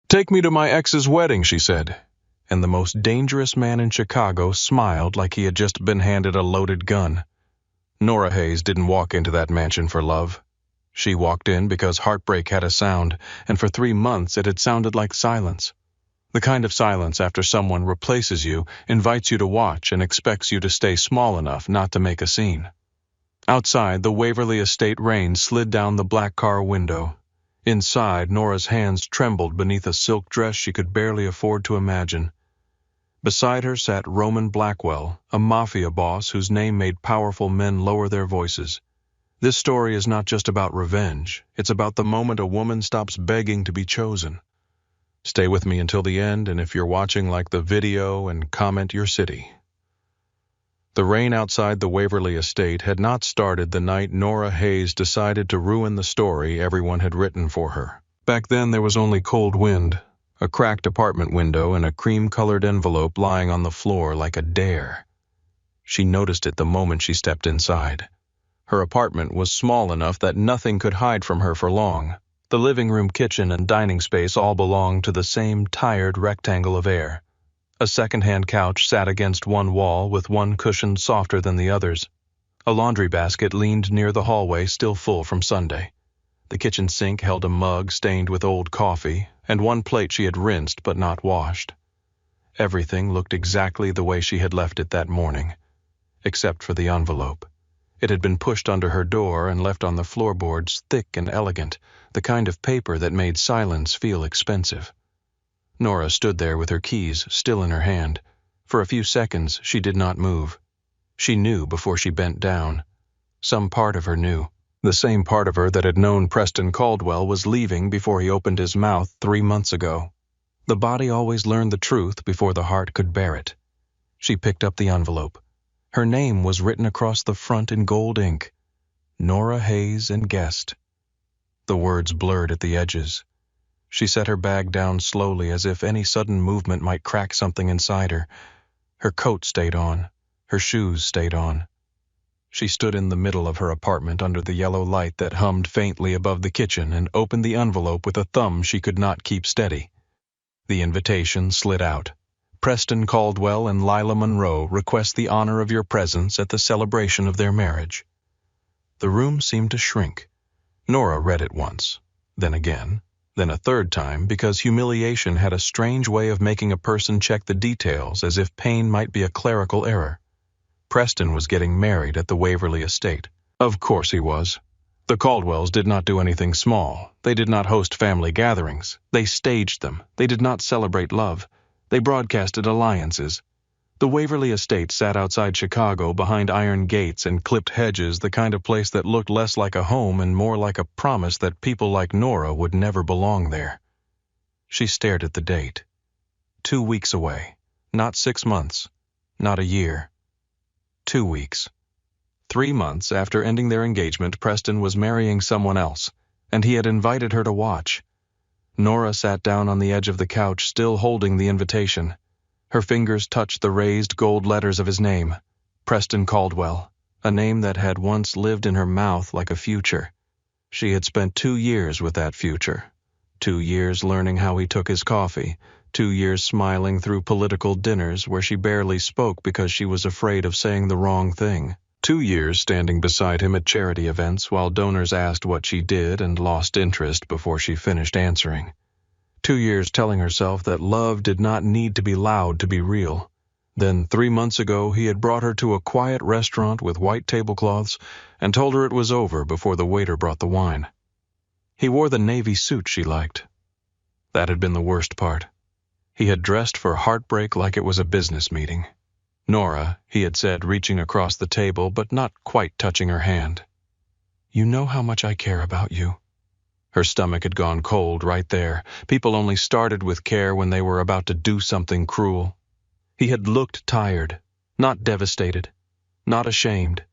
"Take me to my ex's wedding," she said, and the most dangerous man in Chicago smiled like he had just been handed a loaded gun. Nora Hayes didn't walk into that mansion for love. She walked in because heartbreak had a sound, and for 3 months it had sounded like silence. The kind of silence after someone replaces you, invites you to watch, and expects you to stay small enough not to make a scene. Outside, the Waverly Estate rain slid down the black car window. Inside, Nora's hands trembled beneath a silk dress she could barely afford to imagine. Beside her sat Roman Blackwell, a Mafia boss whose name made powerful men lower their voices. This story is not just about revenge, it's about the moment a woman stops begging to be chosen. Stay with me until the end, and if you're watching, like the video and comment your city. The rain outside the Waverly Estate had not started the night Nora Hayes decided to ruin the story everyone had written for her. Back then there was only cold wind, a cracked apartment window, and a cream-colored envelope lying on the floor like a dare. She noticed it the moment she stepped inside. Her apartment was small enough that nothing could hide from her for long. The living room, kitchen, and dining space all belonged to the same tired rectangle of air. A second-hand couch sat against one wall with one cushion softer than the others. A laundry basket leaned near the hallway, still full from Sunday. The kitchen sink held a mug stained with old coffee, and one plate she had rinsed but not washed. Everything looked exactly the way she had left it that morning, except for the envelope. It had been pushed under her door and left on the floorboards, thick and elegant, the kind of paper that made silence feel expensive. Nora stood there with her keys still in her hand. For a few seconds, she did not move. She knew before she bent down. Some part of her knew. The same part of her that had known Preston Caldwell was leaving before he opened his mouth 3 months ago. The body always learned the truth before the heart could bear it. She picked up the envelope. Her name was written across the front in gold ink. Nora Hayes and Guest. The words blurred at the edges. She set her bag down slowly as if any sudden movement might crack something inside her. Her coat stayed on. Her shoes stayed on. She stood in the middle of her apartment under the yellow light that hummed faintly above the kitchen and opened the envelope with a thumb she could not keep steady. The invitation slid out. Preston Caldwell and Lila Monroe request the honor of your presence at the celebration of their marriage. The room seemed to shrink. Nora read it once, then again, then a third time, because humiliation had a strange way of making a person check the details as if pain might be a clerical error. Preston was getting married at the Waverly Estate. Of course he was. The Caldwells did not do anything small. They did not host family gatherings. They staged them. They did not celebrate love. They broadcasted alliances. The Waverly Estate sat outside Chicago behind iron gates and clipped hedges, the kind of place that looked less like a home and more like a promise that people like Nora would never belong there. She stared at the date. 2 weeks away. Not 6 months. Not a year. 2 weeks. 3 months after ending their engagement, Preston was marrying someone else, and he had invited her to watch. Nora sat down on the edge of the couch, still holding the invitation. Her fingers touched the raised gold letters of his name, Preston Caldwell, a name that had once lived in her mouth like a future. She had spent 2 years with that future. 2 years learning how he took his coffee, 2 years smiling through political dinners where she barely spoke because she was afraid of saying the wrong thing. 2 years standing beside him at charity events while donors asked what she did and lost interest before she finished answering. 2 years telling herself that love did not need to be loud to be real. Then 3 months ago he had brought her to a quiet restaurant with white tablecloths and told her it was over before the waiter brought the wine. He wore the navy suit she liked. That had been the worst part. He had dressed for heartbreak like it was a business meeting. Nora, he had said, reaching across the table but not quite touching her hand. You know how much I care about you. Her stomach had gone cold right there. People only started with care when they were about to do something cruel. He had looked tired, not devastated, not ashamed,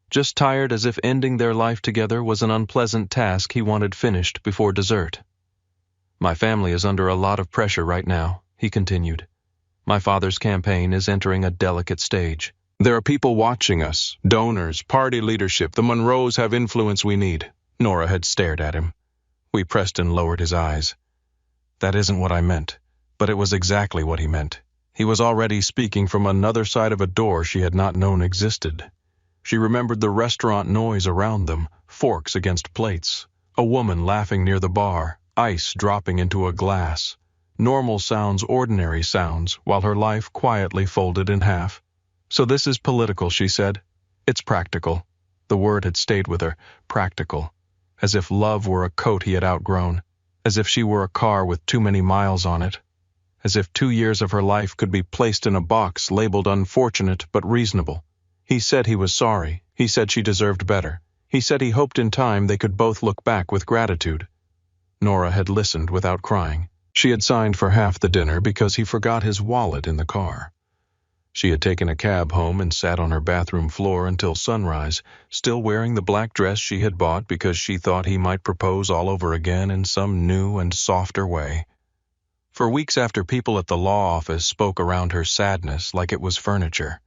just tired as if ending their life together was an unpleasant task he wanted finished before dessert. My family is under a lot of pressure right now, he continued. My father's campaign is entering a delicate stage. There are people watching us, donors, party leadership. The Monroes have influence we need. Nora had stared at him. Preston lowered his eyes. That isn't what I meant. But it was exactly what he meant. He was already speaking from another side of a door she had not known existed. She remembered the restaurant noise around them, forks against plates, a woman laughing near the bar, ice dropping into a glass. Normal sounds, ordinary sounds, while her life quietly folded in half. So this is political, she said. It's practical. The word had stayed with her, practical. As if love were a coat he had outgrown. As if she were a car with too many miles on it. As if 2 years of her life could be placed in a box labeled unfortunate but reasonable. He said he was sorry. He said she deserved better. He said he hoped in time they could both look back with gratitude. Nora had listened without crying. She had signed for half the dinner because he forgot his wallet in the car. She had taken a cab home and sat on her bathroom floor until sunrise, still wearing the black dress she had bought because she thought he might propose all over again in some new and softer way. For weeks after, people at the law office spoke around her sadness like it was furniture.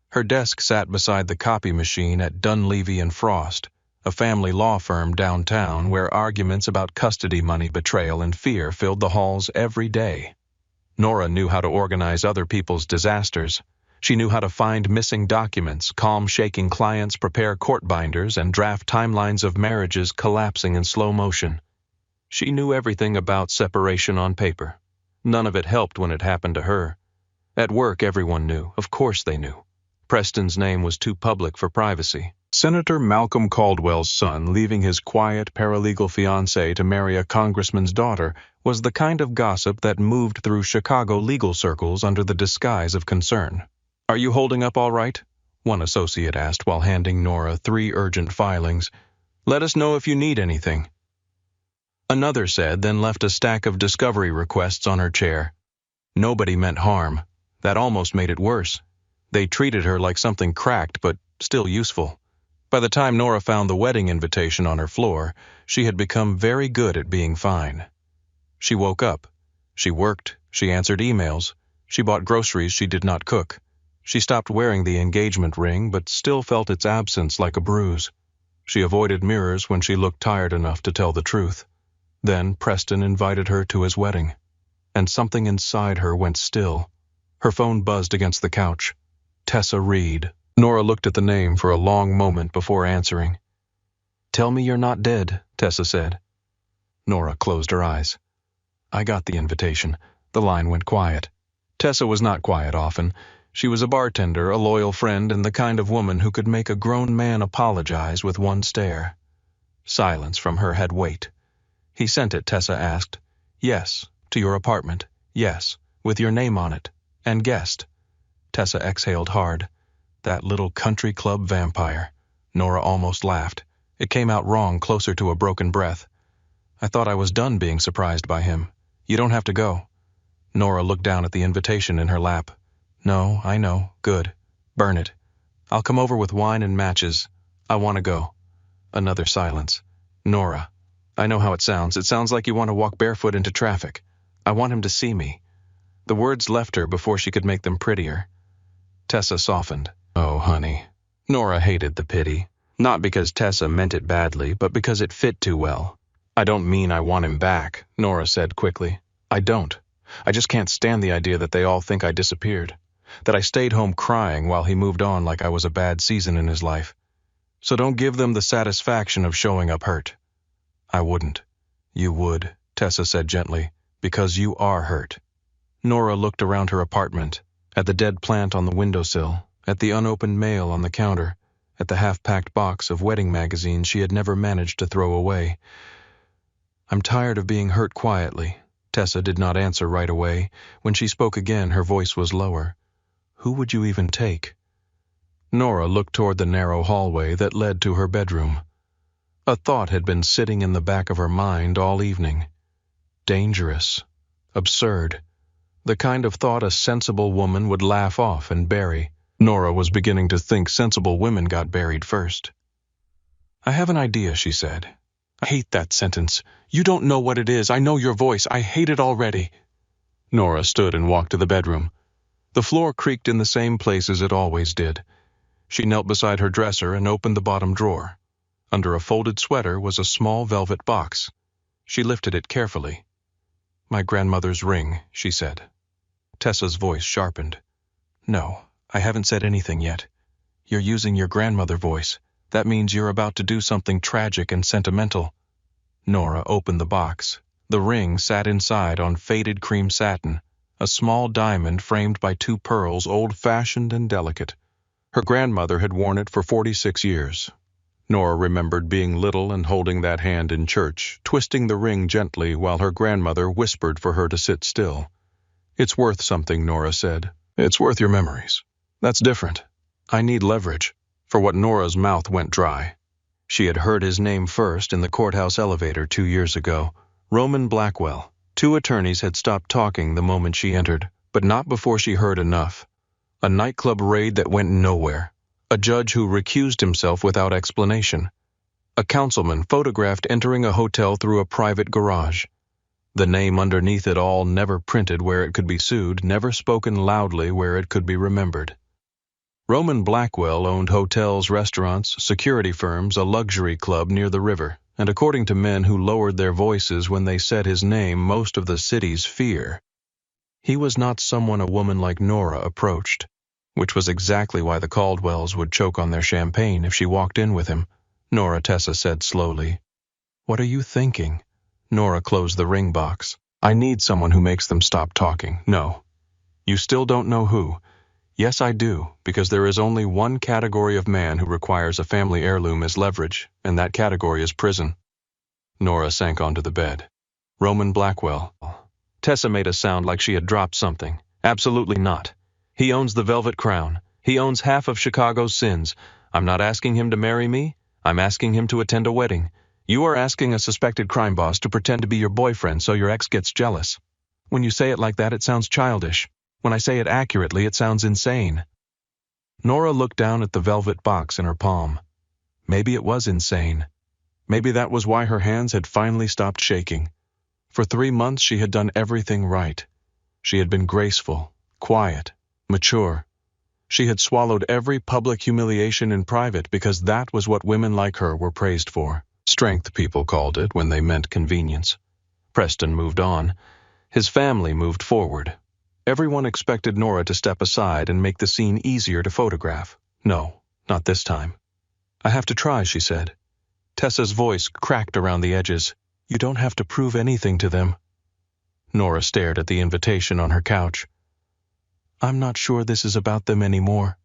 Her desk sat beside the copy machine at Dunleavy and Frost, a family law firm downtown where arguments about custody money, betrayal, and fear filled the halls every day. Nora knew how to organize other people's disasters. She knew how to find missing documents, calm shaking clients, prepare court binders, and draft timelines of marriages collapsing in slow motion. She knew everything about separation on paper. None of it helped when it happened to her. At work, everyone knew. Of course they knew. Preston's name was too public for privacy. Senator Malcolm Caldwell's son leaving his quiet paralegal fiancée to marry a congressman's daughter was the kind of gossip that moved through Chicago legal circles under the disguise of concern. "Are you holding up all right?" one associate asked while handing Nora 3 urgent filings. "Let us know if you need anything." Another said, then left a stack of discovery requests on her chair. Nobody meant harm. That almost made it worse. They treated her like something cracked but still useful. By the time Nora found the wedding invitation on her floor, she had become very good at being fine. She woke up. She worked. She answered emails. She bought groceries she did not cook. She stopped wearing the engagement ring but still felt its absence like a bruise. She avoided mirrors when she looked tired enough to tell the truth. Then Preston invited her to his wedding. And something inside her went still. Her phone buzzed against the couch. Tessa Reed. Nora looked at the name for a long moment before answering. "Tell me you're not dead," Tessa said. Nora closed her eyes. "I got the invitation." The line went quiet. Tessa was not quiet often. She was a bartender, a loyal friend, and the kind of woman who could make a grown man apologize with one stare. Silence from her had weight. "He sent it," Tessa asked. "Yes. To your apartment. Yes. With your name on it. And guest." Tessa exhaled hard. That little country club vampire. Nora almost laughed. It came out wrong, closer to a broken breath. "I thought I was done being surprised by him. You don't have to go." Nora looked down at the invitation in her lap. "No, I know. Good. Burn it. I'll come over with wine and matches. I want to go." Another silence. "Nora, I know how it sounds. It sounds like you want to walk barefoot into traffic. I want him to see me." The words left her before she could make them prettier. Tessa softened. "Oh, honey." Nora hated the pity. Not because Tessa meant it badly, but because it fit too well. "I don't mean I want him back," Nora said quickly. "I don't. I just can't stand the idea that they all think I disappeared. That I stayed home crying while he moved on like I was a bad season in his life. So don't give them the satisfaction of showing up hurt." "I wouldn't." "You would," Tessa said gently, "because you are hurt." Nora looked around her apartment, at the dead plant on the windowsill, at the unopened mail on the counter, at the half-packed box of wedding magazines she had never managed to throw away. "I'm tired of being hurt quietly." Tessa did not answer right away. When she spoke again, her voice was lower. "Who would you even take?" Nora looked toward the narrow hallway that led to her bedroom. A thought had been sitting in the back of her mind all evening. Dangerous. Absurd. The kind of thought a sensible woman would laugh off and bury. Nora was beginning to think sensible women got buried first. "I have an idea," she said. "I hate that sentence. You don't know what it is. I know your voice. I hate it already." Nora stood and walked to the bedroom. The floor creaked in the same places it always did. She knelt beside her dresser and opened the bottom drawer. Under a folded sweater was a small velvet box. She lifted it carefully. My grandmother's ring, she said. Tessa's voice sharpened. No, I haven't said anything yet. You're using your grandmother voice. That means you're about to do something tragic and sentimental. Nora opened the box. The ring sat inside on faded cream satin, a small diamond framed by two pearls, old-fashioned and delicate. Her grandmother had worn it for 46 years. Nora remembered being little and holding that hand in church, twisting the ring gently while her grandmother whispered for her to sit still. It's worth something, Nora said. It's worth your memories. That's different. I need leverage. For what Nora's mouth went dry. She had heard his name first in the courthouse elevator 2 years ago. Roman Blackwell. 2 attorneys had stopped talking the moment she entered, but not before she heard enough. A nightclub raid that went nowhere. A judge who recused himself without explanation. A councilman photographed entering a hotel through a private garage. The name underneath it all, never printed where it could be sued, never spoken loudly where it could be remembered. Roman Blackwell owned hotels, restaurants, security firms, a luxury club near the river, and according to men who lowered their voices when they said his name, most of the city's fear. He was not someone a woman like Nora approached, which was exactly why the Caldwells would choke on their champagne if she walked in with him. Tessa said slowly. What are you thinking? Nora closed the ring box. I need someone who makes them stop talking. No. You still don't know who. Yes, I do, because there is only one category of man who requires a family heirloom as leverage, and that category is prison. Nora sank onto the bed. Roman Blackwell. Tessa made a sound like she had dropped something. Absolutely not. He owns the Velvet Crown. He owns half of Chicago's sins. I'm not asking him to marry me. I'm asking him to attend a wedding. You are asking a suspected crime boss to pretend to be your boyfriend so your ex gets jealous. When you say it like that, it sounds childish. When I say it accurately, it sounds insane. Nora looked down at the velvet box in her palm. Maybe it was insane. Maybe that was why her hands had finally stopped shaking. For 3 months she had done everything right. She had been graceful, quiet, mature. She had swallowed every public humiliation in private because that was what women like her were praised for. Strength, people called it when they meant convenience. Preston moved on. His family moved forward. Everyone expected Nora to step aside and make the scene easier to photograph. No, not this time. I have to try, she said. Tessa's voice cracked around the edges. You don't have to prove anything to them. Nora stared at the invitation on her couch. I'm not sure this is about them anymore.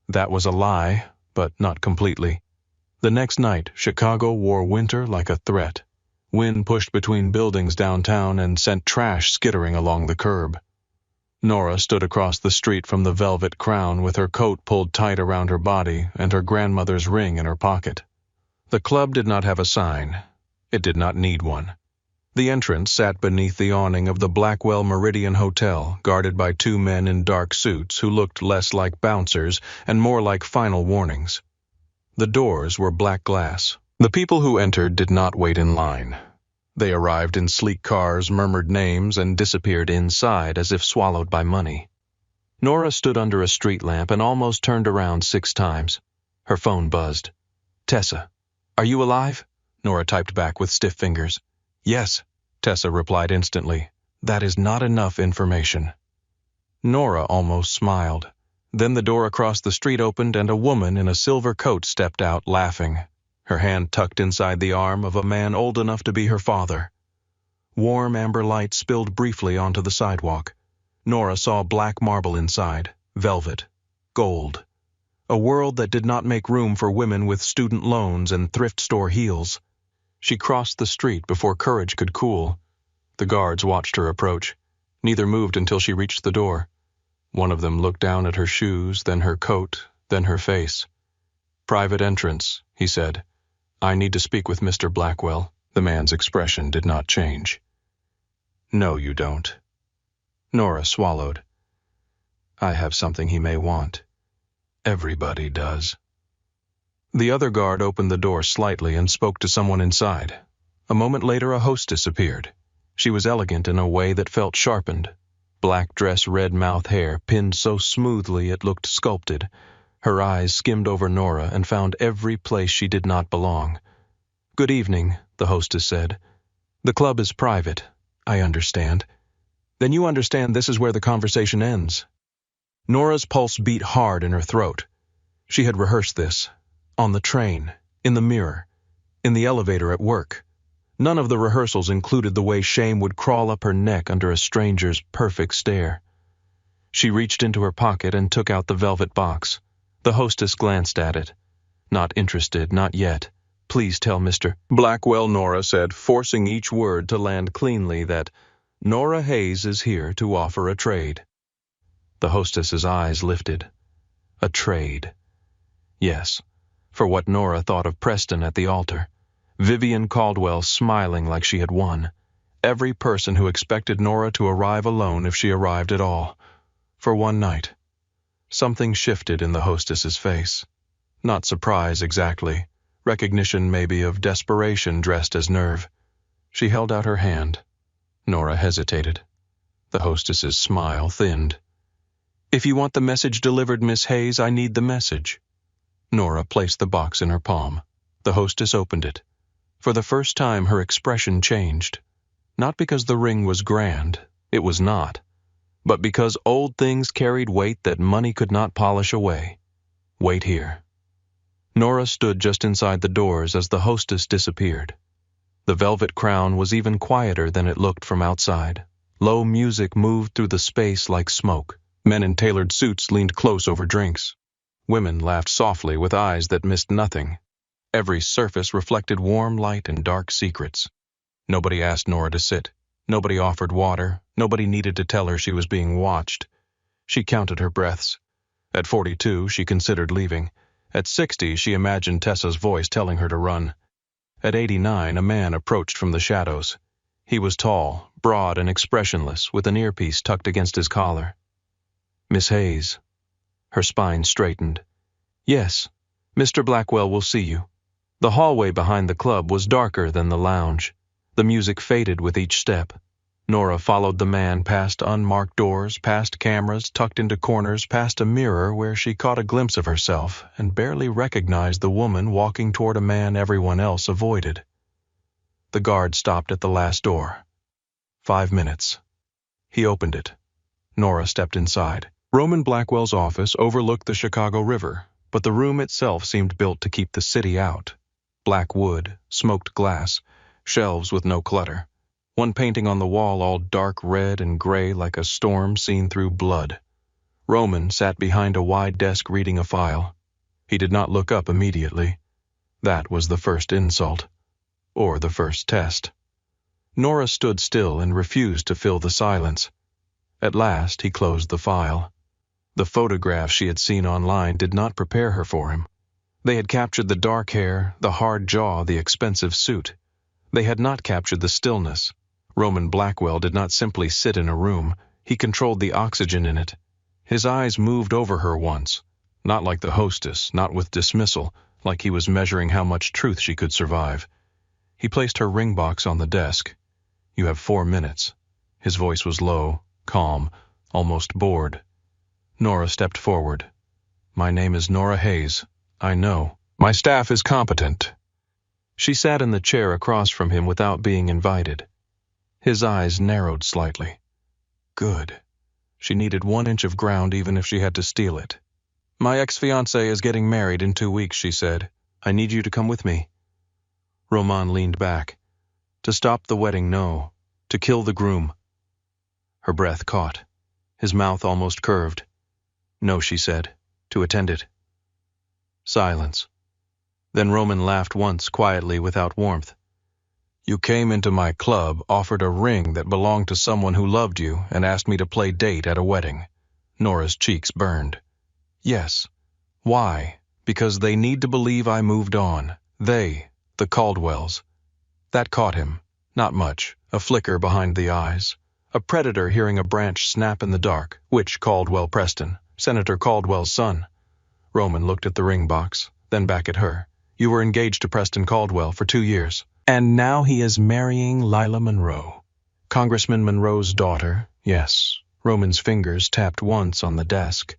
That was a lie, but not completely. The next night, Chicago wore winter like a threat. Wind pushed between buildings downtown and sent trash skittering along the curb. Nora stood across the street from the Velvet Crown with her coat pulled tight around her body and her grandmother's ring in her pocket. The club did not have a sign. It did not need one. The entrance sat beneath the awning of the Blackwell Meridian Hotel, guarded by 2 men in dark suits who looked less like bouncers and more like final warnings. The doors were black glass. The people who entered did not wait in line. They arrived in sleek cars, murmured names, and disappeared inside as if swallowed by money. Nora stood under a street lamp and almost turned around 6 times. Her phone buzzed. Tessa. Are you alive? Nora typed back with stiff fingers. Yes, Tessa replied instantly. That is not enough information. Nora almost smiled. Then the door across the street opened and a woman in a silver coat stepped out, laughing, her hand tucked inside the arm of a man old enough to be her father. Warm amber light spilled briefly onto the sidewalk. Nora saw black marble inside, velvet, gold. A world that did not make room for women with student loans and thrift store heels. She crossed the street before courage could cool. The guards watched her approach. Neither moved until she reached the door. One of them looked down at her shoes, then her coat, then her face. Private entrance, he said. I need to speak with Mr. Blackwell. The man's expression did not change. No, you don't. Nora swallowed. I have something he may want. Everybody does. The other guard opened the door slightly and spoke to someone inside. A moment later, a hostess appeared. She was elegant in a way that felt sharpened. Black dress, red mouth hair, pinned so smoothly it looked sculpted. Her eyes skimmed over Nora and found every place she did not belong. Good evening, the hostess said. The club is private. I understand. Then you understand this is where the conversation ends. Nora's pulse beat hard in her throat. She had rehearsed this. On the train, in the mirror, in the elevator at work. None of the rehearsals included the way shame would crawl up her neck under a stranger's perfect stare. She reached into her pocket and took out the velvet box. The hostess glanced at it. Not interested, not yet. Please tell Mr. Blackwell, Nora said, forcing each word to land cleanly, that Nora Hayes is here to offer a trade. The hostess's eyes lifted. A trade. Yes, for what Nora thought of Preston at the altar. Vivian Caldwell smiling like she had won. Every person who expected Nora to arrive alone if she arrived at all. For one night. Something shifted in the hostess's face. Not surprise exactly. Recognition maybe of desperation dressed as nerve. She held out her hand. Nora hesitated. The hostess's smile thinned. If you want the message delivered, Miss Hayes, I need the message. Nora placed the box in her palm. The hostess opened it. For the first time, her expression changed. Not because the ring was grand, it was not, but because old things carried weight that money could not polish away. Wait here. Nora stood just inside the doors as the hostess disappeared. The velvet crown was even quieter than it looked from outside. Low music moved through the space like smoke. Men in tailored suits leaned close over drinks. Women laughed softly with eyes that missed nothing. Every surface reflected warm light and dark secrets. Nobody asked Nora to sit. Nobody offered water. Nobody needed to tell her she was being watched. She counted her breaths. At 42, she considered leaving. At 60, she imagined Tessa's voice telling her to run. At 89, a man approached from the shadows. He was tall, broad, and expressionless, with an earpiece tucked against his collar. Miss Hayes. Her spine straightened. Yes, Mr. Blackwell will see you. The hallway behind the club was darker than the lounge. The music faded with each step. Nora followed the man past unmarked doors, past cameras tucked into corners, past a mirror where she caught a glimpse of herself and barely recognized the woman walking toward a man everyone else avoided. The guard stopped at the last door. 5 minutes. He opened it. Nora stepped inside. Roman Blackwell's office overlooked the Chicago River, but the room itself seemed built to keep the city out. Black wood, smoked glass, shelves with no clutter. One painting on the wall all dark red and gray like a storm seen through blood. Roman sat behind a wide desk reading a file. He did not look up immediately. That was the first insult. Or the first test. Nora stood still and refused to fill the silence. At last he closed the file. The photographs she had seen online did not prepare her for him. They had captured the dark hair, the hard jaw, the expensive suit. They had not captured the stillness. Roman Blackwell did not simply sit in a room. He controlled the oxygen in it. His eyes moved over her once. Not like the hostess, not with dismissal, like he was measuring how much truth she could survive. He placed her ring box on the desk. You have 4 minutes. His voice was low, calm, almost bored. Nora stepped forward. My name is Nora Hayes. I know. My staff is competent. She sat in the chair across from him without being invited. His eyes narrowed slightly. Good. She needed 1 inch of ground even if she had to steal it. My ex-fiancé is getting married in 2 weeks, she said. I need you to come with me. Roman leaned back. To stop the wedding, no. To kill the groom. Her breath caught. His mouth almost curved. No, she said. To attend it. Silence. Then Roman laughed once, quietly, without warmth. You came into my club, offered a ring that belonged to someone who loved you, and asked me to play date at a wedding. Nora's cheeks burned. Yes. Why? Because they need to believe I moved on. They, the Caldwells. That caught him. Not much. A flicker behind the eyes. A predator hearing a branch snap in the dark. Which Caldwell Preston? Senator Caldwell's son. Roman looked at the ring box, then back at her. You were engaged to Preston Caldwell for 2 years. And now he is marrying Lila Monroe. Congressman Monroe's daughter, yes. Roman's fingers tapped once on the desk.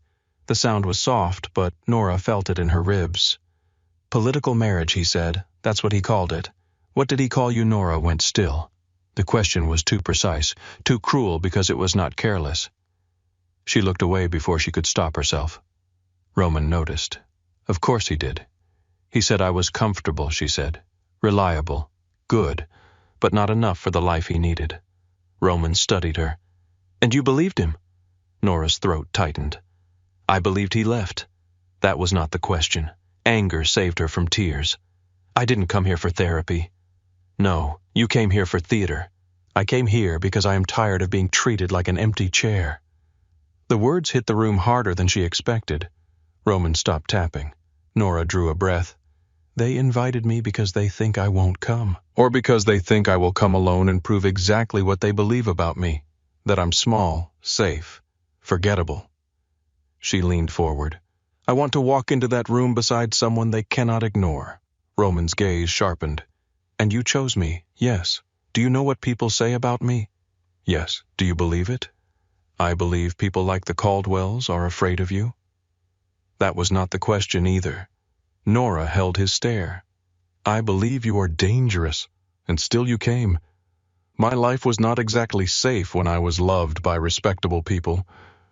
The sound was soft, but Nora felt it in her ribs. Political marriage, he said. That's what he called it. What did he call you? Nora went still. The question was too precise, too cruel because it was not careless. She looked away before she could stop herself. Roman noticed. Of course he did. He said I was comfortable, she said. Reliable. Good. But not enough for the life he needed. Roman studied her. And you believed him? Nora's throat tightened. I believed he left. That was not the question. Anger saved her from tears. I didn't come here for therapy. No, you came here for theater. I came here because I am tired of being treated like an empty chair. The words hit the room harder than she expected. Roman stopped tapping. Nora drew a breath. They invited me because they think I won't come. Or because they think I will come alone and prove exactly what they believe about me. That I'm small, safe, forgettable. She leaned forward. I want to walk into that room beside someone they cannot ignore. Roman's gaze sharpened. And you chose me, yes. Do you know what people say about me? Yes. Do you believe it? I believe people like the Caldwells are afraid of you. That was not the question either. Nora held his stare. I believe you are dangerous, and still you came. My life was not exactly safe when I was loved by respectable people.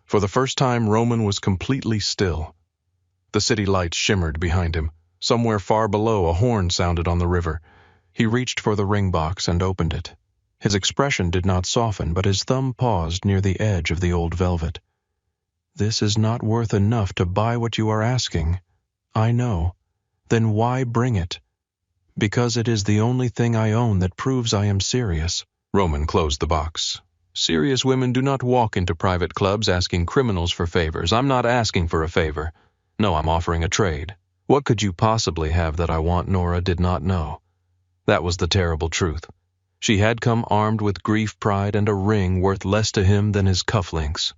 For the first time, Roman was completely still. The city lights shimmered behind him. Somewhere far below, a horn sounded on the river. He reached for the ring box and opened it. His expression did not soften, but his thumb paused near the edge of the old velvet. This is not worth enough to buy what you are asking. I know. Then why bring it? Because it is the only thing I own that proves I am serious. Roman closed the box. Serious women do not walk into private clubs asking criminals for favors. I'm not asking for a favor. No, I'm offering a trade. What could you possibly have that I want? Nora did not know. That was the terrible truth. She had come armed with grief, pride, and a ring worth less to him than his cufflinks.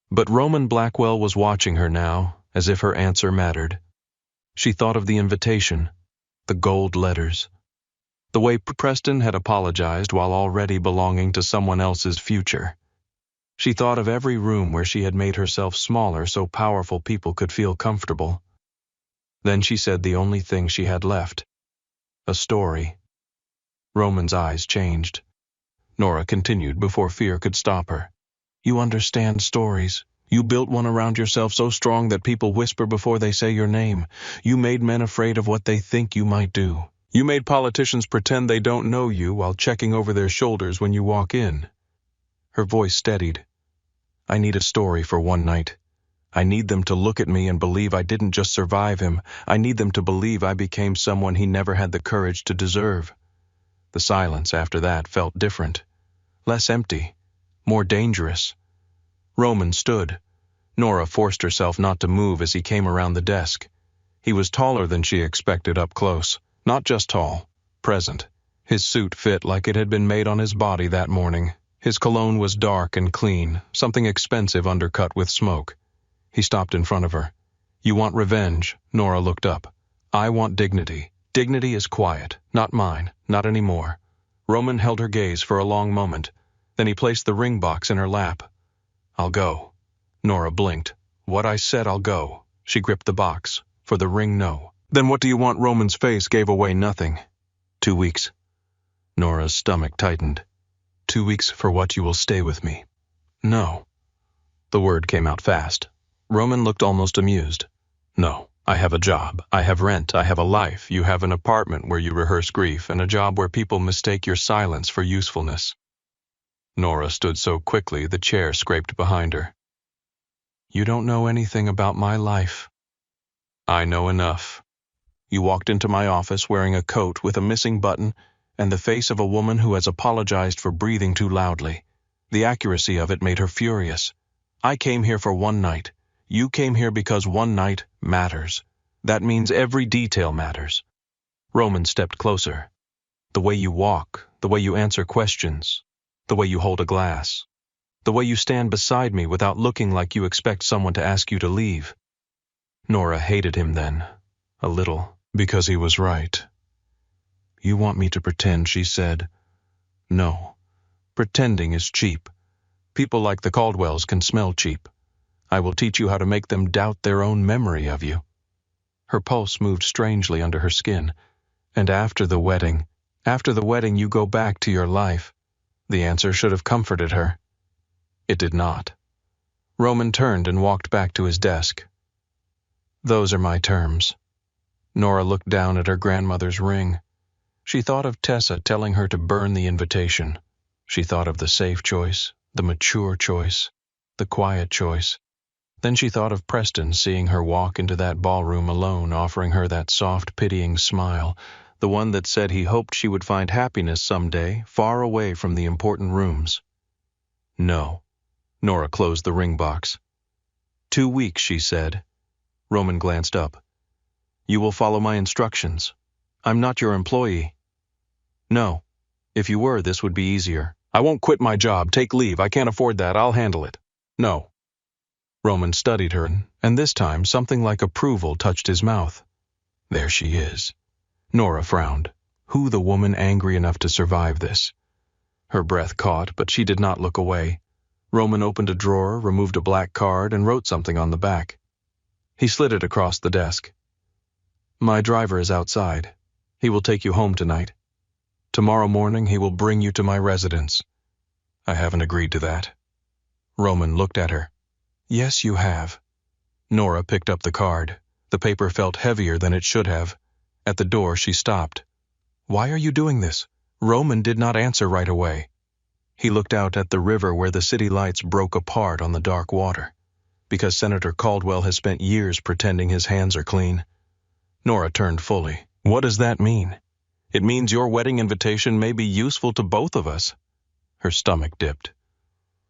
But Roman Blackwell was watching her now, as if her answer mattered. She thought of the invitation, the gold letters, the way Preston had apologized while already belonging to someone else's future. She thought of every room where she had made herself smaller so powerful people could feel comfortable. Then she said the only thing she had left. A story. Roman's eyes changed. Nora continued before fear could stop her. You understand stories. You built one around yourself so strong that people whisper before they say your name. You made men afraid of what they think you might do. You made politicians pretend they don't know you while checking over their shoulders when you walk in. Her voice steadied. I need a story for one night. I need them to look at me and believe I didn't just survive him. I need them to believe I became someone he never had the courage to deserve. The silence after that felt different. Less empty. More dangerous. Roman stood. Nora forced herself not to move as he came around the desk. He was taller than she expected up close. Not just tall. Present. His suit fit like it had been made on his body that morning. His cologne was dark and clean, something expensive undercut with smoke. He stopped in front of her. You want revenge? Nora looked up. I want dignity. Dignity is quiet. Not mine. Not anymore. Roman held her gaze for a long moment. Then he placed the ring box in her lap. I'll go. Nora blinked. What I said, I'll go. She gripped the box. For the ring, no. Then what do you want? Roman's face gave away nothing. 2 weeks. Nora's stomach tightened. 2 weeks for what? You will stay with me. No. The word came out fast. Roman looked almost amused. No, I have a job. I have rent. I have a life. You have an apartment where you rehearse grief and a job where people mistake your silence for usefulness. Nora stood so quickly the chair scraped behind her. You don't know anything about my life. I know enough. You walked into my office wearing a coat with a missing button and the face of a woman who has apologized for breathing too loudly. The accuracy of it made her furious. I came here for one night. You came here because one night matters. That means every detail matters. Roman stepped closer. The way you walk, the way you answer questions, the way you hold a glass, the way you stand beside me without looking like you expect someone to ask you to leave. Nora hated him then, a little, because he was right. You want me to pretend, she said. No. Pretending is cheap. People like the Caldwells can smell cheap. I will teach you how to make them doubt their own memory of you. Her pulse moved strangely under her skin. And after the wedding, After the wedding you go back to your life. The answer should have comforted her. It did not. Roman turned and walked back to his desk. Those are my terms. Nora looked down at her grandmother's ring. She thought of Tessa telling her to burn the invitation. She thought of the safe choice, the mature choice, the quiet choice. Then she thought of Preston seeing her walk into that ballroom alone, offering her that soft, pitying smile, the one that said he hoped she would find happiness someday, far away from the important rooms. No. Nora closed the ring box. 2 weeks, she said. Roman glanced up. You will follow my instructions. I'm not your employee. No. If you were, this would be easier. I won't quit my job. Take leave. I can't afford that. I'll handle it. No. Roman studied her, and this time something like approval touched his mouth. There she is. Nora frowned. Who the woman angry enough to survive this? Her breath caught, but she did not look away. Roman opened a drawer, removed a black card, and wrote something on the back. He slid it across the desk. My driver is outside. He will take you home tonight. Tomorrow morning he will bring you to my residence. I haven't agreed to that. Roman looked at her. Yes, you have. Nora picked up the card. The paper felt heavier than it should have. At the door she stopped. Why are you doing this? Roman did not answer right away. He looked out at the river where the city lights broke apart on the dark water. Because Senator Caldwell has spent years pretending his hands are clean. Nora turned fully. What does that mean? It means your wedding invitation may be useful to both of us. Her stomach dipped.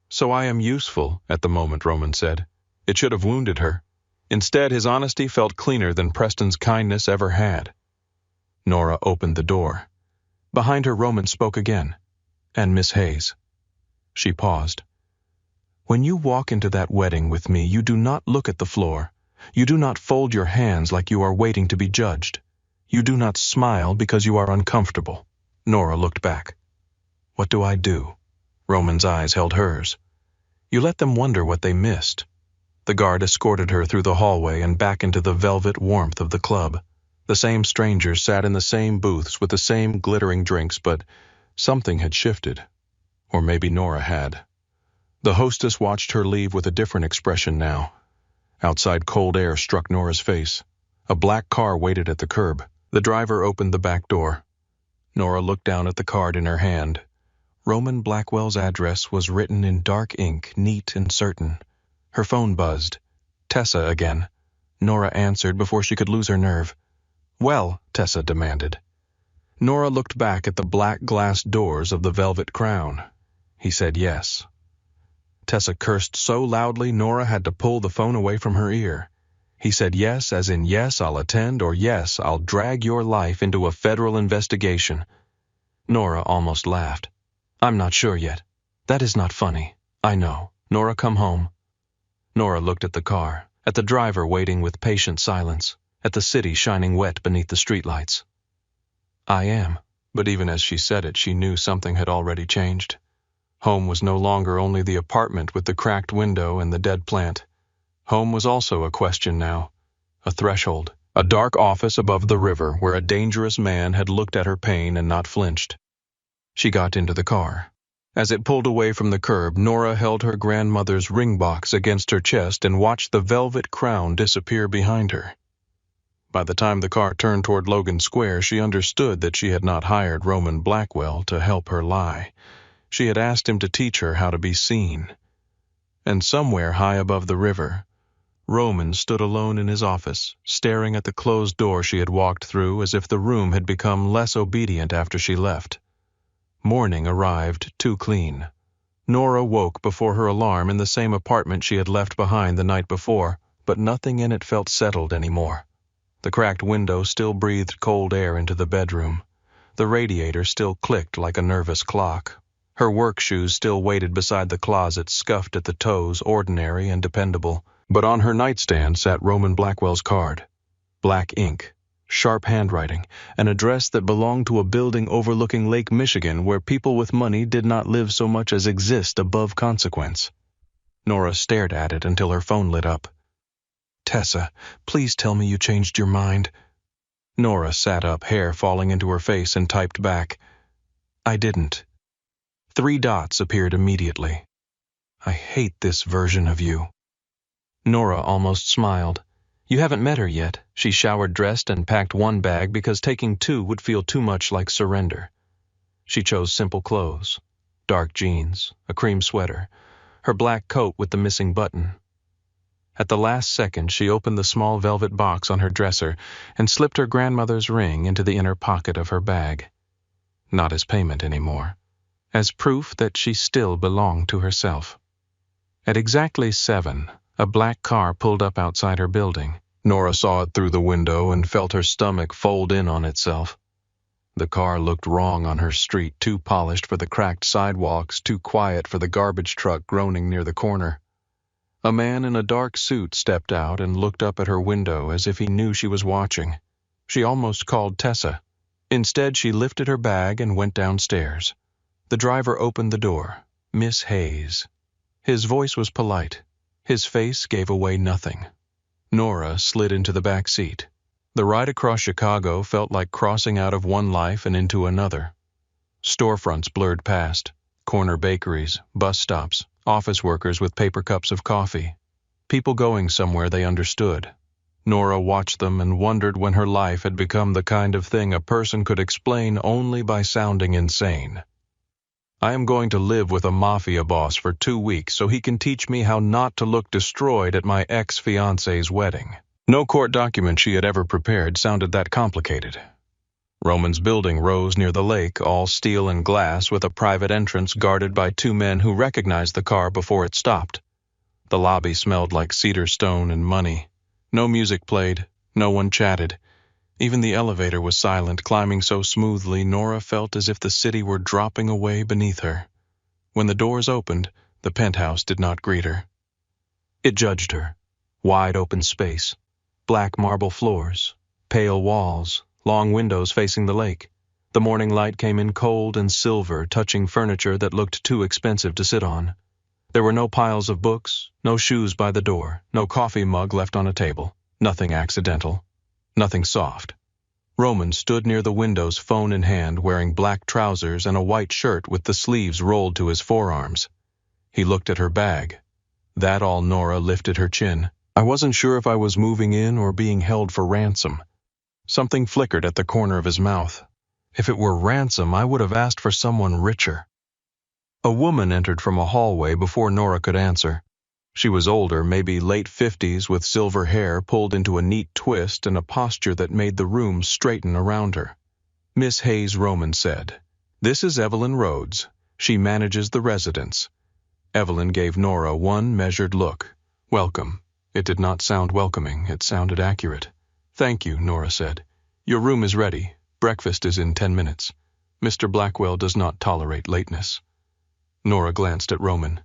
So I am useful, at the moment, Roman said. It should have wounded her. Instead, his honesty felt cleaner than Preston's kindness ever had. Nora opened the door. Behind her, Roman spoke again. And Miss Hayes. She paused. When you walk into that wedding with me, you do not look at the floor. You do not fold your hands like you are waiting to be judged. You do not smile because you are uncomfortable. Nora looked back. What do I do? Roman's eyes held hers. You let them wonder what they missed. The guard escorted her through the hallway and back into the velvet warmth of the club. The same strangers sat in the same booths with the same glittering drinks, but something had shifted. Or maybe Nora had. The hostess watched her leave with a different expression now. Outside, cold air struck Nora's face. A black car waited at the curb. The driver opened the back door. Nora looked down at the card in her hand. Roman Blackwell's address was written in dark ink, neat and certain. Her phone buzzed. Tessa again. Nora answered before she could lose her nerve. Well, Tessa demanded. Nora looked back at the black glass doors of the Velvet Crown. He said yes. Tessa cursed so loudly Nora had to pull the phone away from her ear. He said yes, as in yes, I'll attend, or yes, I'll drag your life into a federal investigation. Nora almost laughed. I'm not sure yet. That is not funny. I know. Nora, come home. Nora looked at the car, at the driver waiting with patient silence, at the city shining wet beneath the streetlights. I am. But even as she said it, she knew something had already changed. Home was no longer only the apartment with the cracked window and the dead plant. Home was also a question now, a threshold, a dark office above the river where a dangerous man had looked at her pain and not flinched. She got into the car. As it pulled away from the curb, Nora held her grandmother's ring box against her chest and watched the Velvet Crown disappear behind her. By the time the car turned toward Logan Square, she understood that she had not hired Roman Blackwell to help her lie. She had asked him to teach her how to be seen. And somewhere high above the river, Roman stood alone in his office, staring at the closed door she had walked through as if the room had become less obedient after she left. Morning arrived too clean. Nora woke before her alarm in the same apartment she had left behind the night before, but nothing in it felt settled anymore. The cracked window still breathed cold air into the bedroom. The radiator still clicked like a nervous clock. Her work shoes still waited beside the closet, scuffed at the toes, ordinary and dependable. But on her nightstand sat Roman Blackwell's card. Black ink, sharp handwriting, an address that belonged to a building overlooking Lake Michigan where people with money did not live so much as exist above consequence. Nora stared at it until her phone lit up. Tessa, please tell me you changed your mind. Nora sat up, hair falling into her face, and typed back, "I didn't." 3 dots appeared immediately. "I hate this version of you." Nora almost smiled. "You haven't met her yet." She showered, dressed, and packed 1 bag because taking 2 would feel too much like surrender. She chose simple clothes, dark jeans, a cream sweater, her black coat with the missing button. At the last second, she opened the small velvet box on her dresser and slipped her grandmother's ring into the inner pocket of her bag. Not as payment anymore, as proof that she still belonged to herself. At exactly 7, a black car pulled up outside her building. Nora saw it through the window and felt her stomach fold in on itself. The car looked wrong on her street, too polished for the cracked sidewalks, too quiet for the garbage truck groaning near the corner. A man in a dark suit stepped out and looked up at her window as if he knew she was watching. She almost called Tessa. Instead, she lifted her bag and went downstairs. The driver opened the door. Miss Hayes. His voice was polite. His face gave away nothing. Nora slid into the back seat. The ride across Chicago felt like crossing out of one life and into another. Storefronts blurred past, corner bakeries, bus stops, office workers with paper cups of coffee. People going somewhere they understood. Nora watched them and wondered when her life had become the kind of thing a person could explain only by sounding insane. "I am going to live with a Mafia boss for 2 weeks so he can teach me how not to look destroyed at my ex-fiance's wedding." No court document she had ever prepared sounded that complicated. Roman's building rose near the lake, all steel and glass, with a private entrance guarded by 2 men who recognized the car before it stopped. The lobby smelled like cedar stone and money. No music played, no one chatted. Even the elevator was silent, climbing so smoothly Nora felt as if the city were dropping away beneath her. When the doors opened, the penthouse did not greet her. It judged her. Wide open space, black marble floors, pale walls, long windows facing the lake. The morning light came in cold and silver, touching furniture that looked too expensive to sit on. There were no piles of books, no shoes by the door, no coffee mug left on a table. Nothing accidental, nothing soft. Roman stood near the windows, phone in hand, wearing black trousers and a white shirt with the sleeves rolled to his forearms. He looked at her bag. That all Nora lifted her chin. "I wasn't sure if I was moving in or being held for ransom." Something flickered at the corner of his mouth. If it were ransom, I would have asked for someone richer. A woman entered from a hallway before Nora could answer. She was older, maybe late 50s, with silver hair pulled into a neat twist and a posture that made the room straighten around her. "Miss Hayes," Roman said. "This is Evelyn Rhodes. She manages the residence." Evelyn gave Nora one measured look. "Welcome." It did not sound welcoming, it sounded accurate. "Thank you," Nora said. "Your room is ready. Breakfast is in 10 minutes. Mr. Blackwell does not tolerate lateness." Nora glanced at Roman.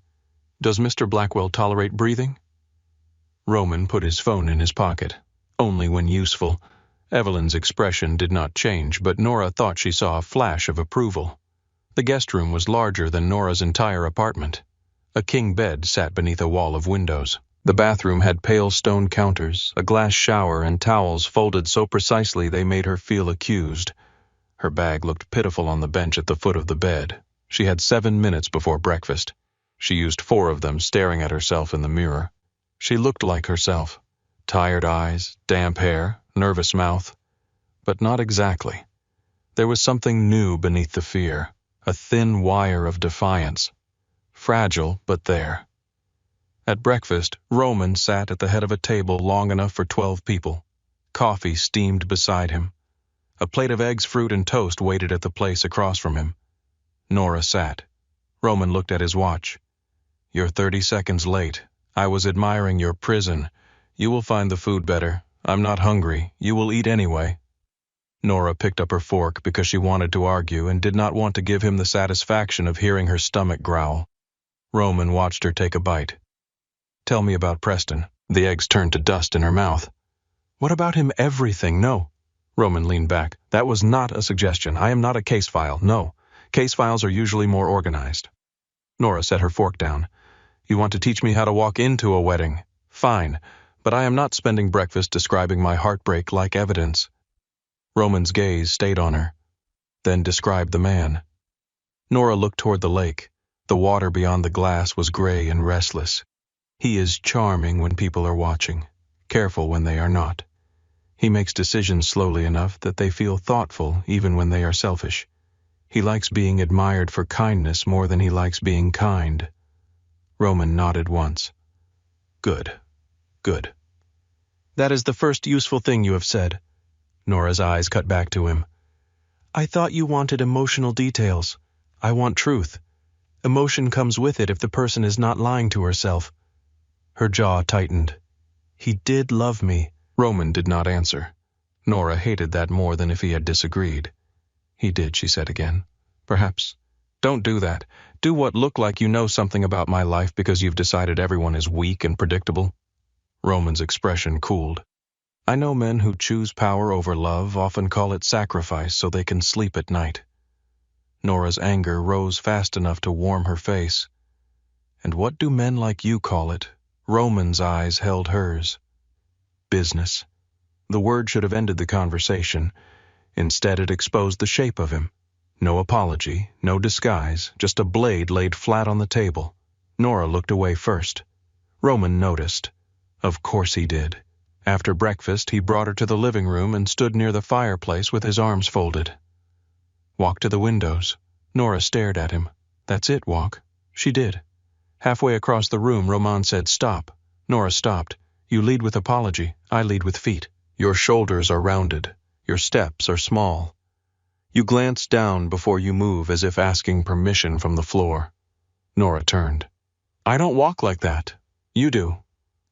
"Does Mr. Blackwell tolerate breathing?" Roman put his phone in his pocket. "Only when useful." Evelyn's expression did not change, but Nora thought she saw a flash of approval. The guest room was larger than Nora's entire apartment. A king bed sat beneath a wall of windows. The bathroom had pale stone counters, a glass shower, and towels folded so precisely they made her feel accused. Her bag looked pitiful on the bench at the foot of the bed. She had 7 minutes before breakfast. She used 4 of them staring at herself in the mirror. She looked like herself. Tired eyes, damp hair, nervous mouth. But not exactly. There was something new beneath the fear, a thin wire of defiance. Fragile, but there. At breakfast, Roman sat at the head of a table long enough for 12 people. Coffee steamed beside him. A plate of eggs, fruit, and toast waited at the place across from him. Nora sat. Roman looked at his watch. "You're 30 seconds late. I was admiring your prison. You will find the food better. I'm not hungry. You will eat anyway." Nora picked up her fork because she wanted to argue and did not want to give him the satisfaction of hearing her stomach growl. Roman watched her take a bite. "Tell me about Preston." The eggs turned to dust in her mouth. "What about him? Everything." "No." Roman leaned back. "That was not a suggestion. I am not a case file. No. Case files are usually more organized." Nora set her fork down. "You want to teach me how to walk into a wedding? Fine. But I am not spending breakfast describing my heartbreak like evidence." Roman's gaze stayed on her, then described the man. Nora looked toward the lake. The water beyond the glass was gray and restless. He is charming when people are watching, careful when they are not. He makes decisions slowly enough that they feel thoughtful even when they are selfish. He likes being admired for kindness more than he likes being kind. Roman nodded once. Good. Good. That is the first useful thing you have said. Nora's eyes cut back to him. I thought you wanted emotional details. I want truth. Emotion comes with it if the person is not lying to herself. Her jaw tightened. He did love me. Roman did not answer. Nora hated that more than if he had disagreed. He did, she said again. Perhaps. Don't do that. Do what look like you know something about my life because you've decided everyone is weak and predictable. Roman's expression cooled. I know men who choose power over love often call it sacrifice so they can sleep at night. Nora's anger rose fast enough to warm her face. And what do men like you call it? Roman's eyes held hers. Business. The word should have ended the conversation. Instead, it exposed the shape of him. No apology, no disguise, just a blade laid flat on the table. Nora looked away first. Roman noticed. Of course he did. After breakfast, he brought her to the living room and stood near the fireplace with his arms folded. Walk to the windows. Nora stared at him. That's it, walk. She did. Halfway across the room, Roman said, stop. Nora stopped. You lead with apology. I lead with feet. Your shoulders are rounded. Your steps are small. You glance down before you move as if asking permission from the floor. Nora turned. I don't walk like that. You do.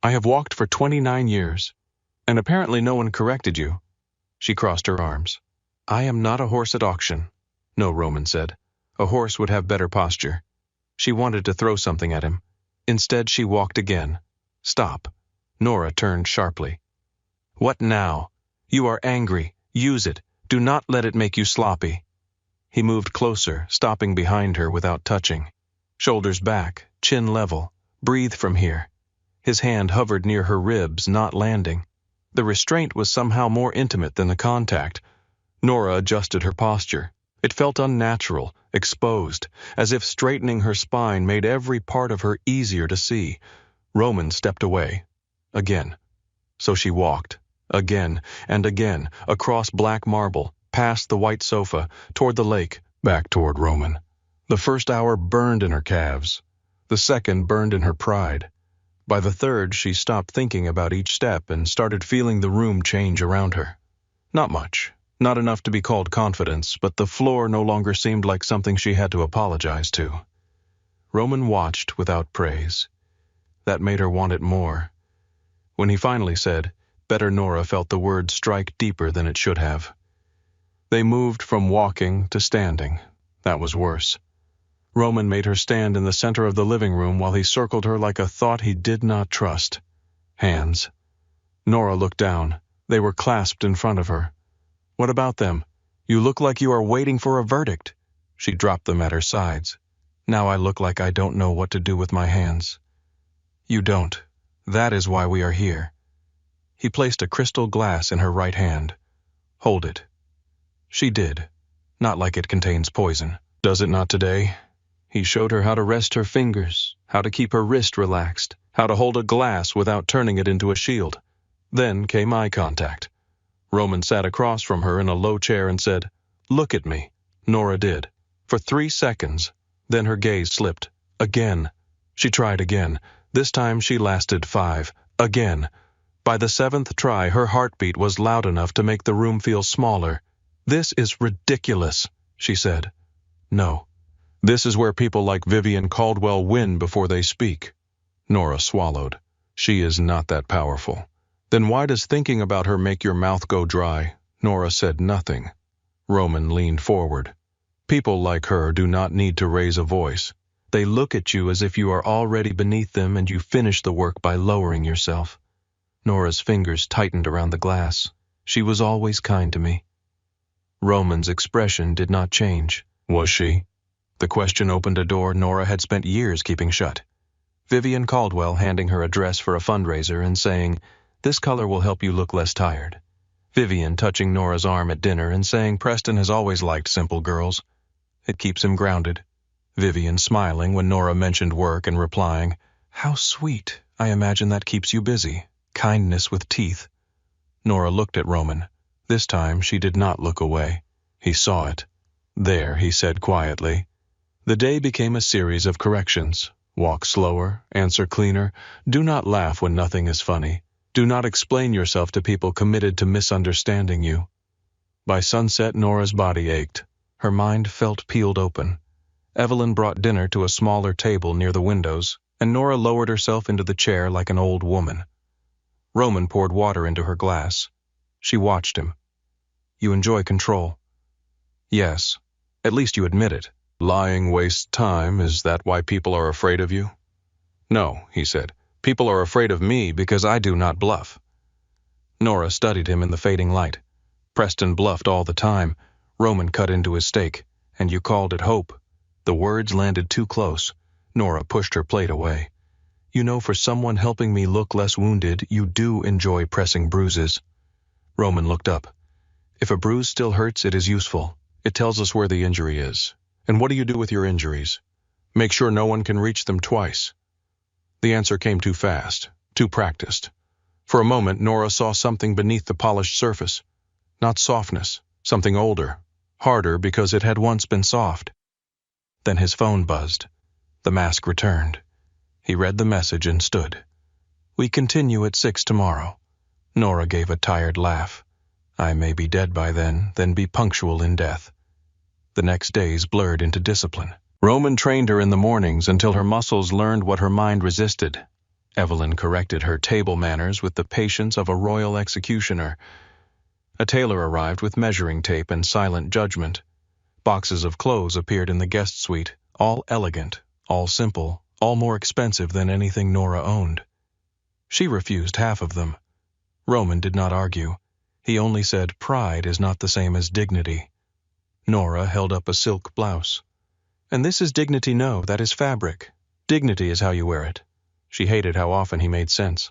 I have walked for 29 years. And apparently no one corrected you. She crossed her arms. I am not a horse at auction. No, Roman said. A horse would have better posture. She wanted to throw something at him. Instead, she walked again. Stop. Nora turned sharply. What now? You are angry. Use it. Do not let it make you sloppy. He moved closer, stopping behind her without touching. Shoulders back, chin level. Breathe from here. His hand hovered near her ribs, not landing. The restraint was somehow more intimate than the contact. Nora adjusted her posture. It felt unnatural, exposed, as if straightening her spine made every part of her easier to see. Roman stepped away. Again. So she walked. Again and again, across black marble, past the white sofa, toward the lake, back toward Roman. The first hour burned in her calves. The second burned in her pride. By the third, she stopped thinking about each step and started feeling the room change around her. Not much. Not enough to be called confidence, but the floor no longer seemed like something she had to apologize to. Roman watched without praise. That made her want it more. When he finally said, better, Nora felt the word strike deeper than it should have. They moved from walking to standing. That was worse. Roman made her stand in the center of the living room while he circled her like a thought he did not trust. Hands. Nora looked down. They were clasped in front of her. What about them? You look like you are waiting for a verdict. She dropped them at her sides. Now I look like I don't know what to do with my hands. You don't. That is why we are here. He placed a crystal glass in her right hand. Hold it. She did. Not like it contains poison. Does it not today? He showed her how to rest her fingers, how to keep her wrist relaxed, how to hold a glass without turning it into a shield. Then came eye contact. Roman sat across from her in a low chair and said, Look at me. Nora did. For 3 seconds. Then her gaze slipped. Again. She tried again. This time she lasted 5. Again. By the 7th try, her heartbeat was loud enough to make the room feel smaller. This is ridiculous, she said. No. This is where people like Vivian Caldwell win before they speak. Nora swallowed. She is not that powerful. Then why does thinking about her make your mouth go dry? Nora said nothing. Roman leaned forward. People like her do not need to raise a voice. They look at you as if you are already beneath them and you finish the work by lowering yourself. Nora's fingers tightened around the glass. She was always kind to me. Roman's expression did not change. Was she? The question opened a door Nora had spent years keeping shut. Vivian Caldwell handing her a dress for a fundraiser and saying, This color will help you look less tired. Vivian touching Nora's arm at dinner and saying Preston has always liked simple girls. It keeps him grounded. Vivian smiling when Nora mentioned work and replying, "How sweet. I imagine that keeps you busy. Kindness with teeth." Nora looked at Roman. This time she did not look away. He saw it. "There," he said quietly. The day became a series of corrections. Walk slower, answer cleaner, do not laugh when nothing is funny. Do not explain yourself to people committed to misunderstanding you. By sunset, Nora's body ached. Her mind felt peeled open. Evelyn brought dinner to a smaller table near the windows, and Nora lowered herself into the chair like an old woman. Roman poured water into her glass. She watched him. "You enjoy control." "Yes. At least you admit it." "Lying wastes time. Is that why people are afraid of you?" "No," he said. "People are afraid of me because I do not bluff." Nora studied him in the fading light. Preston bluffed all the time. Roman cut into his steak. "And you called it hope." The words landed too close. Nora pushed her plate away. "You know, for someone helping me look less wounded, you do enjoy pressing bruises." Roman looked up. "If a bruise still hurts, it is useful. It tells us where the injury is. And what do you do with your injuries? Make sure no one can reach them twice." The answer came too fast, too practiced. For a moment, Nora saw something beneath the polished surface. Not softness, something older, harder because it had once been soft. Then his phone buzzed. The mask returned. He read the message and stood. "We continue at 6 tomorrow." Nora gave a tired laugh. "I may be dead by then be punctual in death." The next days blurred into discipline. Roman trained her in the mornings until her muscles learned what her mind resisted. Evelyn corrected her table manners with the patience of a royal executioner. A tailor arrived with measuring tape and silent judgment. Boxes of clothes appeared in the guest suite, all elegant, all simple, all more expensive than anything Nora owned. She refused half of them. Roman did not argue. He only said pride is not the same as dignity. Nora held up a silk blouse. "And this is dignity, no, that is fabric. Dignity is how you wear it." She hated how often he made sense.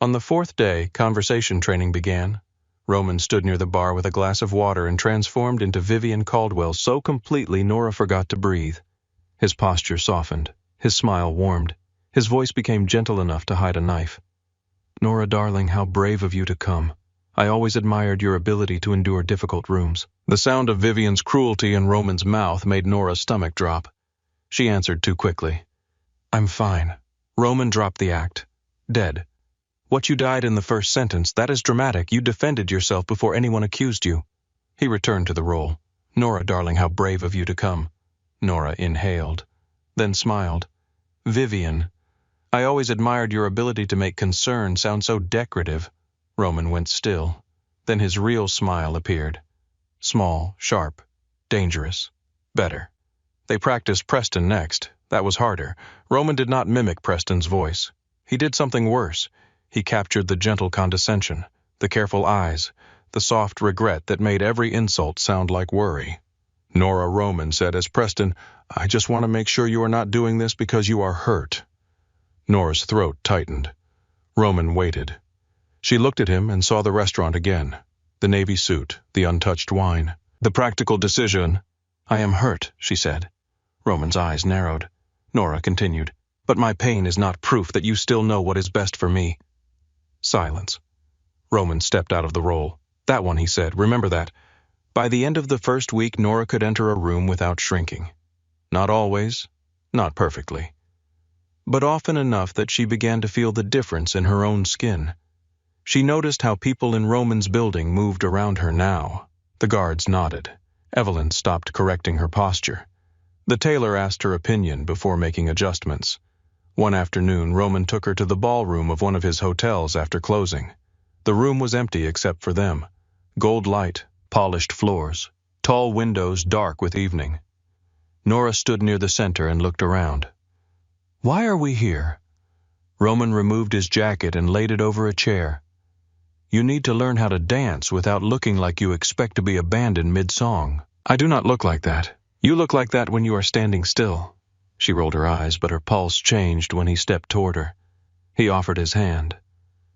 On the 4th day, conversation training began. Roman stood near the bar with a glass of water and transformed into Vivian Caldwell so completely Nora forgot to breathe. His posture softened. His smile warmed. His voice became gentle enough to hide a knife. "Nora, darling, how brave of you to come. I always admired your ability to endure difficult rooms." The sound of Vivian's cruelty in Roman's mouth made Nora's stomach drop. She answered too quickly. "I'm fine." Roman dropped the act. "Dead. What you died in the first sentence, that is dramatic. You defended yourself before anyone accused you." He returned to the role. "Nora, darling, how brave of you to come." Nora inhaled, then smiled. "Vivian, I always admired your ability to make concern sound so decorative." Roman went still. Then his real smile appeared. Small, sharp, dangerous, better. They practiced Preston next. That was harder. Roman did not mimic Preston's voice. He did something worse. He captured the gentle condescension, the careful eyes, the soft regret that made every insult sound like worry. "Nora," Roman said as Preston, "I just want to make sure you are not doing this because you are hurt." Nora's throat tightened. Roman waited. She looked at him and saw the restaurant again. The navy suit, the untouched wine. The practical decision. "I am hurt," she said. Roman's eyes narrowed. Nora continued, "But my pain is not proof that you still know what is best for me." Silence. Roman stepped out of the role. "That one," he said. "Remember that." By the end of the first week, Nora could enter a room without shrinking. Not always, not perfectly, but often enough that she began to feel the difference in her own skin. She noticed how people in Roman's building moved around her now. The guards nodded. Evelyn stopped correcting her posture. The tailor asked her opinion before making adjustments. One afternoon, Roman took her to the ballroom of one of his hotels after closing. The room was empty except for them. Gold light, polished floors, tall windows dark with evening. Nora stood near the center and looked around. "Why are we here?" Roman removed his jacket and laid it over a chair. "You need to learn how to dance without looking like you expect to be abandoned mid-song." "I do not look like that. You look like that when you are standing still." She rolled her eyes, but her pulse changed when he stepped toward her. He offered his hand.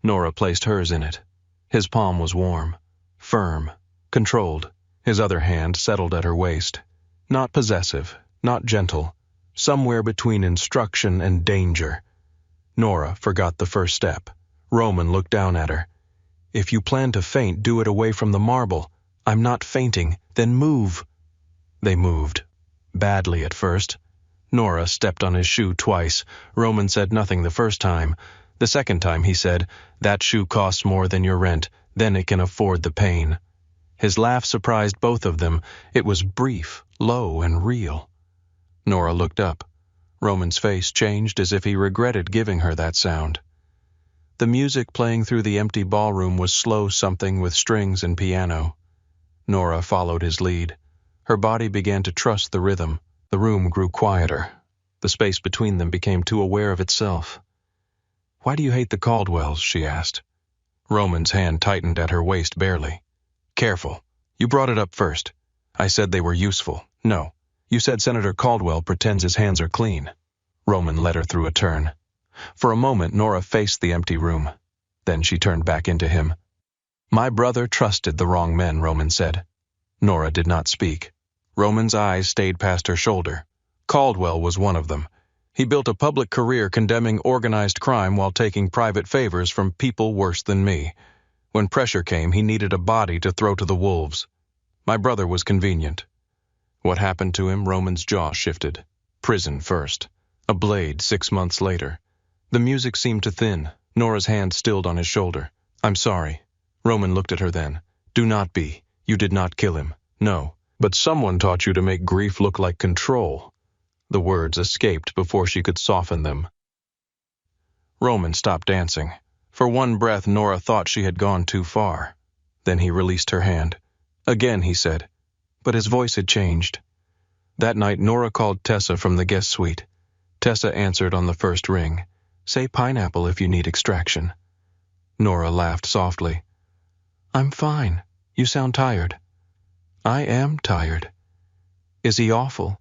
Nora placed hers in it. His palm was warm, firm, controlled. His other hand settled at her waist. Not possessive, not gentle, somewhere between instruction and danger. Nora forgot the first step. Roman looked down at her. If you plan to faint, do it away from the marble. I'm not fainting, then move. They moved. Badly at first. Nora stepped on his shoe twice. Roman said nothing the first time. The second time he said, "That shoe costs more than your rent, then it can afford the pain." His laugh surprised both of them. It was brief, low, and real. Nora looked up. Roman's face changed as if he regretted giving her that sound. The music playing through the empty ballroom was slow something with strings and piano. Nora followed his lead. Her body began to trust the rhythm. The room grew quieter. The space between them became too aware of itself. "Why do you hate the Caldwells?" she asked. Roman's hand tightened at her waist barely. "Careful. You brought it up first. I said they were useful. No. You said Senator Caldwell pretends his hands are clean." Roman led her through a turn. For a moment, Nora faced the empty room. Then she turned back into him. "My brother trusted the wrong men," Roman said. Nora did not speak. Roman's eyes stayed past her shoulder. Caldwell was one of them. He built a public career condemning organized crime while taking private favors from people worse than me. When pressure came, he needed a body to throw to the wolves. My brother was convenient. What happened to him? Roman's jaw shifted. Prison first. A blade 6 months later. The music seemed to thin. Nora's hand stilled on his shoulder. "I'm sorry." Roman looked at her then. "Do not be. You did not kill him. No. But someone taught you to make grief look like control." The words escaped before she could soften them. Roman stopped dancing. For one breath, Nora thought she had gone too far. Then he released her hand. "Again," he said. But his voice had changed. That night, Nora called Tessa from the guest suite. Tessa answered on the first ring. "Say pineapple if you need extraction." Nora laughed softly. "I'm fine. You sound tired." "I am tired." "Is he awful?"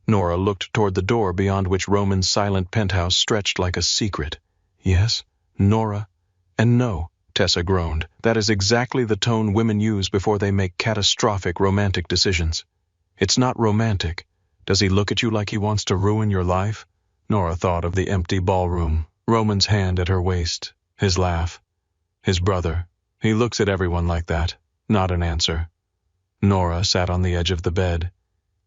Nora looked toward the door beyond which Roman's silent penthouse stretched like a secret. "Yes, Nora." "And no," Tessa groaned. "That is exactly the tone women use before they make catastrophic romantic decisions. It's not romantic. Does he look at you like he wants to ruin your life?" Nora thought of the empty ballroom, Roman's hand at her waist, his laugh. His brother. He looks at everyone like that. Not an answer. Nora sat on the edge of the bed.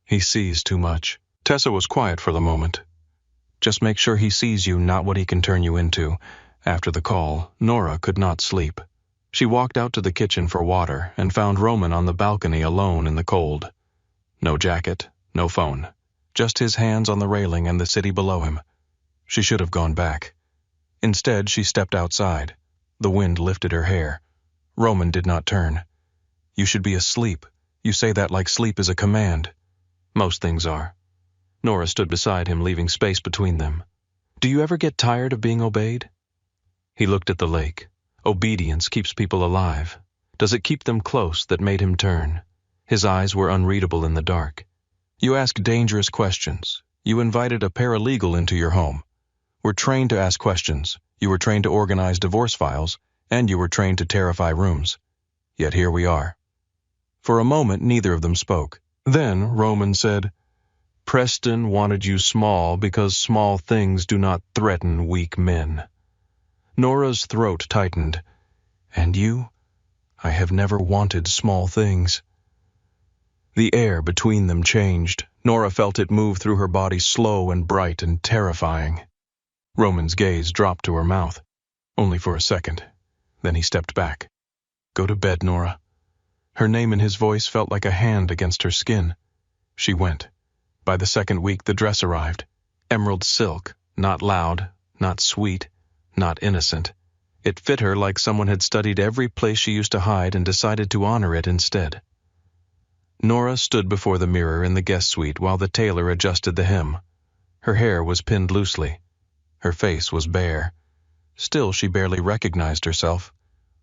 He sees too much. Tessa was quiet for the moment. "Just make sure he sees you, not what he can turn you into." After the call, Nora could not sleep. She walked out to the kitchen for water and found Roman on the balcony alone in the cold. No jacket, no phone. Just his hands on the railing and the city below him. She should have gone back. Instead, she stepped outside. The wind lifted her hair. Roman did not turn. "You should be asleep. You say that like sleep is a command." "Most things are." Nora stood beside him, leaving space between them. "Do you ever get tired of being obeyed?" He looked at the lake. Obedience keeps people alive. Does it keep them close? That made him turn. His eyes were unreadable in the dark. "You ask dangerous questions. You invited a paralegal into your home. We're trained to ask questions. You were trained to organize divorce files, and you were trained to terrify rooms. Yet here we are." For a moment, neither of them spoke. Then Roman said, "Preston wanted you small because small things do not threaten weak men." Nora's throat tightened. "And you? I have never wanted small things." The air between them changed. Nora felt it move through her body, slow and bright and terrifying. Roman's gaze dropped to her mouth. Only for a second. Then he stepped back. "Go to bed, Nora." Her name in his voice felt like a hand against her skin. She went. By the second week, the dress arrived. Emerald silk, not loud, not sweet, not innocent. It fit her like someone had studied every place she used to hide and decided to honor it instead. Nora stood before the mirror in the guest suite while the tailor adjusted the hem. Her hair was pinned loosely. Her face was bare. Still, she barely recognized herself.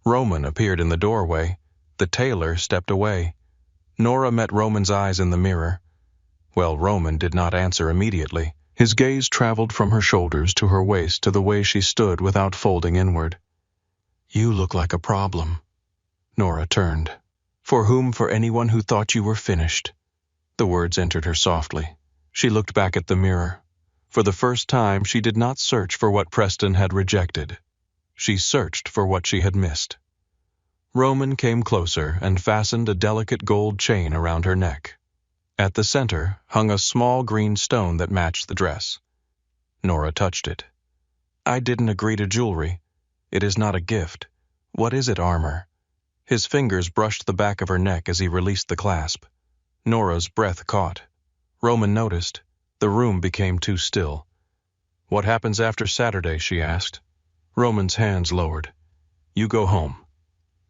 Roman appeared in the doorway. The tailor stepped away. Nora met Roman's eyes in the mirror. Well, Roman did not answer immediately. His gaze traveled from her shoulders to her waist to the way she stood without folding inward. "You look like a problem." Nora turned. For whom? For anyone who thought you were finished. The words entered her softly. She looked back at the mirror. For the first time, she did not search for what Preston had rejected. She searched for what she had missed. Roman came closer and fastened a delicate gold chain around her neck. At the center hung a small green stone that matched the dress. Nora touched it. I didn't agree to jewelry. It is not a gift. What is it, armor? His fingers brushed the back of her neck as he released the clasp. Nora's breath caught. Roman noticed. The room became too still. What happens after Saturday? She asked. Roman's hands lowered. You go home.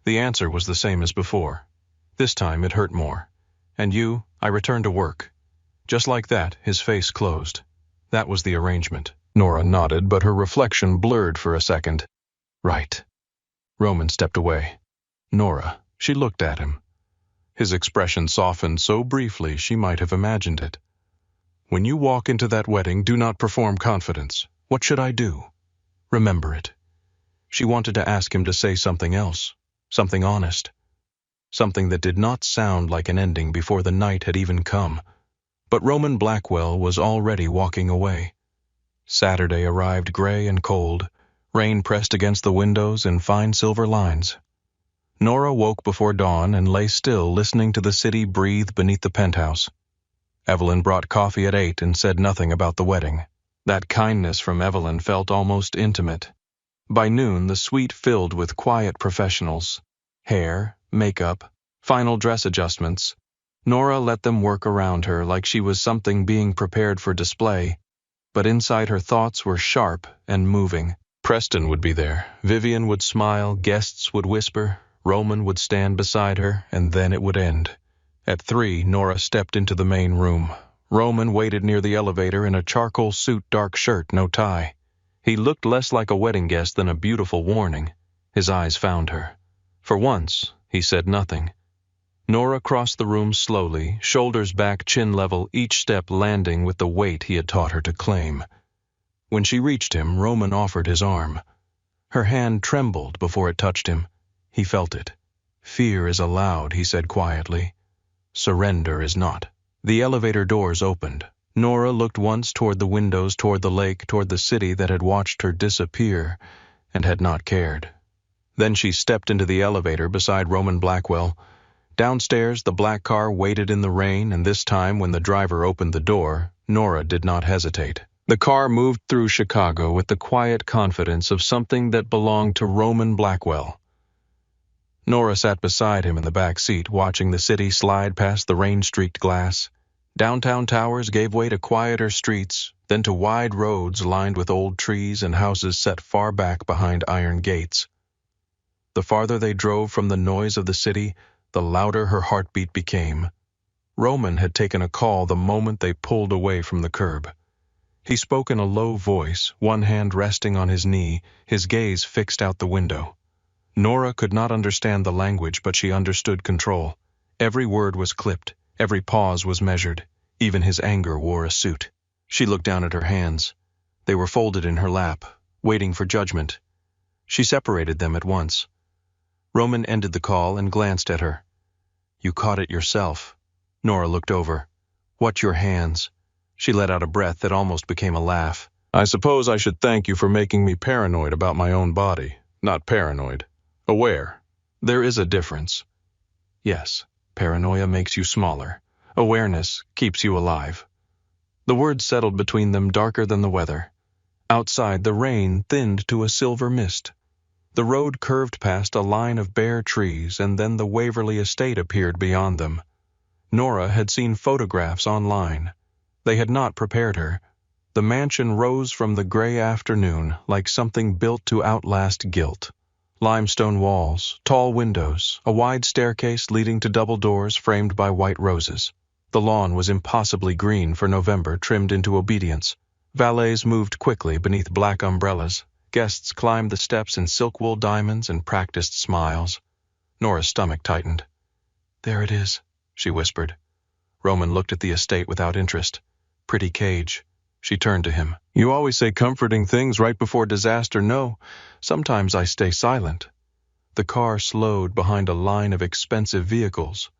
The answer was the same as before. This time it hurt more. And you? I return to work. Just like that, his face closed. That was the arrangement. Nora nodded, but her reflection blurred for a second. Right. Roman stepped away. Nora, she looked at him. His expression softened so briefly she might have imagined it. When you walk into that wedding, do not perform confidence. What should I do? Remember it. She wanted to ask him to say something else, something honest, something that did not sound like an ending before the night had even come. But Roman Blackwell was already walking away. Saturday arrived gray and cold. Rain pressed against the windows in fine silver lines. Nora woke before dawn and lay still, listening to the city breathe beneath the penthouse. Evelyn brought coffee at 8 and said nothing about the wedding. That kindness from Evelyn felt almost intimate. By noon, the suite filled with quiet professionals. Hair, makeup, final dress adjustments. Nora let them work around her like she was something being prepared for display. But inside her thoughts were sharp and moving. Preston would be there. Vivian would smile, guests would whisper, Roman would stand beside her, and then it would end. At 3, Nora stepped into the main room. Roman waited near the elevator in a charcoal suit, dark shirt, no tie. He looked less like a wedding guest than a beautiful warning. His eyes found her. For once, he said nothing. Nora crossed the room slowly, shoulders back, chin level, each step landing with the weight he had taught her to claim. When she reached him, Roman offered his arm. Her hand trembled before it touched him. He felt it. Fear is allowed, he said quietly. Surrender is not. The elevator doors opened. Nora looked once toward the windows, toward the lake, toward the city that had watched her disappear and had not cared. Then she stepped into the elevator beside Roman Blackwell. Downstairs, the black car waited in the rain, and this time when the driver opened the door, Nora did not hesitate. The car moved through Chicago with the quiet confidence of something that belonged to Roman Blackwell. Nora sat beside him in the back seat, watching the city slide past the rain-streaked glass. Downtown towers gave way to quieter streets, then to wide roads lined with old trees and houses set far back behind iron gates. The farther they drove from the noise of the city, the louder her heartbeat became. Roman had taken a call the moment they pulled away from the curb. He spoke in a low voice, one hand resting on his knee, his gaze fixed out the window. Nora could not understand the language, but she understood control. Every word was clipped, every pause was measured. Even his anger wore a suit. She looked down at her hands. They were folded in her lap, waiting for judgment. She separated them at once. Roman ended the call and glanced at her. You caught it yourself. Nora looked over. What, your hands? She let out a breath that almost became a laugh. I suppose I should thank you for making me paranoid about my own body. Not paranoid. Aware. There is a difference. Yes, paranoia makes you smaller. Awareness keeps you alive. The words settled between them, darker than the weather. Outside, the rain thinned to a silver mist. The road curved past a line of bare trees, and then the Waverly estate appeared beyond them. Nora had seen photographs online. They had not prepared her. The mansion rose from the gray afternoon like something built to outlast guilt. Limestone walls, tall windows, a wide staircase leading to double doors framed by white roses. The lawn was impossibly green for November, trimmed into obedience. Valets moved quickly beneath black umbrellas. Guests climbed the steps in silk wool diamonds and practiced smiles. Nora's stomach tightened. There it is, she whispered. Roman looked at the estate without interest. Pretty cage. She turned to him. You always say comforting things right before disaster. No, sometimes I stay silent. The car slowed behind a line of expensive vehicles.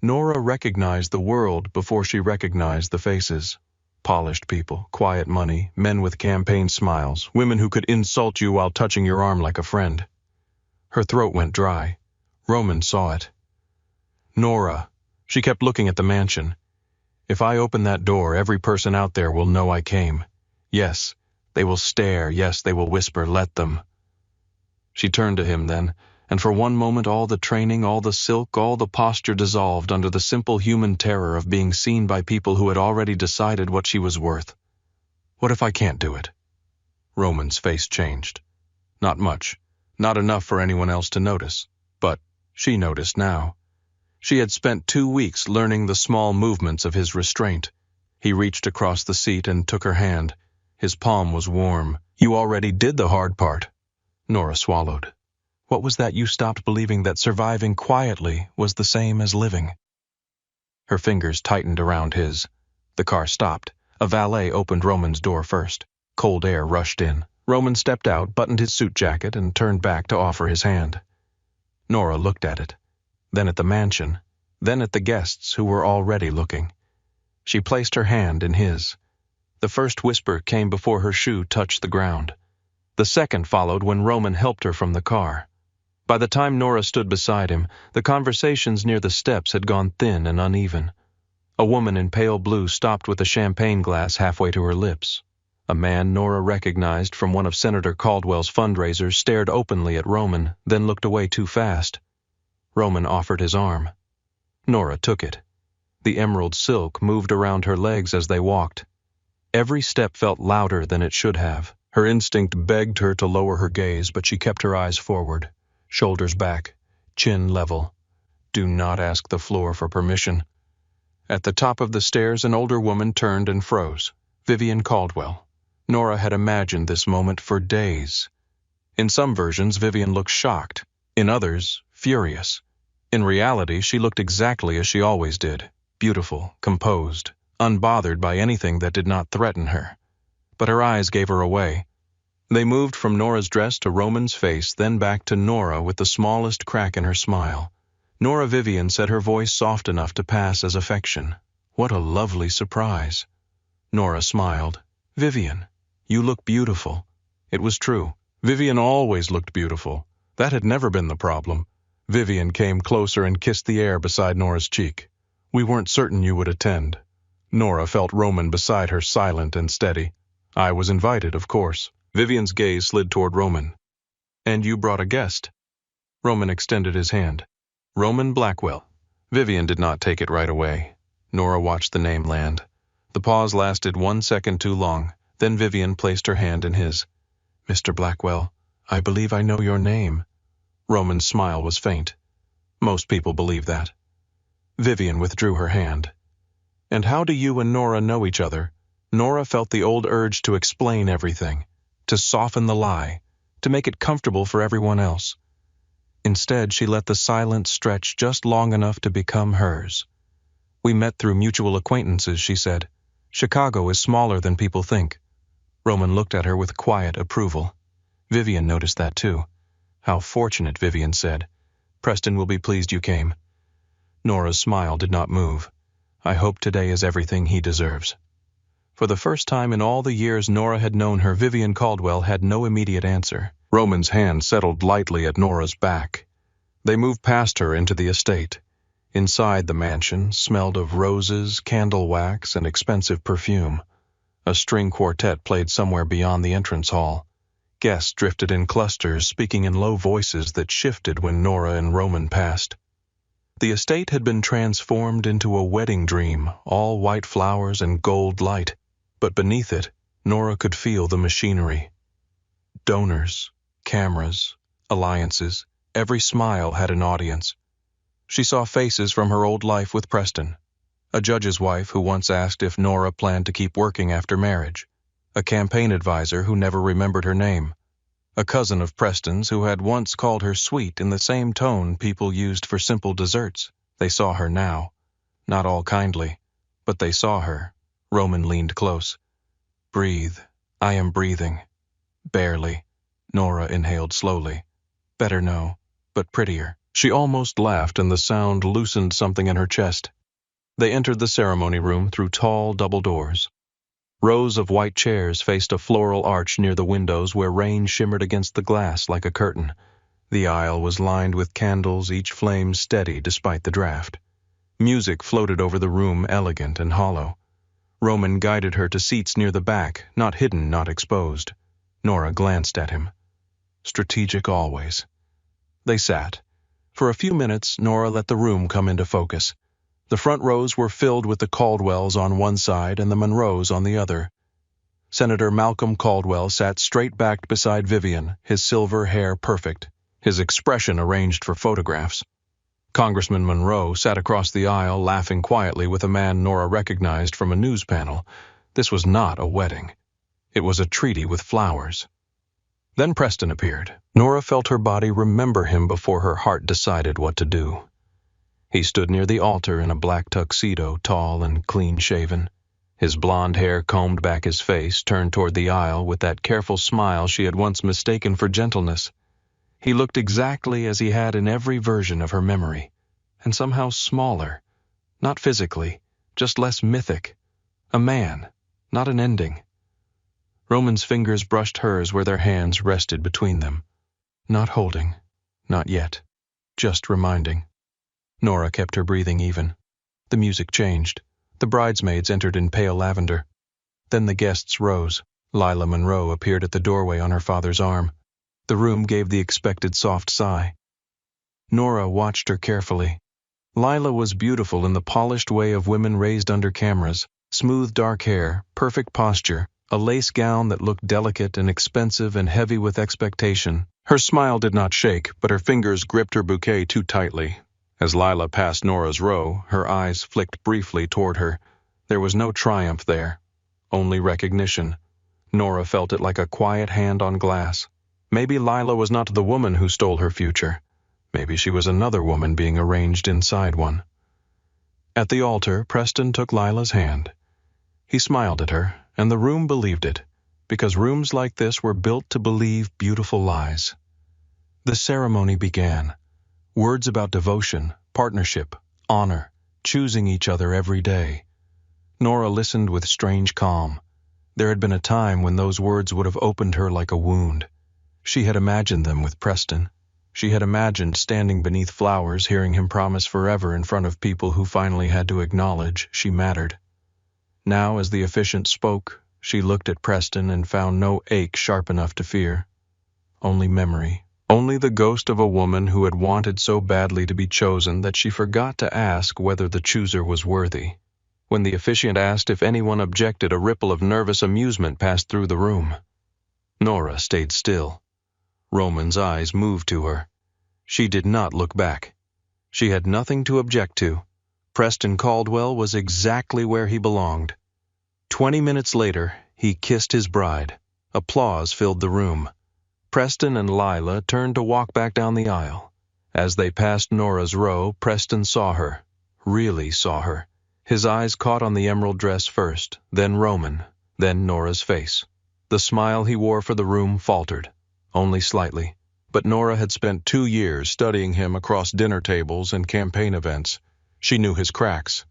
Nora recognized the world before she recognized the faces. Polished people, quiet money, men with campaign smiles, women who could insult you while touching your arm like a friend. Her throat went dry. Roman saw it. Nora. She kept looking at the mansion. If I open that door, every person out there will know I came. Yes, they will stare. Yes, they will whisper, let them. She turned to him then, and for one moment all the training, all the silk, all the posture dissolved under the simple human terror of being seen by people who had already decided what she was worth. What if I can't do it? Roman's face changed. Not much. Not enough for anyone else to notice. But she noticed now. She had spent 2 weeks learning the small movements of his restraint. He reached across the seat and took her hand. His palm was warm. You already did the hard part. Nora swallowed. What was that you stopped believing that surviving quietly was the same as living? Her fingers tightened around his. The car stopped. A valet opened Roman's door first. Cold air rushed in. Roman stepped out, buttoned his suit jacket, and turned back to offer his hand. Nora looked at it, then at the mansion, then at the guests who were already looking. She placed her hand in his. The first whisper came before her shoe touched the ground. The second followed when Roman helped her from the car. By the time Nora stood beside him, the conversations near the steps had gone thin and uneven. A woman in pale blue stopped with a champagne glass halfway to her lips. A man Nora recognized from one of Senator Caldwell's fundraisers stared openly at Roman, then looked away too fast. Roman offered his arm. Nora took it. The emerald silk moved around her legs as they walked. Every step felt louder than it should have. Her instinct begged her to lower her gaze, but she kept her eyes forward, shoulders back, chin level. Do not ask the floor for permission. At the top of the stairs, an older woman turned and froze. Vivian Caldwell. Nora had imagined this moment for days. In some versions, Vivian looked shocked. In others, furious. In reality, she looked exactly as she always did. Beautiful, composed, unbothered by anything that did not threaten her. But her eyes gave her away. They moved from Nora's dress to Roman's face, then back to Nora with the smallest crack in her smile. Nora Vivian said, her voice soft enough to pass as affection. What a lovely surprise. Nora smiled. Vivian, you look beautiful. It was true. Vivian always looked beautiful. That had never been the problem. Vivian came closer and kissed the air beside Nora's cheek. We weren't certain you would attend. Nora felt Roman beside her, silent and steady. I was invited, of course. Vivian's gaze slid toward Roman. And you brought a guest. Roman extended his hand. Roman Blackwell. Vivian did not take it right away. Nora watched the name land. The pause lasted 1 second too long. Then Vivian placed her hand in his. Mr. Blackwell, I believe I know your name. Roman's smile was faint. Most people believe that. Vivian withdrew her hand. And how do you and Nora know each other? Nora felt the old urge to explain everything, to soften the lie, to make it comfortable for everyone else. Instead, she let the silence stretch just long enough to become hers. We met through mutual acquaintances, she said. Chicago is smaller than people think. Roman looked at her with quiet approval. Vivian noticed that too. How fortunate, Vivian said. Preston will be pleased you came. Nora's smile did not move. I hope today is everything he deserves. For the first time in all the years Nora had known her, Vivian Caldwell had no immediate answer. Roman's hand settled lightly at Nora's back. They moved past her into the estate. Inside the mansion smelled of roses, candle wax, and expensive perfume. A string quartet played somewhere beyond the entrance hall. Guests drifted in clusters, speaking in low voices that shifted when Nora and Roman passed. The estate had been transformed into a wedding dream, all white flowers and gold light. But beneath it, Nora could feel the machinery. Donors, cameras, alliances, every smile had an audience. She saw faces from her old life with Preston. A judge's wife who once asked if Nora planned to keep working after marriage. A campaign advisor who never remembered her name. A cousin of Preston's who had once called her sweet in the same tone people used for simple desserts. They saw her now. Not all kindly, but they saw her. Roman leaned close. Breathe. I am breathing. Barely. Nora inhaled slowly. Better no. but prettier. She almost laughed, and the sound loosened something in her chest. They entered the ceremony room through tall double doors. Rows of white chairs faced a floral arch near the windows where rain shimmered against the glass like a curtain. The aisle was lined with candles, each flame steady despite the draft. Music floated over the room, elegant and hollow. Roman guided her to seats near the back, not hidden, not exposed. Nora glanced at him. Strategic always. They sat. For a few minutes, Nora let the room come into focus. The front rows were filled with the Caldwells on one side and the Monroes on the other. Senator Malcolm Caldwell sat straight-backed beside Vivian, his silver hair perfect, his expression arranged for photographs. Congressman Monroe sat across the aisle, laughing quietly with a man Nora recognized from a news panel. This was not a wedding. It was a treaty with flowers. Then Preston appeared. Nora felt her body remember him before her heart decided what to do. He stood near the altar in a black tuxedo, tall and clean-shaven. His blonde hair combed back his face, turned toward the aisle with that careful smile she had once mistaken for gentleness. He looked exactly as he had in every version of her memory, and somehow smaller, not physically, just less mythic. A man, not an ending. Roman's fingers brushed hers where their hands rested between them. Not holding, not yet, just reminding. Nora kept her breathing even. The music changed. The bridesmaids entered in pale lavender. Then the guests rose. Lila Monroe appeared at the doorway on her father's arm. The room gave the expected soft sigh. Nora watched her carefully. Lila was beautiful in the polished way of women raised under cameras. Smooth dark hair, perfect posture, a lace gown that looked delicate and expensive and heavy with expectation. Her smile did not shake, but her fingers gripped her bouquet too tightly. As Lila passed Nora's row, her eyes flicked briefly toward her. There was no triumph there, only recognition. Nora felt it like a quiet hand on glass. Maybe Lila was not the woman who stole her future. Maybe she was another woman being arranged inside one. At the altar, Preston took Lila's hand. He smiled at her, and the room believed it, because rooms like this were built to believe beautiful lies. The ceremony began. Words about devotion, partnership, honor, choosing each other every day. Nora listened with strange calm. There had been a time when those words would have opened her like a wound. She had imagined them with Preston. She had imagined standing beneath flowers, hearing him promise forever in front of people who finally had to acknowledge she mattered. Now, as the officiant spoke, she looked at Preston and found no ache sharp enough to fear. Only memory. Only the ghost of a woman who had wanted so badly to be chosen that she forgot to ask whether the chooser was worthy. When the officiant asked if anyone objected, a ripple of nervous amusement passed through the room. Nora stayed still. Roman's eyes moved to her. She did not look back. She had nothing to object to. Preston Caldwell was exactly where he belonged. 20 minutes later, he kissed his bride. Applause filled the room. Preston and Lila turned to walk back down the aisle. As they passed Nora's row, Preston saw her, really saw her. His eyes caught on the emerald dress first, then Roman, then Nora's face. The smile he wore for the room faltered, only slightly. But Nora had spent 2 years studying him across dinner tables and campaign events. She knew his cracks.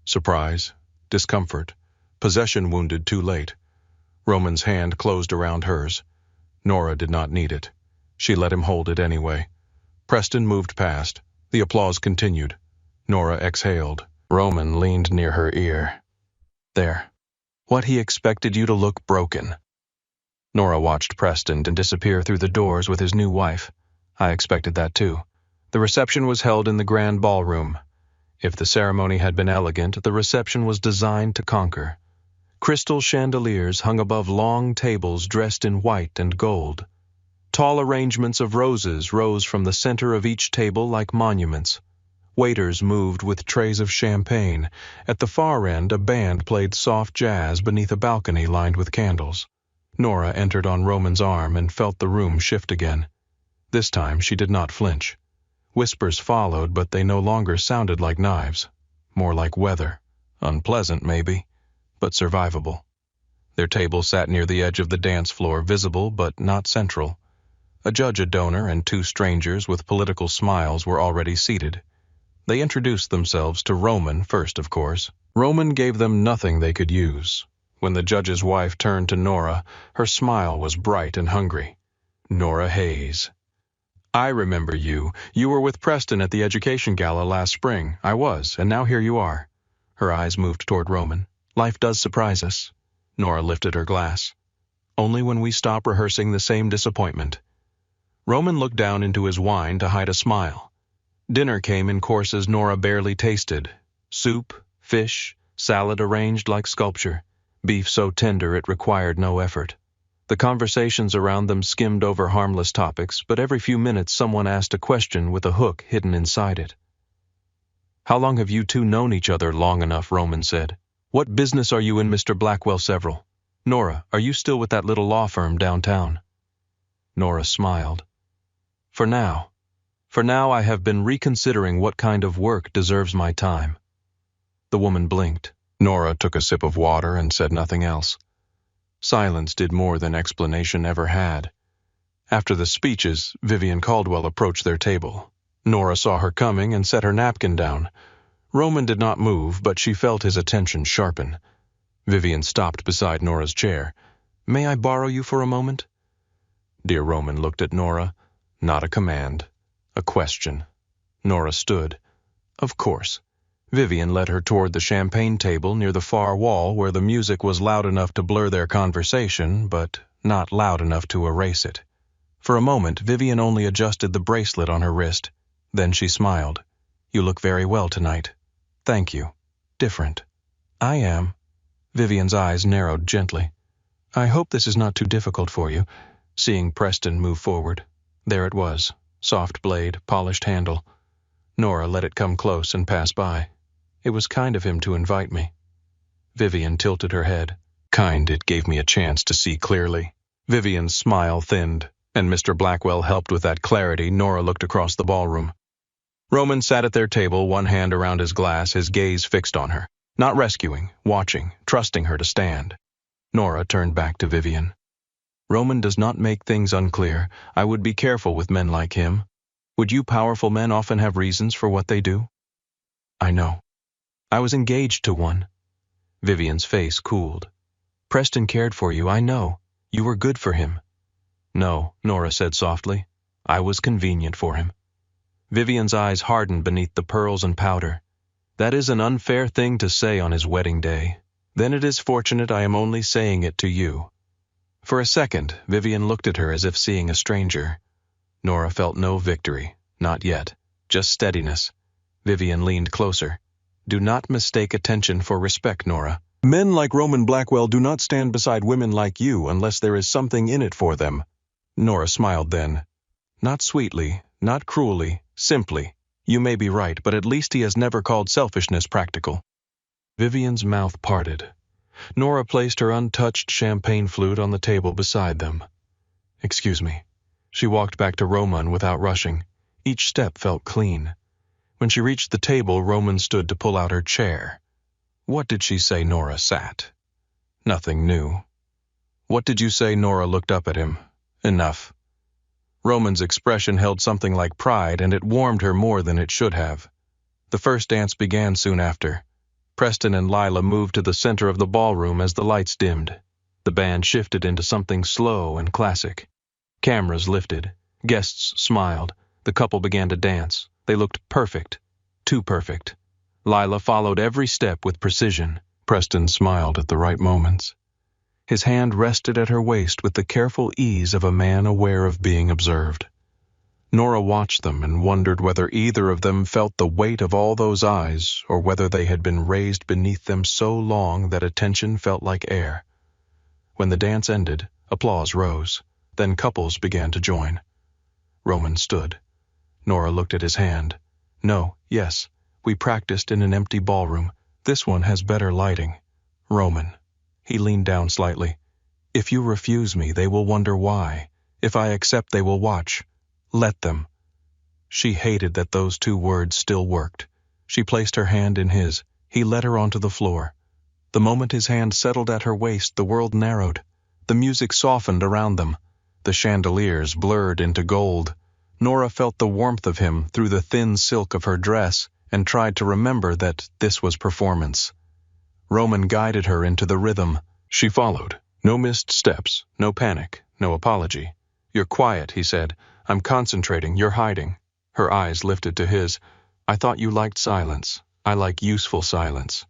Surprise, discomfort, possession wounded too late. Roman's hand closed around hers. Nora did not need it. She let him hold it anyway. Preston moved past. The applause continued. Nora exhaled. Roman leaned near her ear. There. What he expected you to look broken. Nora watched Preston disappear through the doors with his new wife. I expected that too. The reception was held in the grand ballroom. If the ceremony had been elegant, the reception was designed to conquer. Crystal chandeliers hung above long tables dressed in white and gold. Tall arrangements of roses rose from the center of each table like monuments. Waiters moved with trays of champagne. At the far end, a band played soft jazz beneath a balcony lined with candles. Nora entered on Roman's arm and felt the room shift again. This time she did not flinch. Whispers followed, but they no longer sounded like knives. More like weather. Unpleasant, maybe, but survivable. Their table sat near the edge of the dance floor, visible but not central. A judge, a donor, and two strangers with political smiles were already seated. They introduced themselves to Roman first, of course. Roman gave them nothing they could use. When the judge's wife turned to Nora, her smile was bright and hungry. Nora Hayes. I remember you. You were with Preston at the education gala last spring. I was, and now here you are. Her eyes moved toward Roman. Life does surprise us. Nora lifted her glass. Only when we stop rehearsing the same disappointment. Roman looked down into his wine to hide a smile. Dinner came in courses Nora barely tasted. Soup, fish, salad arranged like sculpture, beef so tender it required no effort. The conversations around them skimmed over harmless topics, but every few minutes someone asked a question with a hook hidden inside it. How long have you two known each other? Long enough, Roman said. What business are you in, Mr. Blackwell? Several. Nora, are you still with that little law firm downtown? Nora smiled. For now I have been reconsidering what kind of work deserves my time. The woman blinked. Nora took a sip of water and said nothing else. Silence did more than explanation ever had. After the speeches, Vivian Caldwell approached their table. Nora saw her coming and set her napkin down. Roman did not move, but she felt his attention sharpen. Vivian stopped beside Nora's chair. May I borrow you for a moment? Dear Roman looked at Nora. Not a command. A question. Nora stood. Of course. Vivian led her toward the champagne table near the far wall where the music was loud enough to blur their conversation, but not loud enough to erase it. For a moment, Vivian only adjusted the bracelet on her wrist. Then she smiled. You look very well tonight. Thank you. Different. I am. Vivian's eyes narrowed gently. I hope this is not too difficult for you. Seeing Preston move forward. There it was. Soft blade, polished handle. Nora let it come close and pass by. It was kind of him to invite me. Vivian tilted her head. Kind, it gave me a chance to see clearly. Vivian's smile thinned, and Mr. Blackwell helped with that clarity. Nora looked across the ballroom. Roman sat at their table, one hand around his glass, his gaze fixed on her. Not rescuing, watching, trusting her to stand. Nora turned back to Vivian. Roman does not make things unclear. I would be careful with men like him. Would you powerful men often have reasons for what they do? I know. I was engaged to one. Vivian's face cooled. Preston cared for you, I know. You were good for him. No, Nora said softly. I was convenient for him. Vivian's eyes hardened beneath the pearls and powder. That is an unfair thing to say on his wedding day. Then it is fortunate I am only saying it to you. For a second, Vivian looked at her as if seeing a stranger. Nora felt no victory, not yet, just steadiness. Vivian leaned closer. Do not mistake attention for respect, Nora. Men like Roman Blackwell do not stand beside women like you unless there is something in it for them. Nora smiled then. Not sweetly, not cruelly, simply. You may be right, but at least he has never called selfishness practical. Vivian's mouth parted. Nora placed her untouched champagne flute on the table beside them. Excuse me. She walked back to Roman without rushing. Each step felt clean. When she reached the table, Roman stood to pull out her chair. What did she say? Nora sat. Nothing new. What did you say? Nora looked up at him. Enough. Roman's expression held something like pride, and it warmed her more than it should have. The first dance began soon after. Preston and Lila moved to the center of the ballroom as the lights dimmed. The band shifted into something slow and classic. Cameras lifted. Guests smiled. The couple began to dance. They looked perfect. Too perfect. Lila followed every step with precision. Preston smiled at the right moments. His hand rested at her waist with the careful ease of a man aware of being observed. Nora watched them and wondered whether either of them felt the weight of all those eyes or whether they had been raised beneath them so long that attention felt like air. When the dance ended, applause rose. Then couples began to join. Roman stood. Nora looked at his hand. No, yes, we practiced in an empty ballroom. This one has better lighting. Roman. He leaned down slightly. If you refuse me, they will wonder why. If I accept, they will watch. Let them. She hated that those two words still worked. She placed her hand in his. He led her onto the floor. The moment his hand settled at her waist, the world narrowed. The music softened around them. the chandeliers blurred into gold. Nora felt the warmth of him through the thin silk of her dress and tried to remember that this was performance. Roman guided her into the rhythm. She followed. No missed steps, no panic, no apology. "You're quiet," he said. "I'm concentrating, you're hiding." Her eyes lifted to his. "I thought you liked silence. I like useful silence."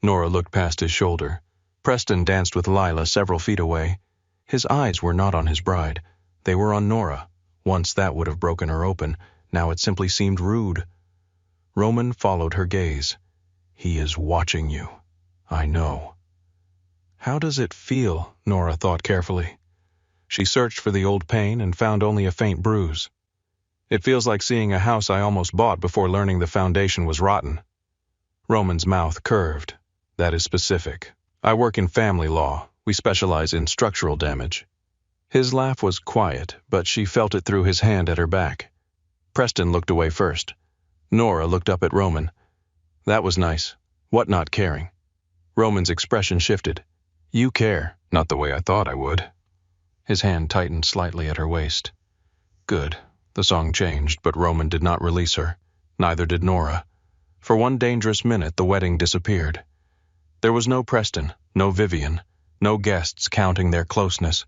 Nora looked past his shoulder. Preston danced with Lila several feet away. His eyes were not on his bride. They were on Nora. Once that would have broken her open. Now it simply seemed rude. Roman followed her gaze. "He is watching you. I know." How does it feel? Nora thought carefully. She searched for the old pain and found only a faint bruise. "It feels like seeing a house I almost bought before learning the foundation was rotten." Roman's mouth curved. "That is specific. I work in family law. We specialize in structural damage." His laugh was quiet, but she felt it through his hand at her back. Preston looked away first. Nora looked up at Roman. "That was nice. What not caring?" Roman's expression shifted. "You care, not the way I thought I would." His hand tightened slightly at her waist. Good. The song changed, but Roman did not release her. Neither did Nora. For one dangerous minute, the wedding disappeared. There was no Preston, no Vivian, no guests counting their closeness.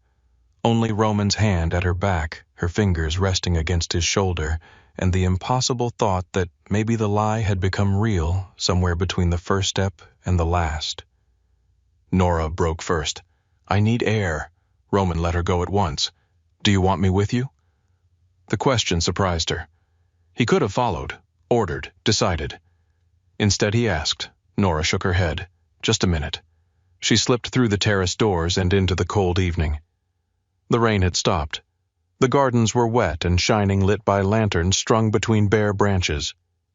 Only Roman's hand at her back, her fingers resting against his shoulder, and the impossible thought that maybe the lie had become real somewhere between the first step and the last. Nora broke first. "I need air." Roman let her go at once. "Do you want me with you?" The question surprised her. He could have followed, ordered, decided. Instead he asked. Nora shook her head. "Just a minute." She slipped through the terrace doors and into the cold evening. The rain had stopped. The gardens were wet and shining, lit by lanterns strung between bare branches.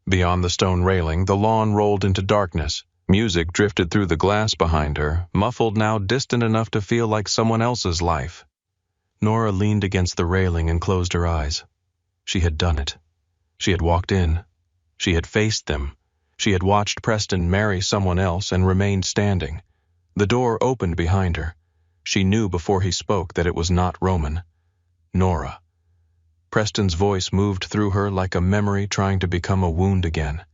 Beyond the stone railing, the lawn rolled into darkness. Music drifted through the glass behind her, muffled now distant enough to feel like someone else's life. Nora leaned against the railing and closed her eyes. She had done it. She had walked in. She had faced them. She had watched Preston marry someone else and remained standing. The door opened behind her. She knew before he spoke that it was not Roman. Nora. Preston's voice moved through her like a memory trying to become a wound again.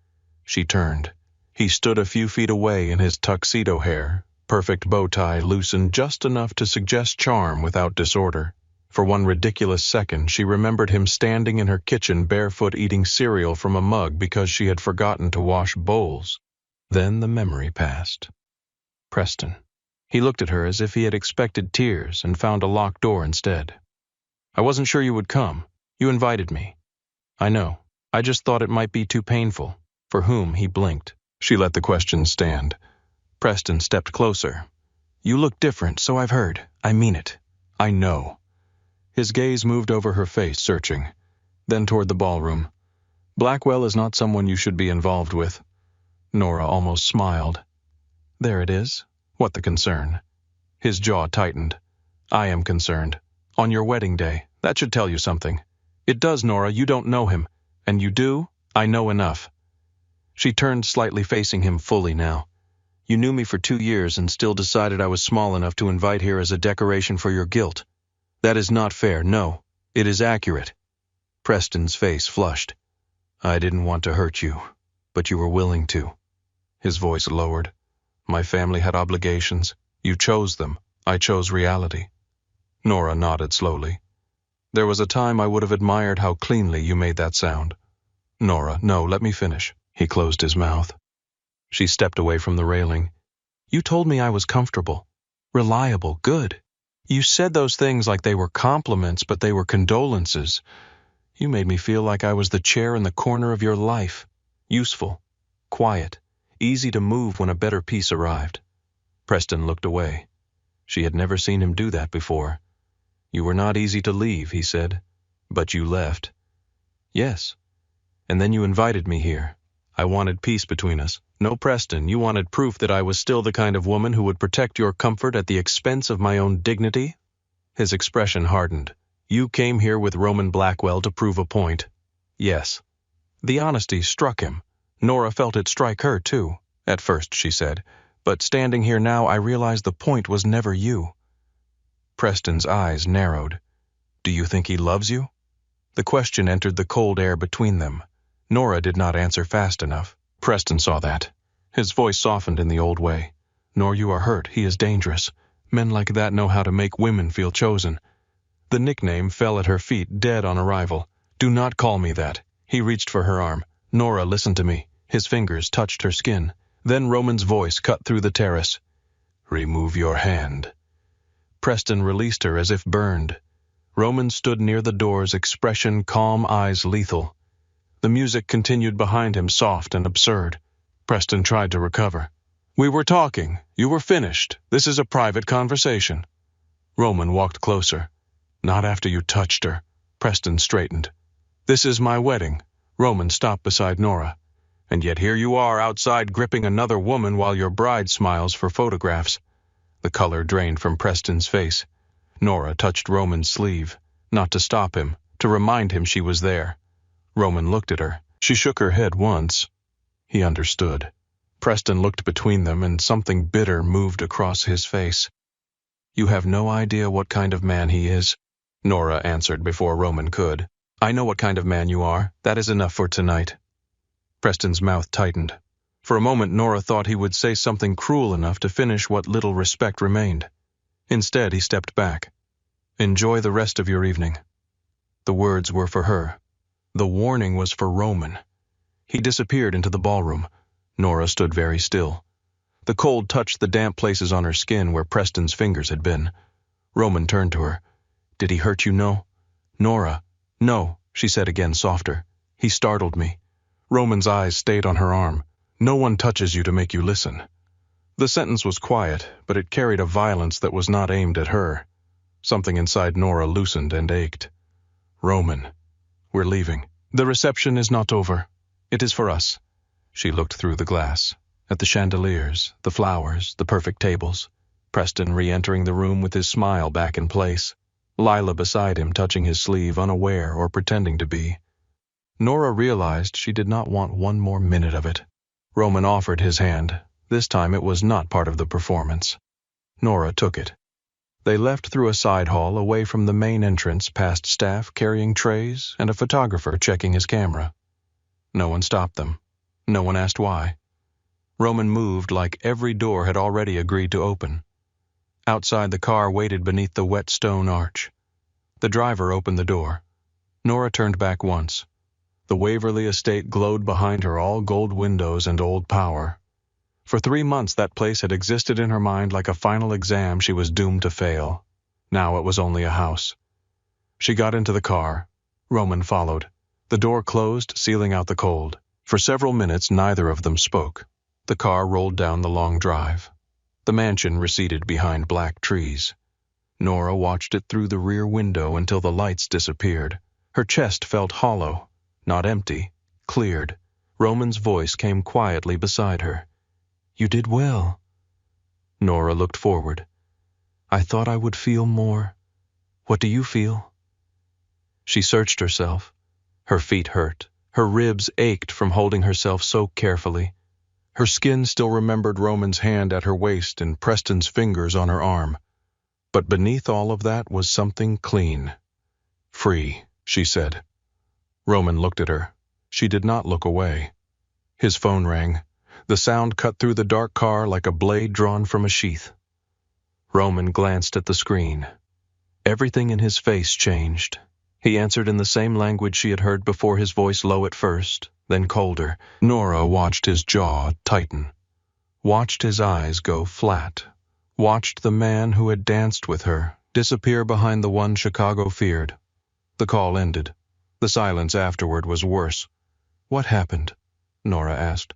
She turned. He stood a few feet away in his tuxedo hair, perfect bow tie loosened just enough to suggest charm without disorder. For one ridiculous second, she remembered him standing in her kitchen barefoot eating cereal from a mug because she had forgotten to wash bowls. Then the memory passed. Preston. He looked at her as if he had expected tears and found a locked door instead. "I wasn't sure you would come. You invited me." "I know. I just thought it might be too painful." "For whom?" He blinked. She let the question stand. Preston stepped closer. "You look different, so I've heard. I mean it. I know." His gaze moved over her face, searching. Then toward the ballroom. "Blackwell is not someone you should be involved with." Nora almost smiled. "There it is. What the concern?" His jaw tightened. "I am concerned. On your wedding day. That should tell you something." "It does, Nora. You don't know him." "And you do?" "I know enough." She turned slightly, facing him fully now. "You knew me for 2 years and still decided I was small enough to invite here as a decoration for your guilt. That is not fair. No, it is accurate." Preston's face flushed. "I didn't want to hurt you, but you were willing to." His voice lowered. "My family had obligations. You chose them. I chose reality." Nora nodded slowly. "There was a time I would have admired how cleanly you made that sound." "Nora, no, let me finish." He closed his mouth. She stepped away from the railing. "You told me I was comfortable, reliable, good. You said those things like they were compliments, but they were condolences. You made me feel like I was the chair in the corner of your life, useful, quiet, easy to move when a better piece arrived." Preston looked away. She had never seen him do that before. "You were not easy to leave," he said. "But you left." "Yes. And then you invited me here. I wanted peace between us. No, Preston, you wanted proof that I was still the kind of woman who would protect your comfort at the expense of my own dignity?" His expression hardened. "You came here with Roman Blackwell to prove a point." "Yes." The honesty struck him. Nora felt it strike her, too. "At first," she said. "But standing here now, I realize the point was never you." Preston's eyes narrowed. Do you think he loves you? The question entered the cold air between them. Nora did not answer fast enough. Preston saw that. His voice softened in the old way. Nor you are hurt, he is dangerous. Men like that know how to make women feel chosen. The nickname fell at her feet dead on arrival. Do not call me that. He reached for her arm. Nora, listen to me. His fingers touched her skin. Then Roman's voice cut through the terrace. Remove your hand. Preston released her as if burned. Roman stood near the door's expression, calm, eyes lethal. The music continued behind him, soft and absurd. Preston tried to recover. We were talking. You were finished. This is a private conversation. Roman walked closer. Not after you touched her. Preston straightened. This is my wedding. Roman stopped beside Nora. And yet here you are outside gripping another woman while your bride smiles for photographs. The color drained from Preston's face. Nora touched Roman's sleeve, not to stop him, to remind him she was there. Roman looked at her. She shook her head once. He understood. Preston looked between them, and something bitter moved across his face. You have no idea what kind of man he is, Nora answered before Roman could. I know what kind of man you are. That is enough for tonight. Preston's mouth tightened. For a moment Nora thought he would say something cruel enough to finish what little respect remained. Instead, he stepped back. Enjoy the rest of your evening. The words were for her. The warning was for Roman. He disappeared into the ballroom. Nora stood very still. The cold touched the damp places on her skin where Preston's fingers had been. Roman turned to her. Did he hurt you, no? Nora. No, she said again, softer. He startled me. Roman's eyes stayed on her arm. No one touches you to make you listen. The sentence was quiet, but it carried a violence that was not aimed at her. Something inside Nora loosened and ached. Roman. We're leaving. The reception is not over. It is for us. She looked through the glass, at the chandeliers, the flowers, the perfect tables. Preston re-entering the room with his smile back in place. Lila beside him touching his sleeve, unaware or pretending to be. Nora realized she did not want one more minute of it. Roman offered his hand. This time it was not part of the performance. Nora took it. They left through a side hall away from the main entrance, past staff carrying trays and a photographer checking his camera. No one stopped them. No one asked why. Roman moved like every door had already agreed to open. Outside, the car waited beneath the wet stone arch. The driver opened the door. Nora turned back once. The Waverly estate glowed behind her, all gold windows and old power. For 3 months that place had existed in her mind like a final exam she was doomed to fail. Now it was only a house. She got into the car. Roman followed. The door closed, sealing out the cold. For several minutes neither of them spoke. The car rolled down the long drive. The mansion receded behind black trees. Nora watched it through the rear window until the lights disappeared. Her chest felt hollow, not empty, cleared. Roman's voice came quietly beside her. You did well. Nora looked forward. I thought I would feel more. What do you feel? She searched herself. Her feet hurt. Her ribs ached from holding herself so carefully. Her skin still remembered Roman's hand at her waist and Preston's fingers on her arm. But beneath all of that was something clean. Free, she said. Roman looked at her. She did not look away. His phone rang. The sound cut through the dark car like a blade drawn from a sheath. Roman glanced at the screen. Everything in his face changed. He answered in the same language she had heard before, his voice low at first, then colder. Nora watched his jaw tighten, watched his eyes go flat, watched the man who had danced with her disappear behind the one Chicago feared. The call ended. The silence afterward was worse. What happened? Nora asked.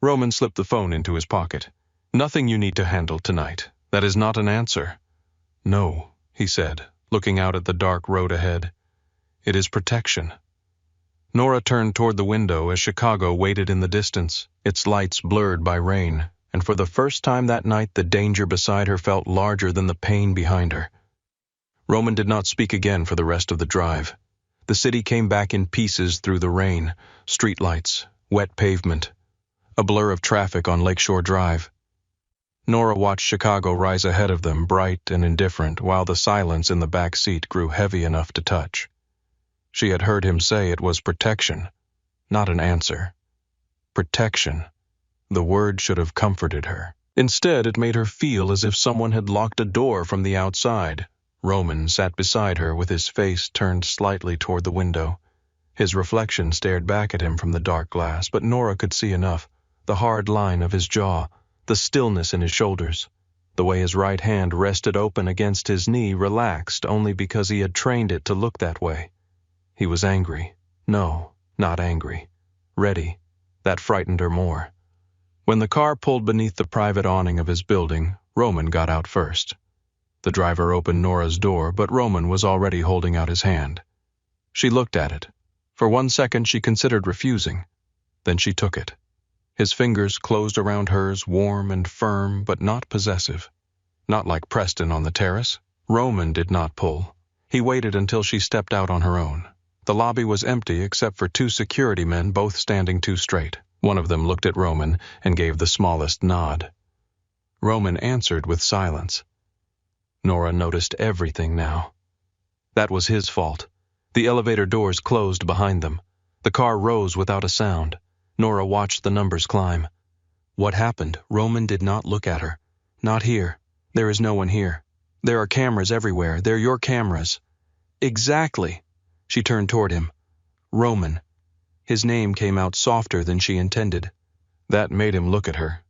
Roman slipped the phone into his pocket. Nothing you need to handle tonight. That is not an answer. No, he said, looking out at the dark road ahead. It is protection. Nora turned toward the window as Chicago waited in the distance, its lights blurred by rain, and for the first time that night the danger beside her felt larger than the pain behind her. Roman did not speak again for the rest of the drive. The city came back in pieces through the rain, streetlights, wet pavement, a blur of traffic on Lakeshore Drive. Nora watched Chicago rise ahead of them, bright and indifferent, while the silence in the back seat grew heavy enough to touch. She had heard him say it was protection, not an answer. Protection. The word should have comforted her. Instead, it made her feel as if someone had locked a door from the outside. Roman sat beside her with his face turned slightly toward the window. His reflection stared back at him from the dark glass, but Nora could see enough. The hard line of his jaw, the stillness in his shoulders, the way his right hand rested open against his knee relaxed only because he had trained it to look that way. He was angry. No, not angry. Ready. That frightened her more. When the car pulled beneath the private awning of his building, Roman got out first. The driver opened Nora's door, but Roman was already holding out his hand. She looked at it. For 1 second she considered refusing. Then she took it. His fingers closed around hers, warm and firm, but not possessive. Not like Preston on the terrace. Roman did not pull. He waited until she stepped out on her own. The lobby was empty except for 2 security men, both standing too straight. One of them looked at Roman and gave the smallest nod. Roman answered with silence. Nora noticed everything now. That was his fault. The elevator doors closed behind them. The car rose without a sound. Nora watched the numbers climb. What happened? Roman did not look at her. Not here. There is no one here. There are cameras everywhere. They're your cameras. Exactly. She turned toward him. Roman. His name came out softer than she intended. That made him look at her.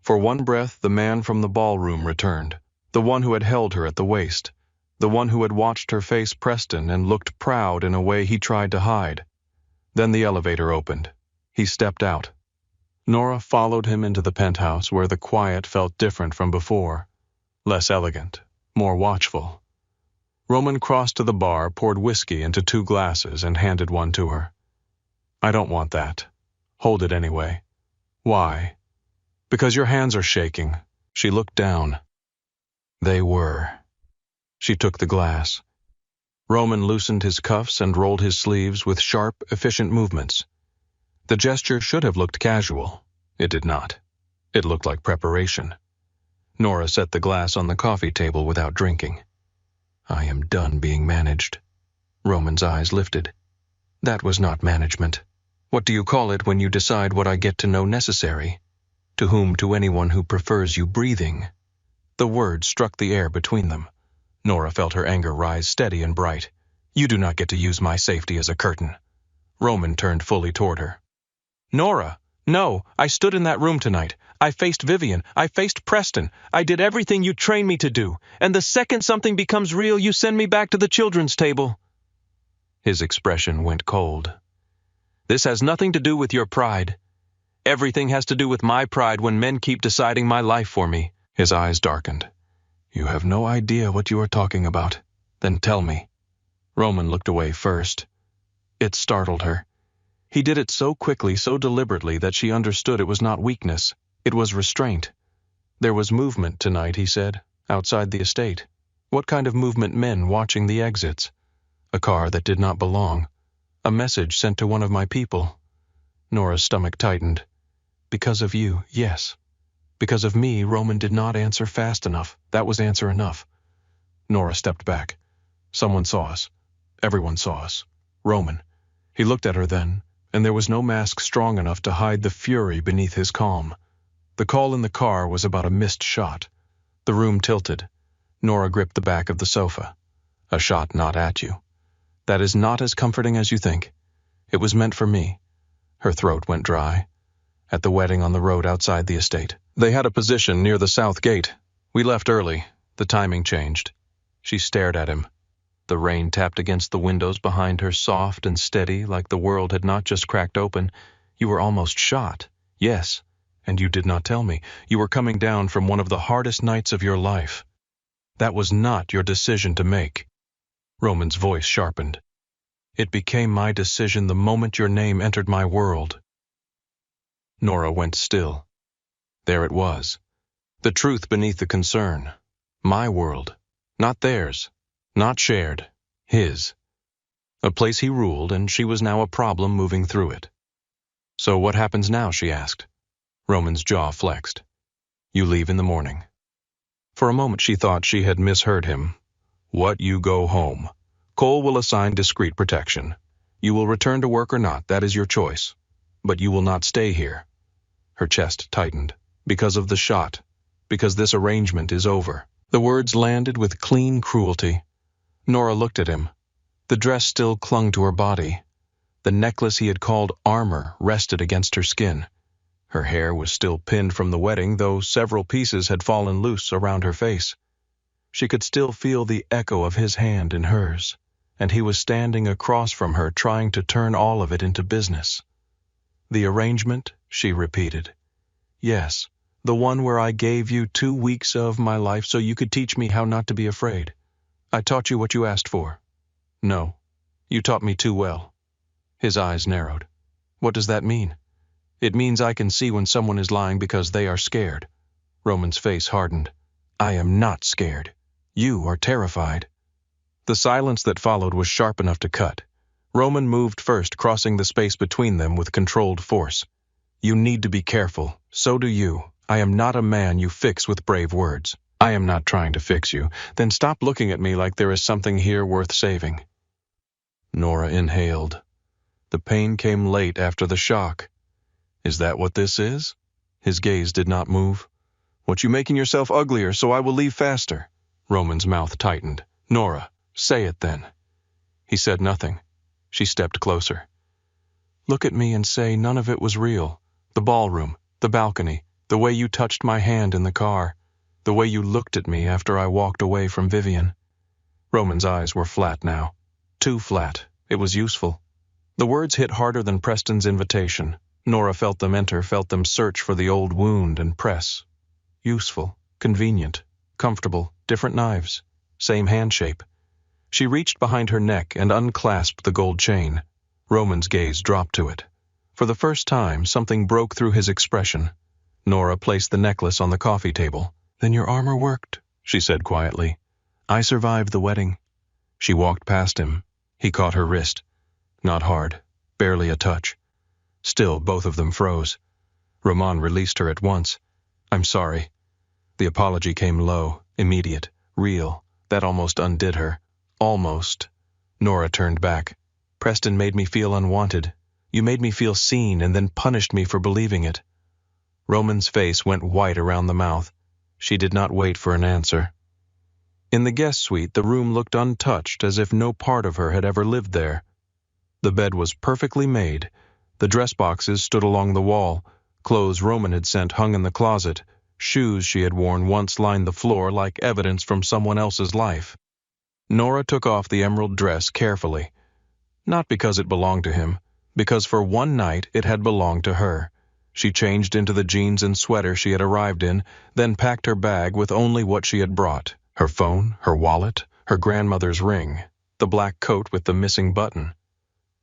For one breath, the man from the ballroom returned. The one who had held her at the waist. The one who had watched her face Preston and looked proud in a way he tried to hide. Then the elevator opened. He stepped out. Nora followed him into the penthouse where the quiet felt different from before. Less elegant, more watchful. Roman crossed to the bar, poured whiskey into 2 glasses, and handed one to her. I don't want that. Hold it anyway. Why? Because your hands are shaking. She looked down. They were. She took the glass. Roman loosened his cuffs and rolled his sleeves with sharp, efficient movements. The gesture should have looked casual. It did not. It looked like preparation. Nora set the glass on the coffee table without drinking. I am done being managed. Roman's eyes lifted. That was not management. What do you call it when you decide what I get to know necessary? To whom? To anyone who prefers you breathing. The words struck the air between them. Nora felt her anger rise steady and bright. You do not get to use my safety as a curtain. Roman turned fully toward her. Nora, no, I stood in that room tonight. I faced Vivian. I faced Preston. I did everything you trained me to do. And the second something becomes real, you send me back to the children's table. His expression went cold. This has nothing to do with your pride. Everything has to do with my pride when men keep deciding my life for me. His eyes darkened. You have no idea what you are talking about. Then tell me. Roman looked away first. It startled her. He did it so quickly, so deliberately, that she understood it was not weakness. It was restraint. There was movement tonight, he said, outside the estate. What kind of movement? Men watching the exits. A car that did not belong. A message sent to one of my people. Nora's stomach tightened. Because of you, yes. Because of me, Roman did not answer fast enough. That was answer enough. Nora stepped back. Someone saw us. Everyone saw us. Roman. He looked at her then, and there was no mask strong enough to hide the fury beneath his calm. The call in the car was about a missed shot. The room tilted. Nora gripped the back of the sofa. A shot not at you. That is not as comforting as you think. It was meant for me. Her throat went dry. At the wedding on the road outside the estate. They had a position near the south gate. We left early. The timing changed. She stared at him. The rain tapped against the windows behind her, soft and steady, like the world had not just cracked open. You were almost shot. Yes. And you did not tell me. You were coming down from one of the hardest nights of your life. That was not your decision to make. Roman's voice sharpened. It became my decision the moment your name entered my world. Nora went still. There it was. The truth beneath the concern. My world. Not theirs. Not shared. His. A place he ruled, and she was now a problem moving through it. So what happens now, she asked. Roman's jaw flexed. You leave in the morning." For a moment she thought she had misheard him. "What, you go home? Cole will assign discreet protection. You will return to work or not, that is your choice. But you will not stay here." Her chest tightened. "Because of the shot. Because this arrangement is over." The words landed with clean cruelty. Nora looked at him. The dress still clung to her body. The necklace he had called armor rested against her skin. Her hair was still pinned from the wedding, though several pieces had fallen loose around her face. She could still feel the echo of his hand in hers, and he was standing across from her trying to turn all of it into business. "The arrangement?" she repeated. "Yes, the one where I gave you 2 weeks of my life so you could teach me how not to be afraid. I taught you what you asked for." "No, you taught me too well." His eyes narrowed. "What does that mean?" "It means I can see when someone is lying because they are scared." Roman's face hardened. "I am not scared. You are terrified." The silence that followed was sharp enough to cut. Roman moved first, crossing the space between them with controlled force. "You need to be careful. So do you. I am not a man you fix with brave words." "I am not trying to fix you. Then stop looking at me like there is something here worth saving." Nora inhaled. The pain came late after the shock. "Is that what this is?" His gaze did not move. "What, you making yourself uglier so I will leave faster?" Roman's mouth tightened. "Nora, say it then." He said nothing. She stepped closer. "Look at me and say none of it was real. The ballroom, the balcony, the way you touched my hand in the car, the way you looked at me after I walked away from Vivian." Roman's eyes were flat now. Too flat. It was useful. The words hit harder than Preston's invitation. Nora felt them enter, felt them search for the old wound and press. Useful, convenient, comfortable, different knives, same hand shape. She reached behind her neck and unclasped the gold chain. Roman's gaze dropped to it. For the first time, something broke through his expression. Nora placed the necklace on the coffee table. "Then your armor worked," she said quietly. "I survived the wedding." She walked past him. He caught her wrist. Not hard, barely a touch. Still, both of them froze. Roman released her at once. "I'm sorry." The apology came low, immediate, real. That almost undid her. Almost. Nora turned back. "Preston made me feel unwanted. You made me feel seen and then punished me for believing it." Roman's face went white around the mouth. She did not wait for an answer. In the guest suite, the room looked untouched, as if no part of her had ever lived there. The bed was perfectly made. The dress boxes stood along the wall. Clothes Roman had sent hung in the closet. Shoes she had worn once lined the floor like evidence from someone else's life. Nora took off the emerald dress carefully. Not because it belonged to him, because for one night it had belonged to her. She changed into the jeans and sweater she had arrived in, then packed her bag with only what she had brought: her phone, her wallet, her grandmother's ring, the black coat with the missing button.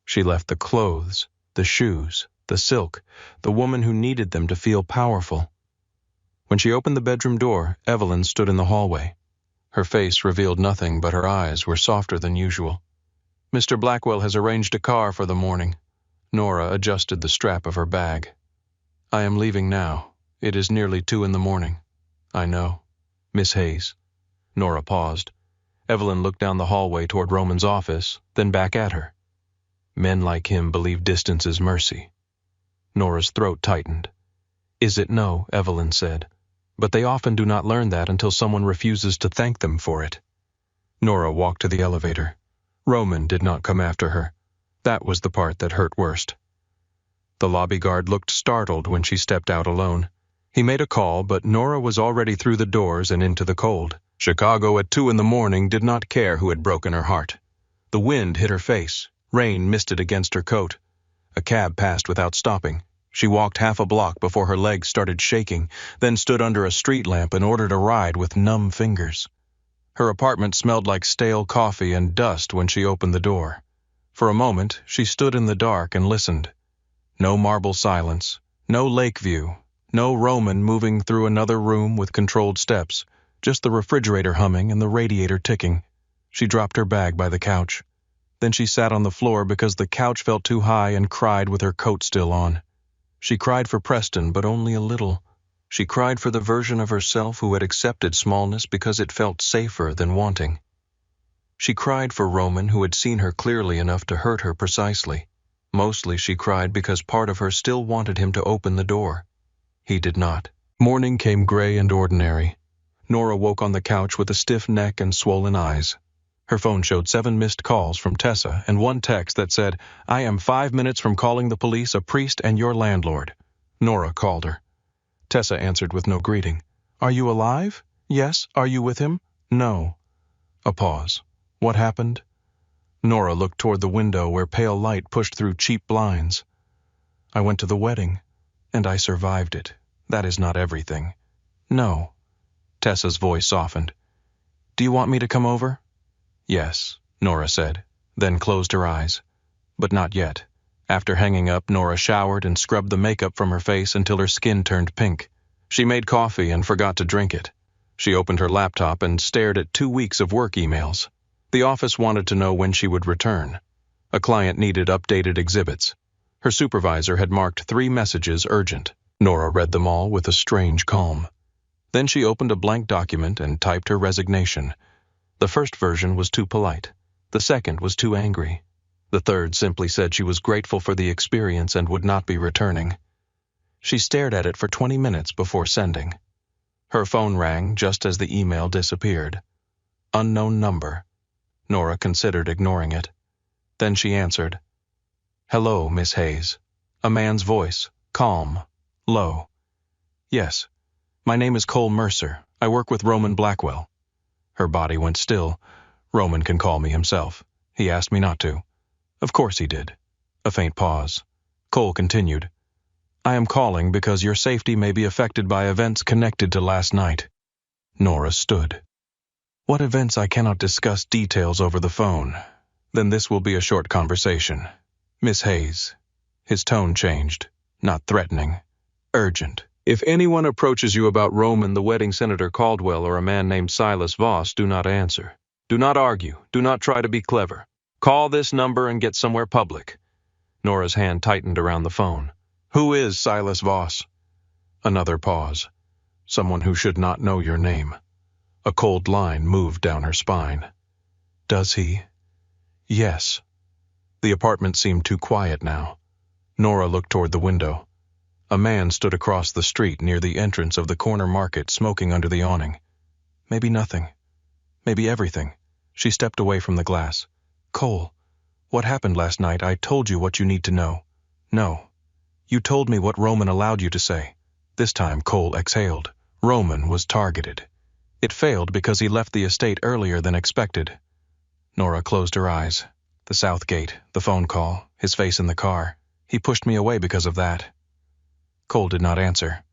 She left the clothes, the shoes, the silk, the woman who needed them to feel powerful. When she opened the bedroom door, Evelyn stood in the hallway. Her face revealed nothing, but her eyes were softer than usual. "Mr. Blackwell has arranged a car for the morning." Nora adjusted the strap of her bag. "I am leaving now. It is nearly 2 in the morning." "I know. Miss Hayes." Nora paused. Evelyn looked down the hallway toward Roman's office, then back at her. "Men like him believe distance is mercy." Nora's throat tightened. "Is it no?" Evelyn said. "But they often do not learn that until someone refuses to thank them for it." Nora walked to the elevator. Roman did not come after her. That was the part that hurt worst. The lobby guard looked startled when she stepped out alone. He made a call, but Nora was already through the doors and into the cold. Chicago at 2 in the morning did not care who had broken her heart. The wind hit her face. Rain misted against her coat. A cab passed without stopping. She walked half a block before her legs started shaking, then stood under a street lamp and ordered a ride with numb fingers. Her apartment smelled like stale coffee and dust when she opened the door. For a moment, she stood in the dark and listened. No marble silence, no lake view, no Roman moving through another room with controlled steps, just the refrigerator humming and the radiator ticking. She dropped her bag by the couch. Then she sat on the floor because the couch felt too high and cried with her coat still on. She cried for Preston, but only a little. She cried for the version of herself who had accepted smallness because it felt safer than wanting. She cried for Roman, who had seen her clearly enough to hurt her precisely. Mostly she cried because part of her still wanted him to open the door. He did not. Morning came gray and ordinary. Nora woke on the couch with a stiff neck and swollen eyes. Her phone showed 7 missed calls from Tessa and 1 text that said, "I am 5 minutes from calling the police, a priest, and your landlord." Nora called her. Tessa answered with no greeting. "Are you alive? Yes. Are you with him? No." A pause. What happened? Nora looked toward the window where pale light pushed through cheap blinds. "I went to the wedding, and I survived it. That is not everything." "No." Tessa's voice softened. "Do you want me to come over?" "Yes," Nora said, then closed her eyes. But not yet. After hanging up, Nora showered and scrubbed the makeup from her face until her skin turned pink. She made coffee and forgot to drink it. She opened her laptop and stared at 2 weeks of work emails. The office wanted to know when she would return. A client needed updated exhibits. Her supervisor had marked 3 messages urgent. Nora read them all with a strange calm. Then she opened a blank document and typed her resignation. The first version was too polite. The second was too angry. The third simply said she was grateful for the experience and would not be returning. She stared at it for 20 minutes before sending. Her phone rang just as the email disappeared. Unknown number. Nora considered ignoring it. Then she answered. "Hello, Miss Hayes." A man's voice, calm, low. "Yes. My name is Cole Mercer. I work with Roman Blackwell." Her body went still. "Roman can call me himself. He asked me not to." "Of course he did." A faint pause. Cole continued. "I am calling because your safety may be affected by events connected to last night." Nora stood. "What events? I cannot discuss details over the phone." "Then this will be a short conversation. Miss Hayes." His tone changed. Not threatening. Urgent. "If anyone approaches you about Roman, the wedding, Senator Caldwell, or a man named Silas Voss, do not answer. Do not argue. Do not try to be clever. Call this number and get somewhere public." Nora's hand tightened around the phone. "Who is Silas Voss?" Another pause. "Someone who should not know your name." A cold line moved down her spine. "Does he?" "Yes." The apartment seemed too quiet now. Nora looked toward the window. A man stood across the street near the entrance of the corner market, smoking under the awning. Maybe nothing. Maybe everything. She stepped away from the glass. "Cole, what happened last night? I told you what you need to know." "No. You told me what Roman allowed you to say." This time Cole exhaled. Roman was targeted. It failed because he left the estate earlier than expected. Nora closed her eyes. The south gate, the phone call, his face in the car. He pushed me away because of that. Cole did not answer.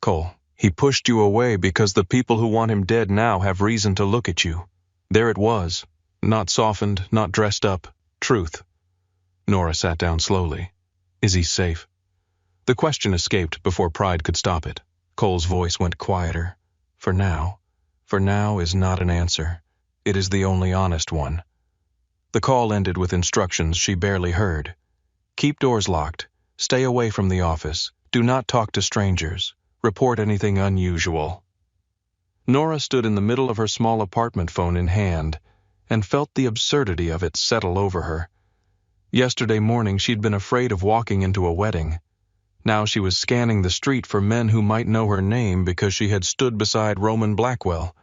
"Cole, he pushed you away because the people who want him dead now have reason to look at you." There it was. Not softened, not dressed up. Truth. Nora sat down slowly. "Is he safe?" The question escaped before pride could stop it. Cole's voice went quieter. For now. For now is not an answer. It is the only honest one." The call ended with instructions she barely heard. "Keep doors locked. Stay away from the office. Do not talk to strangers. Report anything unusual." Nora stood in the middle of her small apartment, phone in hand, and felt the absurdity of it settle over her. Yesterday morning she'd been afraid of walking into a wedding. Now she was scanning the street for men who might know her name because she had stood beside Roman Blackwell.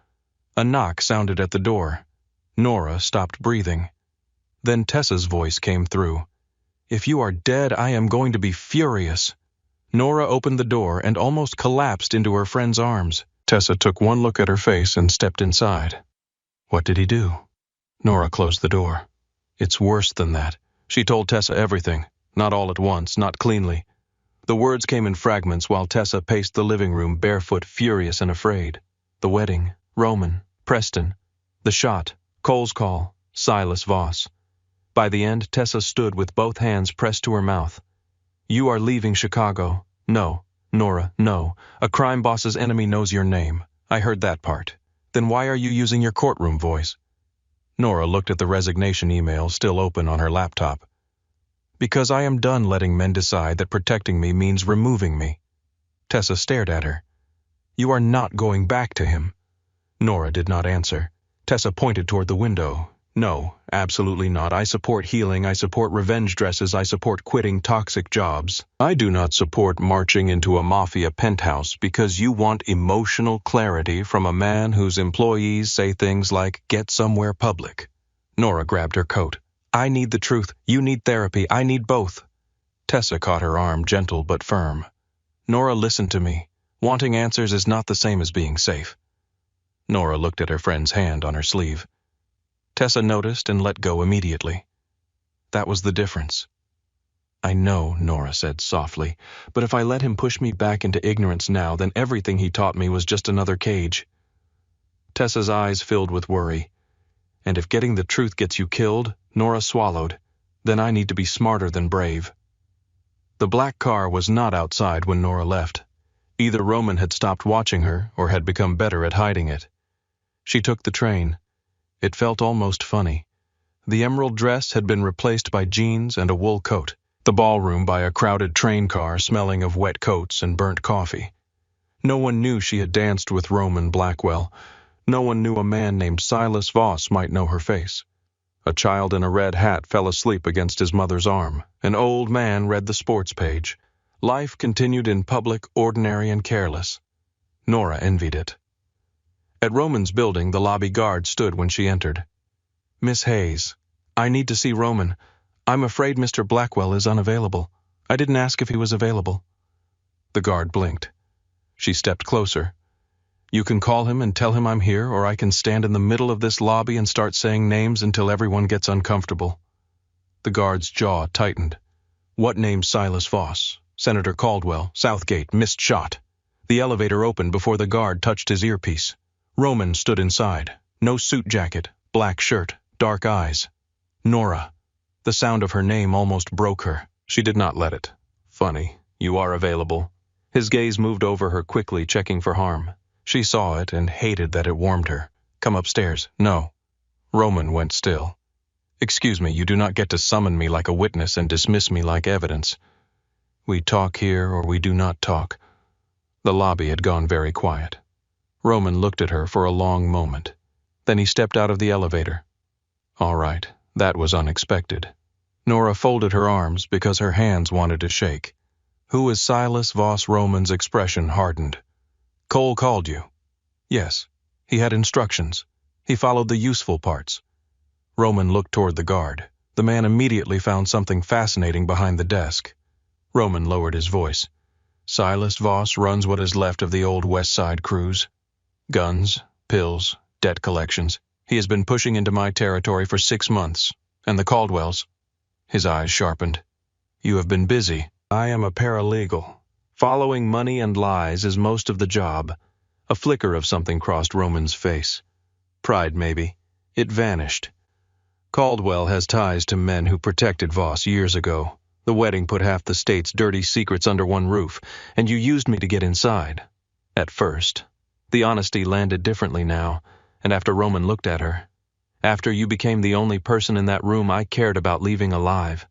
A knock sounded at the door. Nora stopped breathing. Then Tessa's voice came through. "If you are dead, I am going to be furious." Nora opened the door and almost collapsed into her friend's arms. Tessa took one look at her face and stepped inside. "What did he do?" Nora closed the door. "It's worse than that." She told Tessa everything, not all at once, not cleanly. The words came in fragments while Tessa paced the living room barefoot, furious and afraid. The wedding, Roman, Preston, the shot, Cole's call, Silas Voss. By the end, Tessa stood with both hands pressed to her mouth. "You are leaving Chicago." "No, Nora, no. A crime boss's enemy knows your name. I heard that part. Then why are you using your courtroom voice?" Nora looked at the resignation email still open on her laptop. "Because I am done letting men decide that protecting me means removing me." Tessa stared at her. You are not going back to him." Nora did not answer. Tessa pointed toward the window. "No, absolutely not. I support healing, I support revenge dresses, I support quitting toxic jobs. I do not support marching into a Mafia penthouse because you want emotional clarity from a man whose employees say things like, 'Get somewhere public.'" Nora grabbed her coat. "I need the truth. You need therapy. I need both." Tessa caught her arm, gentle but firm. "Nora, listen to me. Wanting answers is not the same as being safe." Nora looked at her friend's hand on her sleeve. Tessa noticed and let go immediately. That was the difference. "I know," Nora said softly, "but if I let him push me back into ignorance now, then everything he taught me was just another cage." Tessa's eyes filled with worry. "And if getting the truth gets you killed," Nora swallowed, "then I need to be smarter than brave." The black car was not outside when Nora left. Either Roman had stopped watching her or had become better at hiding it. She took the train. It felt almost funny. The emerald dress had been replaced by jeans and a wool coat, the ballroom by a crowded train car smelling of wet coats and burnt coffee. No one knew she had danced with Roman Blackwell. No one knew a man named Silas Voss might know her face. A child in a red hat fell asleep against his mother's arm. An old man read the sports page. Life continued in public, ordinary and careless. Nora envied it. At Roman's building, the lobby guard stood when she entered. "Miss Hayes, I need to see Roman. I'm afraid Mr. Blackwell is unavailable. I didn't ask if he was available." The guard blinked. She stepped closer. "You can call him and tell him I'm here, or I can stand in the middle of this lobby and start saying names until everyone gets uncomfortable." The guard's jaw tightened. "What name's Silas Voss? Senator Caldwell, Southgate, missed shot." The elevator opened before the guard touched his earpiece. Roman stood inside. No suit jacket, black shirt, dark eyes. "Nora." The sound of her name almost broke her. She did not let it. "Funny, you are available." His gaze moved over her quickly, checking for harm. She saw it and hated that it warmed her. "Come upstairs." "No." Roman went still. "Excuse me, you do not get to summon me like a witness and dismiss me like evidence. We talk here or we do not talk." The lobby had gone very quiet. Roman looked at her for a long moment. Then he stepped out of the elevator. "All right, that was unexpected." Nora folded her arms because her hands wanted to shake. "Who is Silas Voss?" Roman's expression hardened. "Cole called you." "Yes. He had instructions. He followed the useful parts." Roman looked toward the guard. The man immediately found something fascinating behind the desk. Roman lowered his voice. "Silas Voss runs what is left of the old West Side cruise. Guns, pills, debt collections. He has been pushing into my territory for 6 months. And the Caldwells." His eyes sharpened. "You have been busy." "I am a paralegal. Following money and lies is most of the job." A flicker of something crossed Roman's face. Pride, maybe. It vanished. "Caldwell has ties to men who protected Voss years ago. The wedding put half the state's dirty secrets under one roof, and you used me to get inside. At first. The honesty landed differently now, and after Roman looked at her. After you became the only person in that room I cared about leaving alive."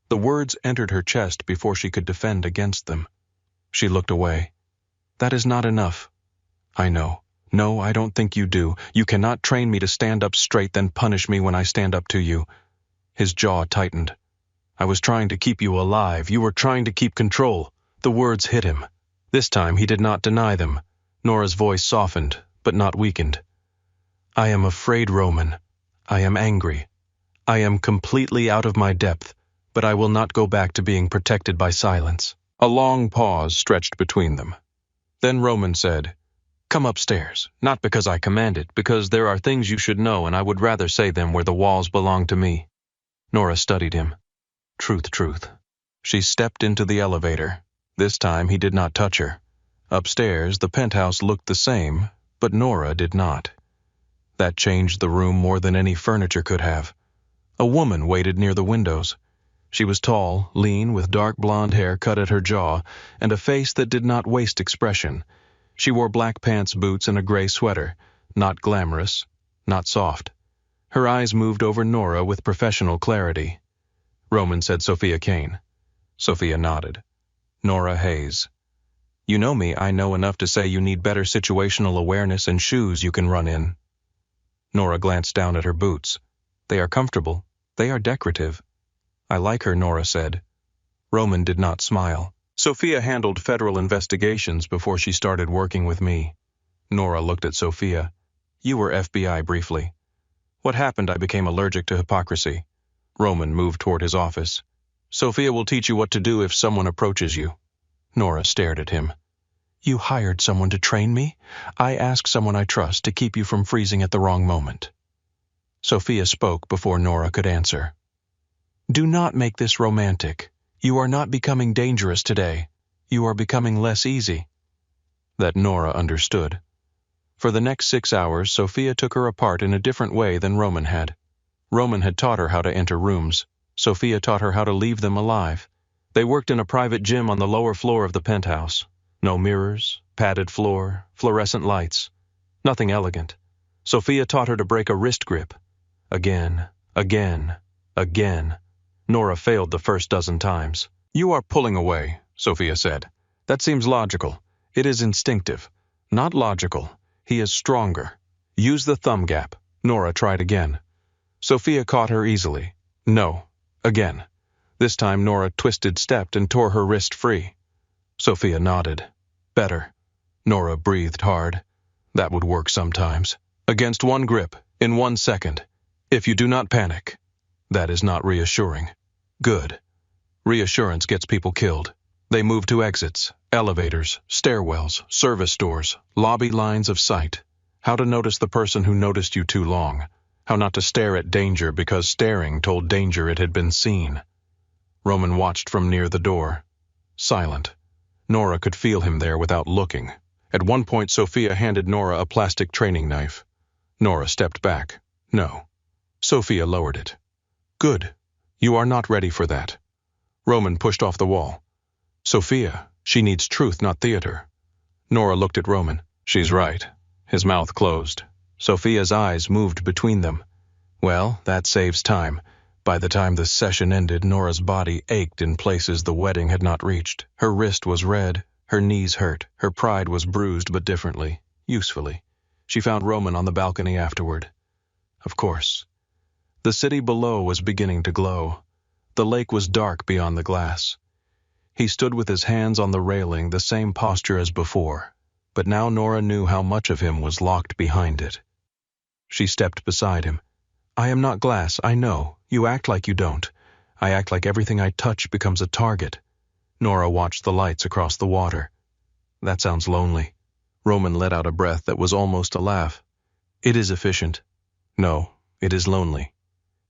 The words entered her chest before she could defend against them. She looked away. "That is not enough." "I know. No, I don't think you do. You cannot train me to stand up straight, then punish me when I stand up to you." His jaw tightened. "I was trying to keep you alive. You were trying to keep control." The words hit him. This time he did not deny them. Nora's voice softened, but not weakened. "I am afraid, Roman. I am angry. I am completely out of my depth, but I will not go back to being protected by silence." A long pause stretched between them. Then Roman said, "Come upstairs, not because I command it, because there are things you should know and I would rather say them where the walls belong to me." Nora studied him. Truth. She stepped into the elevator. This time he did not touch her. Upstairs, the penthouse looked the same, but Nora did not. That changed the room more than any furniture could have. A woman waited near the windows. She was tall, lean, with dark blonde hair cut at her jaw, and a face that did not waste expression. She wore black pants, boots, and a gray sweater. Not glamorous, not soft. Her eyes moved over Nora with professional clarity. Roman said Sophia Kane. Sophia nodded. "Nora Hayes." You know me, I know enough to say you need better situational awareness and shoes you can run in. Nora glanced down at her boots. They are comfortable. They are decorative. I like her, Nora said. Roman did not smile. Sophia handled federal investigations before she started working with me. Nora looked at Sophia. You were FBI briefly. What happened? I became allergic to hypocrisy. Roman moved toward his office. Sophia will teach you what to do if someone approaches you. Nora stared at him. You hired someone to train me? I asked someone I trust to keep you from freezing at the wrong moment. Sophia spoke before Nora could answer. Do not make this romantic. You are not becoming dangerous today. You are becoming less easy. That Nora understood. For the next 6 hours, Sophia took her apart in a different way than Roman had. Roman had taught her how to enter rooms. Sophia taught her how to leave them alive. They worked in a private gym on the lower floor of the penthouse. No mirrors, padded floor, fluorescent lights. Nothing elegant. Sophia taught her to break a wrist grip. Again, again, again. Nora failed the first dozen times. You are pulling away, Sophia said. That seems logical. It is instinctive. Not logical. He is stronger. Use the thumb gap. Nora tried again. Sophia caught her easily. No. Again. This time Nora stepped and tore her wrist free. Sophia nodded. Better. Nora breathed hard. That would work sometimes. Against one grip, in 1 second. If you do not panic. That is not reassuring. Good. Reassurance gets people killed. They move to exits, elevators, stairwells, service doors, lobby lines of sight. How to notice the person who noticed you too long. How not to stare at danger because staring told danger it had been seen. Roman watched from near the door. Silent. Nora could feel him there without looking. At one point, Sophia handed Nora a plastic training knife. Nora stepped back. No. Sophia lowered it. Good. You are not ready for that. Roman pushed off the wall. Sophia, she needs truth, not theater. Nora looked at Roman. She's right. His mouth closed. Sophia's eyes moved between them. Well, that saves time. By the time the session ended, Nora's body ached in places the wedding had not reached. Her wrist was red, her knees hurt, her pride was bruised but differently, usefully. She found Roman on the balcony afterward. Of course. The city below was beginning to glow. The lake was dark beyond the glass. He stood with his hands on the railing, the same posture as before, but now Nora knew how much of him was locked behind it. She stepped beside him. I am not glass, I know. You act like you don't. I act like everything I touch becomes a target. Nora watched the lights across the water. That sounds lonely. Roman let out a breath that was almost a laugh. It is efficient. No, it is lonely.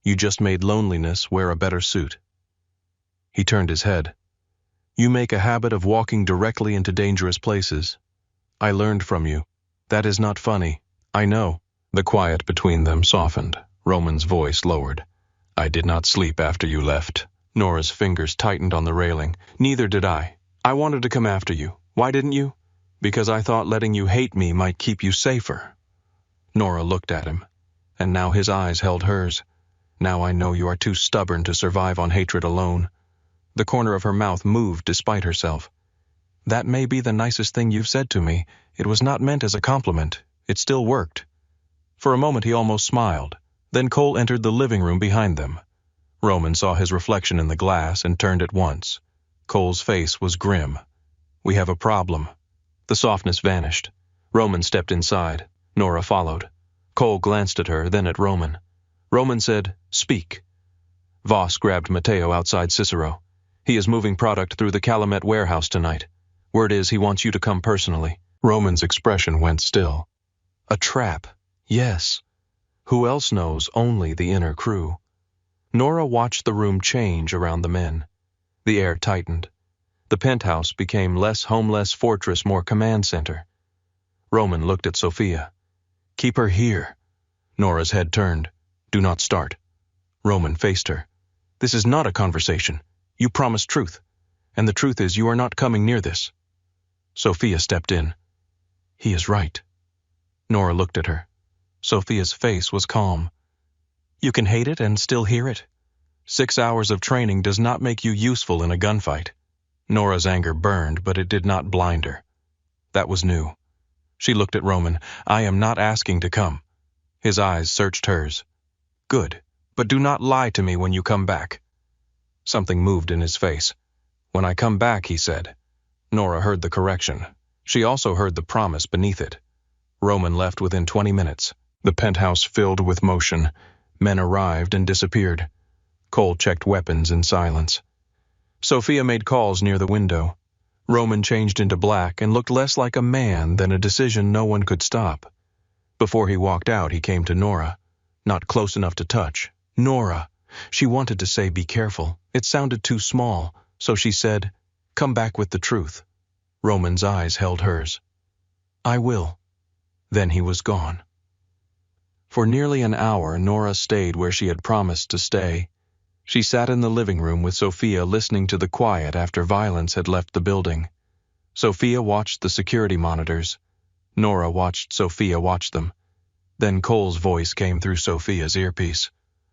You just made loneliness wear a better suit. He turned his head. You make a habit of walking directly into dangerous places. I learned from you. That is not funny. I know. The quiet between them softened. Roman's voice lowered. I did not sleep after you left. Nora's fingers tightened on the railing. Neither did I. I wanted to come after you. Why didn't you? Because I thought letting you hate me might keep you safer. Nora looked at him, and now his eyes held hers. Now I know you are too stubborn to survive on hatred alone. The corner of her mouth moved despite herself. That may be the nicest thing you've said to me. It was not meant as a compliment. It still worked. For a moment he almost smiled. Then Cole entered the living room behind them. Roman saw his reflection in the glass and turned at once. Cole's face was grim. We have a problem. The softness vanished. Roman stepped inside. Nora followed. Cole glanced at her, then at Roman. Roman said, Speak. Voss grabbed Matteo outside Cicero. He is moving product through the Calumet warehouse tonight. Word is he wants you to come personally. Roman's expression went still. A trap. Yes. Who else knows? Only the inner crew. Nora watched the room change around the men. The air tightened. The penthouse became less homeless fortress, more command center. Roman looked at Sophia. Keep her here. Nora's head turned. Do not start. Roman faced her. This is not a conversation. You promised truth. And the truth is you are not coming near this. Sophia stepped in. He is right. Nora looked at her. Sophia's face was calm. You can hate it and still hear it. 6 hours of training does not make you useful in a gunfight. Nora's anger burned, but it did not blind her. That was new. She looked at Roman. I am not asking to come. His eyes searched hers. Good, but do not lie to me when you come back. Something moved in his face. When I come back, he said. Nora heard the correction. She also heard the promise beneath it. Roman left within 20 minutes. The penthouse filled with motion. Men arrived and disappeared. Cole checked weapons in silence. Sophia made calls near the window. Roman changed into black and looked less like a man than a decision no one could stop. Before he walked out, he came to Nora. Not close enough to touch. Nora. She wanted to say be careful. It sounded too small, so she said, come back with the truth. Roman's eyes held hers. I will. Then he was gone. For nearly an hour, Nora stayed where she had promised to stay. She sat in the living room with Sophia listening to the quiet after violence had left the building. Sophia watched the security monitors. Nora watched Sophia watch them. Then Cole's voice came through Sophia's earpiece.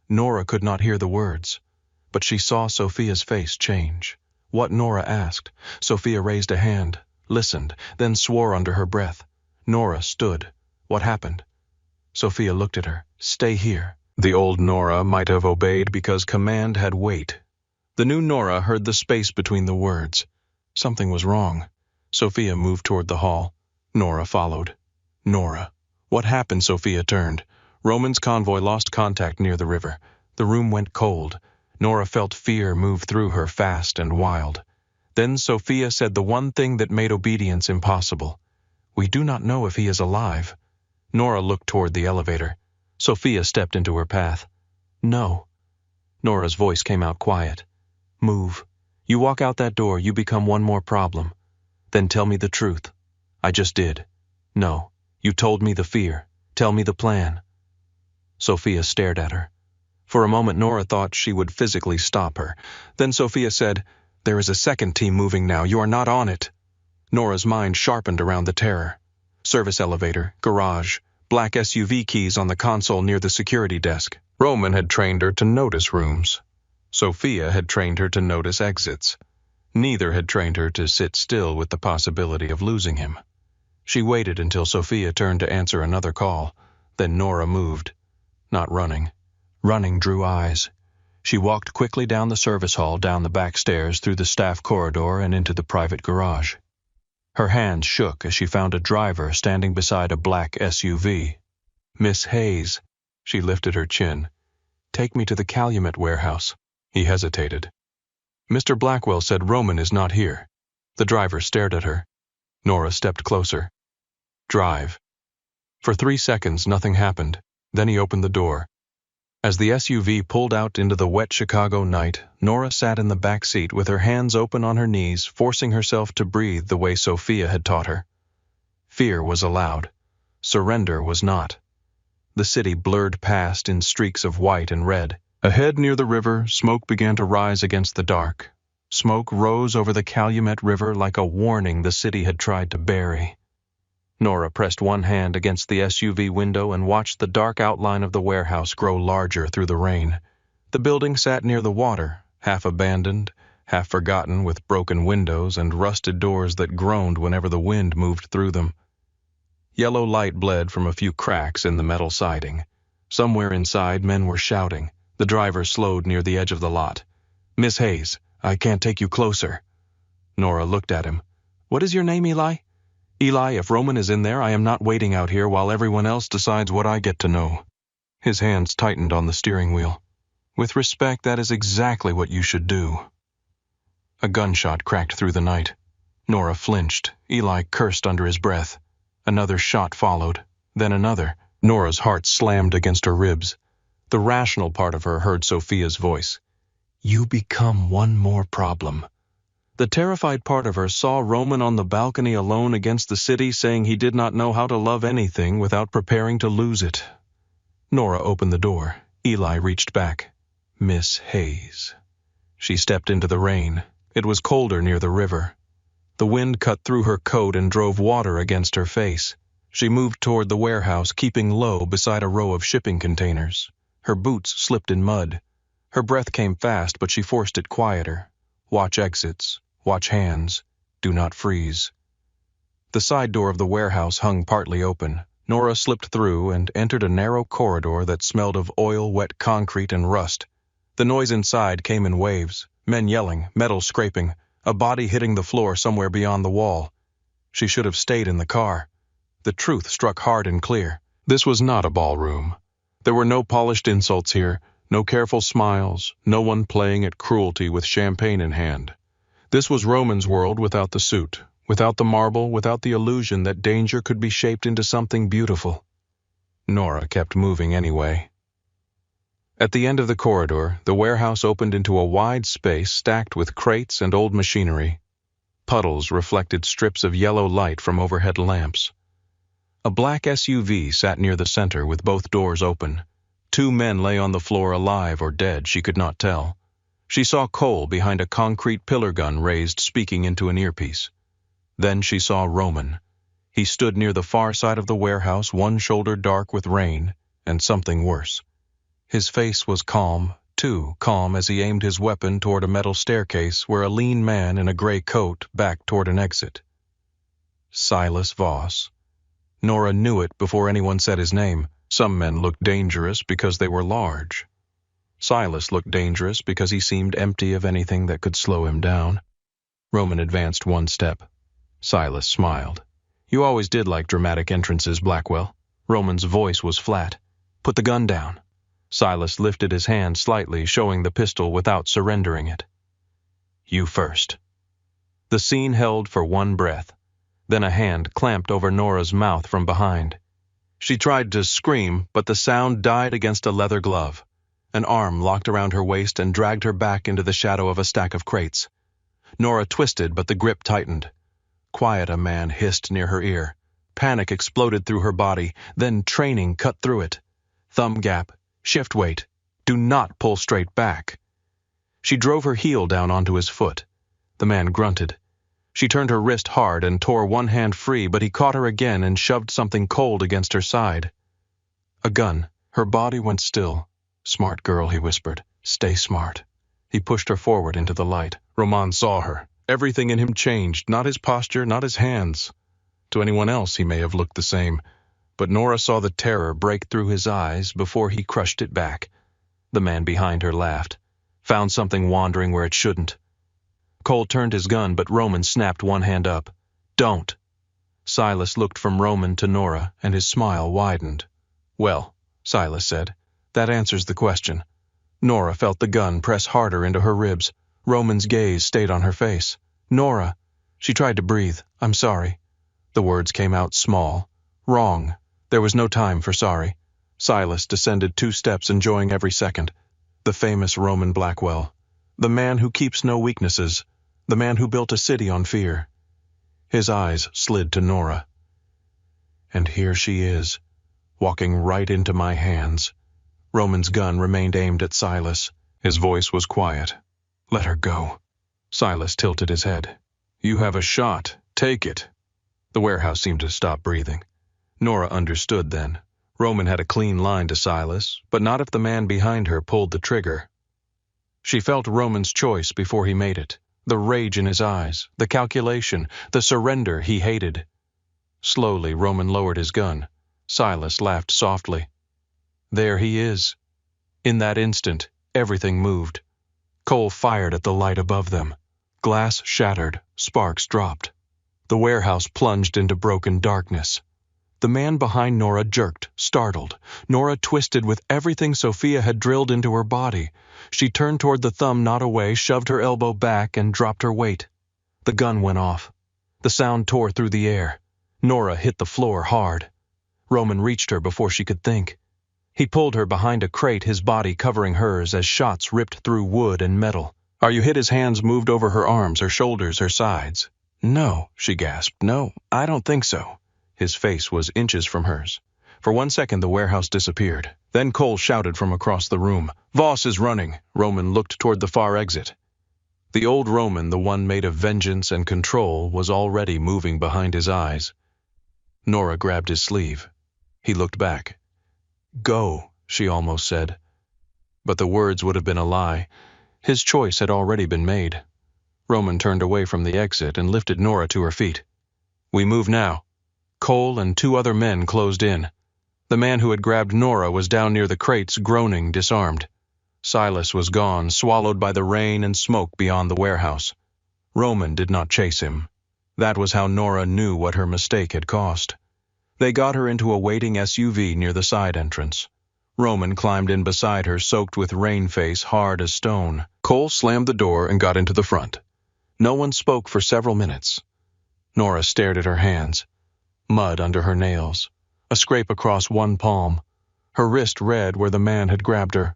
Nora could not hear the words, but she saw Sophia's face change. What Nora asked, Sophia raised a hand, listened, then swore under her breath. Nora stood. What happened? Sophia looked at her. Stay here. The old Nora might have obeyed because command had weight. The new Nora heard the space between the words. Something was wrong. Sophia moved toward the hall. Nora followed. Nora. What happened? Sophia turned. Roman's convoy lost contact near the river. The room went cold. Nora felt fear move through her fast and wild. Then Sophia said the one thing that made obedience impossible. We do not know if he is alive. Nora looked toward the elevator. Sophia stepped into her path. No. Nora's voice came out quiet. Move. You walk out that door, you become one more problem. Then tell me the truth. I just did. No. You told me the fear. Tell me the plan. Sophia stared at her. For a moment Nora thought she would physically stop her. Then Sophia said, there is a second team moving now. You are not on it. Nora's mind sharpened around the terror. Service elevator, garage, black SUV keys on the console near the security desk. Roman had trained her to notice rooms. Sophia had trained her to notice exits. Neither had trained her to sit still with the possibility of losing him. She waited until Sophia turned to answer another call. Then Nora moved. Not running. Running drew eyes. She walked quickly down the service hall, down the back stairs, through the staff corridor, and into the private garage. Her hands shook as she found a driver standing beside a black SUV. Miss Hayes. She lifted her chin. Take me to the Calumet warehouse. He hesitated. Mr. Blackwell said Roman is not here. The driver stared at her. Nora stepped closer. Drive. For 3 seconds, nothing happened. Then he opened the door. As the SUV pulled out into the wet Chicago night, Nora sat in the back seat with her hands open on her knees, forcing herself to breathe the way Sophia had taught her. Fear was allowed. Surrender was not. The city blurred past in streaks of white and red. Ahead near the river, smoke began to rise against the dark. Smoke rose over the Calumet River like a warning the city had tried to bury. Nora pressed one hand against the SUV window and watched the dark outline of the warehouse grow larger through the rain. The building sat near the water, half abandoned, half forgotten, with broken windows and rusted doors that groaned whenever the wind moved through them. Yellow light bled from a few cracks in the metal siding. Somewhere inside, men were shouting. The driver slowed near the edge of the lot. Miss Hayes, I can't take you closer. Nora looked at him. What is your name, Eli? Eli, if Roman is in there, I am not waiting out here while everyone else decides what I get to know. His hands tightened on the steering wheel. With respect, that is exactly what you should do. A gunshot cracked through the night. Nora flinched. Eli cursed under his breath. Another shot followed, then another. Nora's heart slammed against her ribs. The rational part of her heard Sophia's voice. You become one more problem. The terrified part of her saw Roman on the balcony alone against the city, saying he did not know how to love anything without preparing to lose it. Nora opened the door. Eli reached back. Miss Hayes. She stepped into the rain. It was colder near the river. The wind cut through her coat and drove water against her face. She moved toward the warehouse, keeping low beside a row of shipping containers. Her boots slipped in mud. Her breath came fast, but she forced it quieter. Watch exits. Watch hands. Do not freeze. The side door of the warehouse hung partly open. Nora slipped through and entered a narrow corridor that smelled of oil-wet concrete and rust. The noise inside came in waves, men yelling, metal scraping, a body hitting the floor somewhere beyond the wall. She should have stayed in the car. The truth struck hard and clear. This was not a ballroom. There were no polished insults here, no careful smiles, no one playing at cruelty with champagne in hand. This was Roman's world without the suit, without the marble, without the illusion that danger could be shaped into something beautiful. Nora kept moving anyway. At the end of the corridor, the warehouse opened into a wide space stacked with crates and old machinery. Puddles reflected strips of yellow light from overhead lamps. A black SUV sat near the center with both doors open. 2 men lay on the floor alive or dead, she could not tell. She saw Cole behind a concrete pillar gun raised speaking into an earpiece. Then she saw Roman. He stood near the far side of the warehouse, one shoulder dark with rain, and something worse. His face was calm, too calm as he aimed his weapon toward a metal staircase where a lean man in a gray coat backed toward an exit. Silas Voss. Nora knew it before anyone said his name. Some men looked dangerous because they were large. Silas looked dangerous because he seemed empty of anything that could slow him down. Roman advanced 1 step. Silas smiled. "You always did like dramatic entrances, Blackwell." Roman's voice was flat. "Put the gun down." Silas lifted his hand slightly, showing the pistol without surrendering it. "You first." The scene held for 1 breath. Then a hand clamped over Nora's mouth from behind. She tried to scream, but the sound died against a leather glove. An arm locked around her waist and dragged her back into the shadow of a stack of crates. Nora twisted, but the grip tightened. "Quiet," a man hissed near her ear. Panic exploded through her body, then training cut through it. Thumb gap, shift weight, do not pull straight back. She drove her heel down onto his foot. The man grunted. She turned her wrist hard and tore one hand free, but he caught her again and shoved something cold against her side. A gun. Her body went still. "Smart girl," he whispered. "Stay smart." He pushed her forward into the light. Roman saw her. Everything in him changed, not his posture, not his hands. To anyone else he may have looked the same, but Nora saw the terror break through his eyes before he crushed it back. The man behind her laughed, found something wandering where it shouldn't. Cole turned his gun, but Roman snapped one hand up. "Don't." Silas looked from Roman to Nora, and his smile widened. "Well," Silas said, "that answers the question." Nora felt the gun press harder into her ribs. Roman's gaze stayed on her face. "Nora." She tried to breathe. "I'm sorry." The words came out small. "Wrong." There was no time for sorry. Silas descended 2 steps, enjoying every second. The famous Roman Blackwell. The man who keeps no weaknesses. The man who built a city on fear. His eyes slid to Nora. "And here she is, walking right into my hands." Roman's gun remained aimed at Silas. His voice was quiet. "Let her go." Silas tilted his head. "You have a shot. Take it." The warehouse seemed to stop breathing. Nora understood then. Roman had a clean line to Silas, but not if the man behind her pulled the trigger. She felt Roman's choice before he made it. The rage in his eyes, the calculation, the surrender he hated. Slowly, Roman lowered his gun. Silas laughed softly. "There he is." In that instant, everything moved. Cole fired at the light above them. Glass shattered, sparks dropped. The warehouse plunged into broken darkness. The man behind Nora jerked, startled. Nora twisted with everything Sophia had drilled into her body. She turned toward the thumb, not away, shoved her elbow back, and dropped her weight. The gun went off. The sound tore through the air. Nora hit the floor hard. Roman reached her before she could think. He pulled her behind a crate, his body covering hers as shots ripped through wood and metal. "Are you hit?" His hands moved over her arms, her shoulders, her sides. "No," she gasped. "No, I don't think so." His face was inches from hers. For 1 second the warehouse disappeared. Then Cole shouted from across the room, "Voss is running." Roman looked toward the far exit. The old Roman, the one made of vengeance and control, was already moving behind his eyes. Nora grabbed his sleeve. He looked back. "Go," she almost said. But the words would have been a lie. His choice had already been made. Roman turned away from the exit and lifted Nora to her feet. We move now. Cole and 2 other men closed in. The man who had grabbed Nora was down near the crates, groaning, disarmed. Silas was gone, swallowed by the rain and smoke beyond the warehouse. Roman did not chase him. That was how Nora knew what her mistake had cost. They got her into a waiting SUV near the side entrance. Roman climbed in beside her, soaked with rain, face hard as stone. Cole slammed the door and got into the front. No one spoke for several minutes. Nora stared at her hands. Mud under her nails. A scrape across one palm. Her wrist red where the man had grabbed her.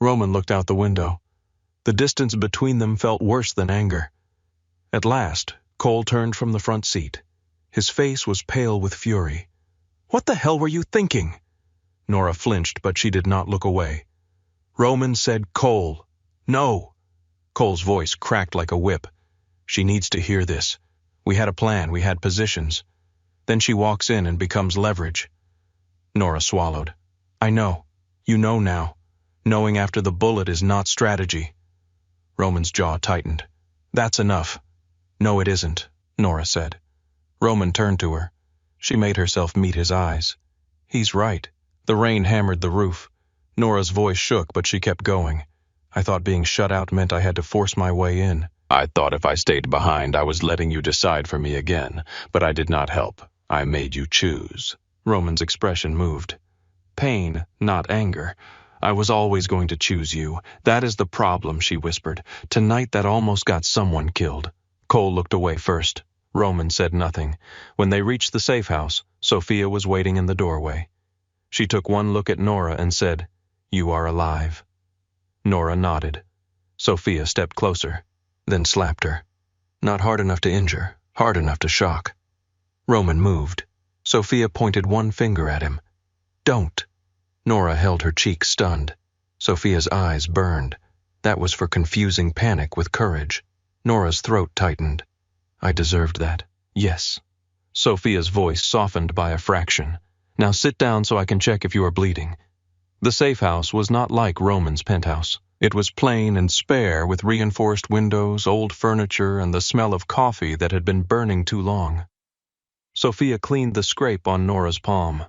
Roman looked out the window. The distance between them felt worse than anger. At last, Cole turned from the front seat. His face was pale with fury. "What the hell were you thinking?" Nora flinched, but she did not look away. Roman said, "Cole, no." Cole's voice cracked like a whip. "She needs to hear this. We had a plan, we had positions. Then she walks in and becomes leverage." Nora swallowed. "I know. You know now. Knowing after the bullet is not strategy." Roman's jaw tightened. "That's enough." "No, it isn't," Nora said. Roman turned to her. She made herself meet his eyes. "He's right." The rain hammered the roof. Nora's voice shook, but she kept going. "I thought being shut out meant I had to force my way in. I thought if I stayed behind I was letting you decide for me again, but I did not help. I made you choose." Roman's expression moved. "Pain, not anger. I was always going to choose you. That is the problem," she whispered. "Tonight that almost got someone killed." Cole looked away first. Roman said nothing. When they reached the safe house, Sophia was waiting in the doorway. She took one look at Nora and said, "You are alive." Nora nodded. Sophia stepped closer, then slapped her. Not hard enough to injure, hard enough to shock. Roman moved. Sophia pointed one finger at him. "Don't." Nora held her cheek, stunned. Sophia's eyes burned. That was for confusing panic with courage. Nora's throat tightened. "I deserved that. Yes." Sophia's voice softened by a fraction. "Now sit down so I can check if you are bleeding." The safe house was not like Roman's penthouse. It was plain and spare, with reinforced windows, old furniture, and the smell of coffee that had been burning too long. Sophia cleaned the scrape on Nora's palm.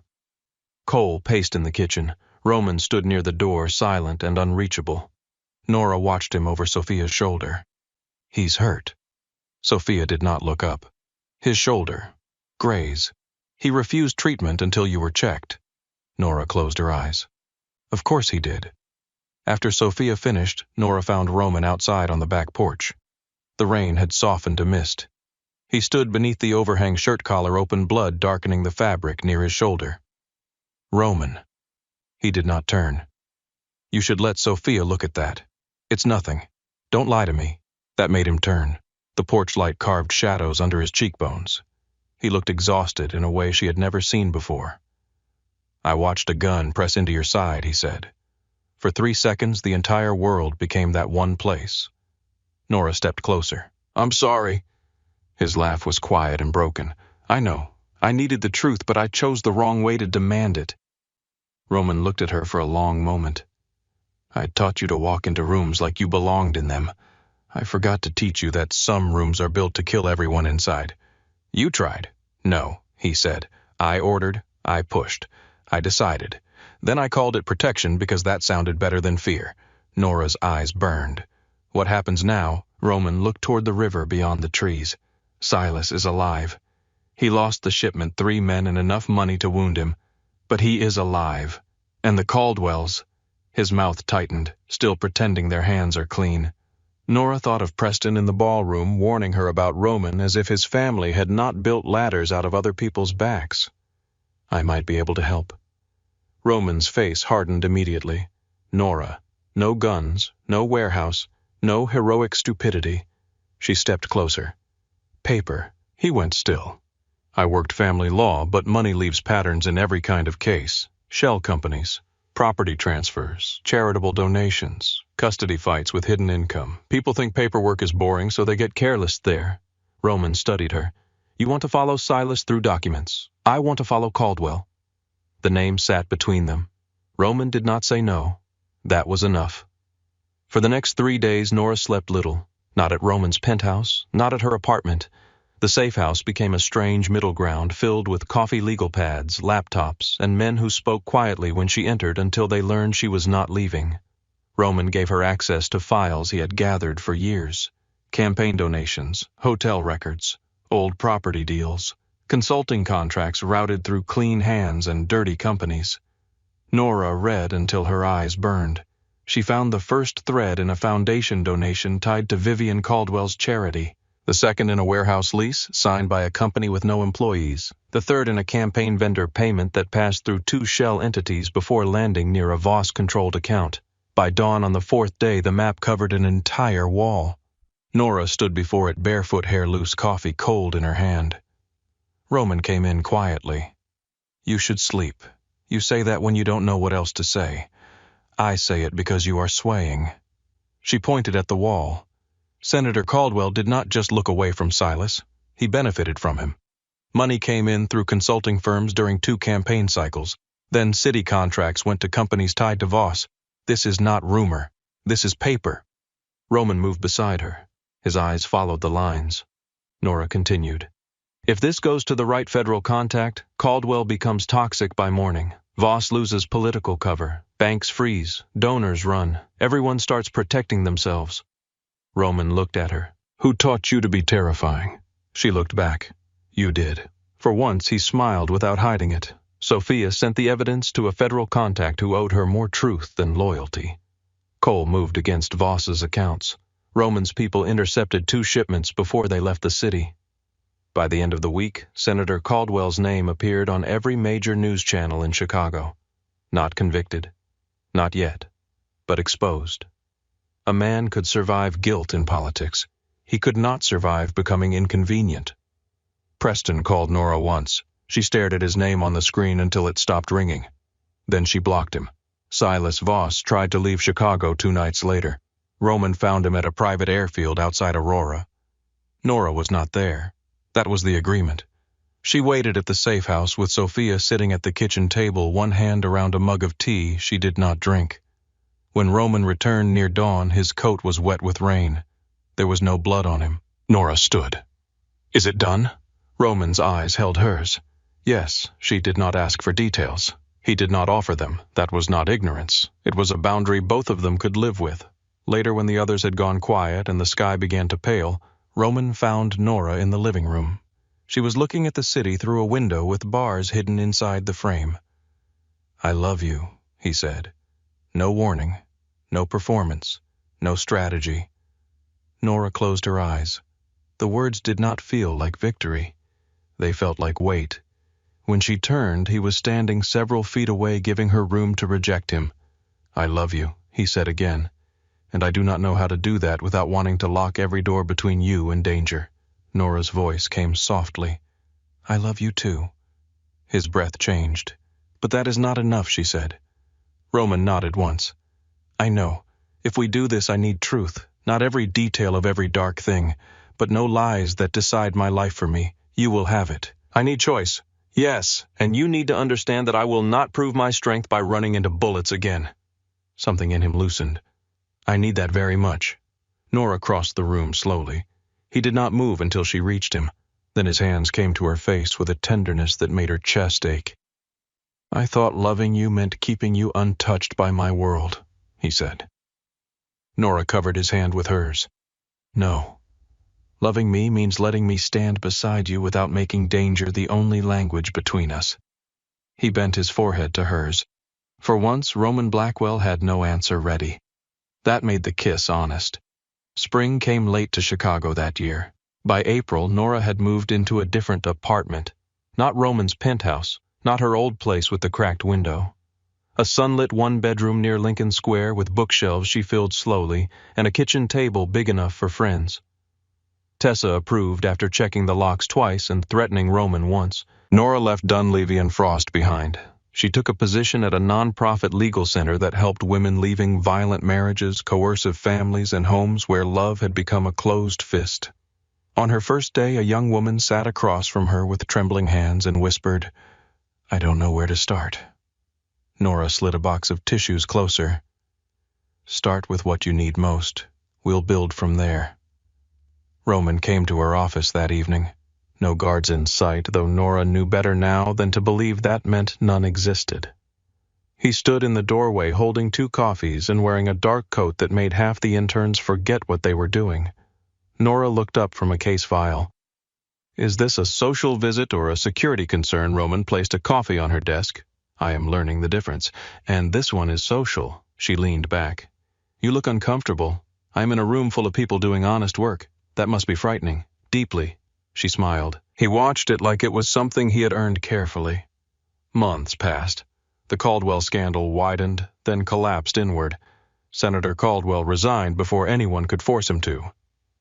Cole paced in the kitchen. Roman stood near the door, silent and unreachable. Nora watched him over Sophia's shoulder. "He's hurt." Sophia did not look up. "His shoulder. Graze. He refused treatment until you were checked." Nora closed her eyes. "Of course he did." After Sophia finished, Nora found Roman outside on the back porch. The rain had softened to mist. He stood beneath the overhang shirt collar, open blood darkening the fabric near his shoulder. "Roman." He did not turn. "You should let Sophia look at that. It's nothing. Don't lie to me." That made him turn. The porch light carved shadows under his cheekbones. He looked exhausted in a way she had never seen before. "I watched a gun press into your side," he said. For 3 seconds, the entire world became that one place. Nora stepped closer. "I'm sorry." His laugh was quiet and broken. "I know. I needed the truth, but I chose the wrong way to demand it." Roman looked at her for a long moment. "I taught you to walk into rooms like you belonged in them. I forgot to teach you that some rooms are built to kill everyone inside. You tried." "No," he said. "I ordered. I pushed. I decided. Then I called it protection because that sounded better than fear." Nora's eyes burned. "What happens now?" Roman looked toward the river beyond the trees. "Silas is alive. He lost the shipment, 3 men and enough money to wound him. But he is alive. And the Caldwells—" His mouth tightened, still pretending their hands are clean. Nora thought of Preston in the ballroom warning her about Roman as if his family had not built ladders out of other people's backs. "I might be able to help." Roman's face hardened immediately. Nora. No guns, no warehouse, no heroic stupidity. She stepped closer. "Paper." He went still. "I worked family law, but money leaves patterns in every kind of case. Shell companies, property transfers, charitable donations, custody fights with hidden income. People think paperwork is boring, so they get careless there." Roman studied her. "You want to follow Silas through documents. I want to follow Caldwell." The name sat between them. Roman did not say no. That was enough. For the next 3 days, Nora slept little. Not at Roman's penthouse, not at her apartment. The safe house became a strange middle ground filled with coffee legal pads, laptops, and men who spoke quietly when she entered until they learned she was not leaving. Roman gave her access to files he had gathered for years: campaign donations, hotel records, old property deals, consulting contracts routed through clean hands and dirty companies. Nora read until her eyes burned. She found the first thread in a foundation donation tied to Vivian Caldwell's charity, the second in a warehouse lease signed by a company with no employees, the third in a campaign vendor payment that passed through 2 shell entities before landing near a Voss-controlled account. By dawn on the 4th day, the map covered an entire wall. Nora stood before it, barefoot, hair loose, coffee cold in her hand. Roman came in quietly. "You should sleep. You say that when you don't know what else to say. I say it because you are swaying." She pointed at the wall. Senator Caldwell did not just look away from Silas. He benefited from him. Money came in through consulting firms during 2 campaign cycles. Then city contracts went to companies tied to Voss. This is not rumor. This is paper. Roman moved beside her. His eyes followed the lines. Nora continued. "If this goes to the right federal contact, Caldwell becomes toxic by morning. Voss loses political cover. Banks freeze. Donors run. Everyone starts protecting themselves." Roman looked at her. "Who taught you to be terrifying?" She looked back. "You did." For once he smiled without hiding it. Sophia sent the evidence to a federal contact who owed her more truth than loyalty. Cole moved against Voss's accounts. Roman's people intercepted 2 shipments before they left the city. By the end of the week, Senator Caldwell's name appeared on every major news channel in Chicago. Not convicted. Not yet. But exposed. A man could survive guilt in politics. He could not survive becoming inconvenient. Preston called Nora once. She stared at his name on the screen until it stopped ringing. Then she blocked him. Silas Voss tried to leave Chicago 2 nights later. Roman found him at a private airfield outside Aurora. Nora was not there. That was the agreement. She waited at the safe house with Sophia sitting at the kitchen table, one hand around a mug of tea she did not drink. When Roman returned near dawn, his coat was wet with rain. There was no blood on him. Nora stood. "Is it done?" Roman's eyes held hers. Yes, she did not ask for details. He did not offer them. That was not ignorance. It was a boundary both of them could live with. Later, when the others had gone quiet and the sky began to pale, Roman found Nora in the living room. She was looking at the city through a window with bars hidden inside the frame. "I love you," he said. No warning, no performance, no strategy. Nora closed her eyes. The words did not feel like victory. They felt like weight. When she turned, he was standing several feet away, giving her room to reject him. "I love you," he said again, "and I do not know how to do that without wanting to lock every door between you and danger." Nora's voice came softly. "I love you too." His breath changed. "But that is not enough," she said. Roman nodded once. "I know. If we do this, I need truth. Not every detail of every dark thing, but no lies that decide my life for me. You will have it. I need choice. Yes, and you need to understand that I will not prove my strength by running into bullets again." Something in him loosened. "I need that very much." Nora crossed the room slowly. He did not move until she reached him. Then his hands came to her face with a tenderness that made her chest ache. "I thought loving you meant keeping you untouched by my world," he said. Nora covered his hand with hers. "No. Loving me means letting me stand beside you without making danger the only language between us." He bent his forehead to hers. For once, Roman Blackwell had no answer ready. That made the kiss honest. Spring came late to Chicago that year. By April, Nora had moved into a different apartment. Not Roman's penthouse, not her old place with the cracked window. A sunlit 1-bedroom near Lincoln Square with bookshelves she filled slowly and a kitchen table big enough for friends. Tessa approved after checking the locks twice and threatening Roman once. Nora left Dunleavy and Frost behind. She took a position at a non-profit legal center that helped women leaving violent marriages, coercive families, and homes where love had become a closed fist. On her first day, a young woman sat across from her with trembling hands and whispered, "I don't know where to start." Nora slid a box of tissues closer. "Start with what you need most. We'll build from there." Roman came to her office that evening. No guards in sight, though Nora knew better now than to believe that meant none existed. He stood in the doorway holding 2 coffees and wearing a dark coat that made half the interns forget what they were doing. Nora looked up from a case file. "Is this a social visit or a security concern?" Roman placed a coffee on her desk. "I am learning the difference. And this one is social." She leaned back. "You look uncomfortable. I am in a room full of people doing honest work. That must be frightening." "Deeply." She smiled. He watched it like it was something he had earned carefully. Months passed. The Caldwell scandal widened, then collapsed inward. Senator Caldwell resigned before anyone could force him to.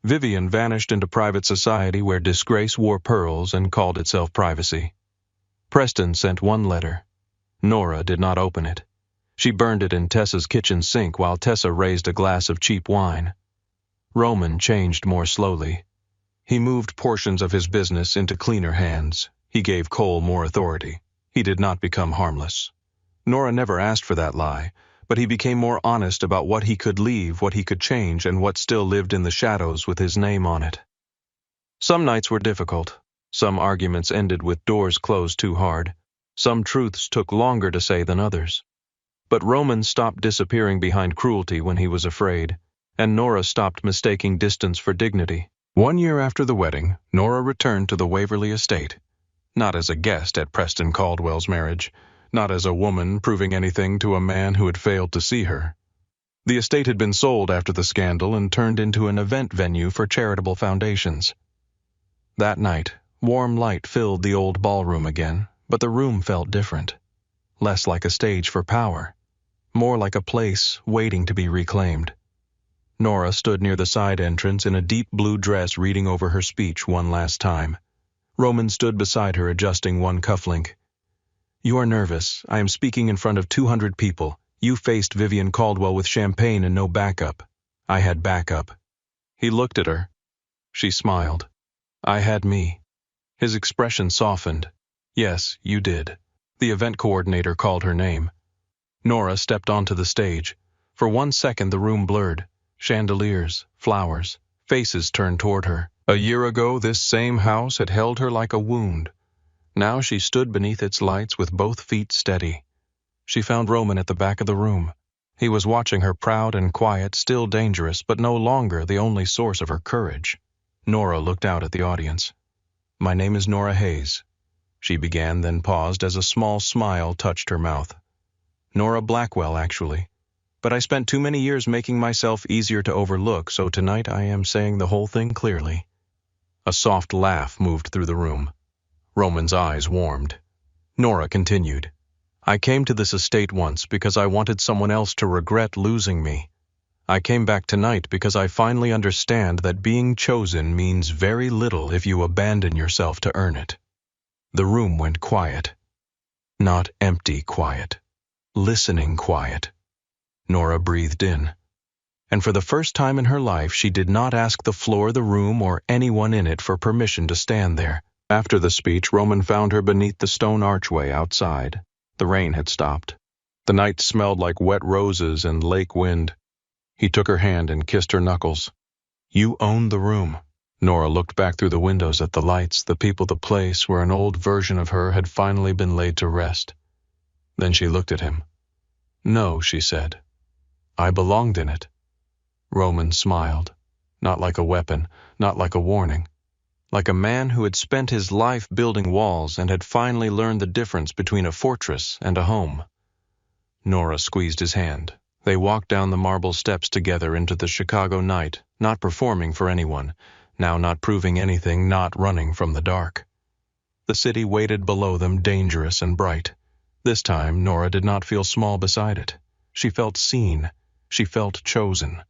Vivian vanished into private society where disgrace wore pearls and called itself privacy. Preston sent one letter. Nora did not open it. She burned it in Tessa's kitchen sink while Tessa raised a glass of cheap wine. Roman changed more slowly. He moved portions of his business into cleaner hands. He gave Cole more authority. He did not become harmless. Nora never asked for that lie, but he became more honest about what he could leave, what he could change, and what still lived in the shadows with his name on it. Some nights were difficult. Some arguments ended with doors closed too hard. Some truths took longer to say than others. But Roman stopped disappearing behind cruelty when he was afraid, and Nora stopped mistaking distance for dignity. 1 year after the wedding, Nora returned to the Waverly estate. Not as a guest at Preston Caldwell's marriage, not as a woman proving anything to a man who had failed to see her. The estate had been sold after the scandal and turned into an event venue for charitable foundations. That night, warm light filled the old ballroom again, but the room felt different. Less like a stage for power, more like a place waiting to be reclaimed. Nora stood near the side entrance in a deep blue dress reading over her speech one last time. Roman stood beside her adjusting one cufflink. "You are nervous. I am speaking in front of 200 people. You faced Vivian Caldwell with champagne and no backup. I had backup." He looked at her. She smiled. "I had me." His expression softened. "Yes, you did." The event coordinator called her name. Nora stepped onto the stage. For 1 second the room blurred. Chandeliers, flowers, faces turned toward her. A year ago this same house had held her like a wound. Now she stood beneath its lights with both feet steady. She found Roman at the back of the room. He was watching her, proud and quiet, still dangerous, but no longer the only source of her courage. Nora looked out at the audience. "My name is Nora Hayes," she began, then paused as a small smile touched her mouth. "Nora Blackwell, actually. But I spent too many years making myself easier to overlook, so tonight I am saying the whole thing clearly." A soft laugh moved through the room. Roman's eyes warmed. Nora continued. "I came to this estate once because I wanted someone else to regret losing me. I came back tonight because I finally understand that being chosen means very little if you abandon yourself to earn it." The room went quiet. Not empty quiet. Listening quiet. Nora breathed in. And for the first time in her life, she did not ask the floor, the room, or anyone in it for permission to stand there. After the speech, Roman found her beneath the stone archway outside. The rain had stopped. The night smelled like wet roses and lake wind. He took her hand and kissed her knuckles. "You own the room." Nora looked back through the windows at the lights, the people, the place where an old version of her had finally been laid to rest. Then she looked at him. "No," she said. "I belonged in it." Roman smiled. Not like a weapon, not like a warning. Like a man who had spent his life building walls and had finally learned the difference between a fortress and a home. Nora squeezed his hand. They walked down the marble steps together into the Chicago night, not performing for anyone, now not proving anything, not running from the dark. The city waited below them, dangerous and bright. This time, Nora did not feel small beside it. She felt seen. She felt chosen.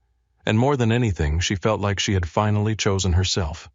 And more than anything, she felt like she had finally chosen herself.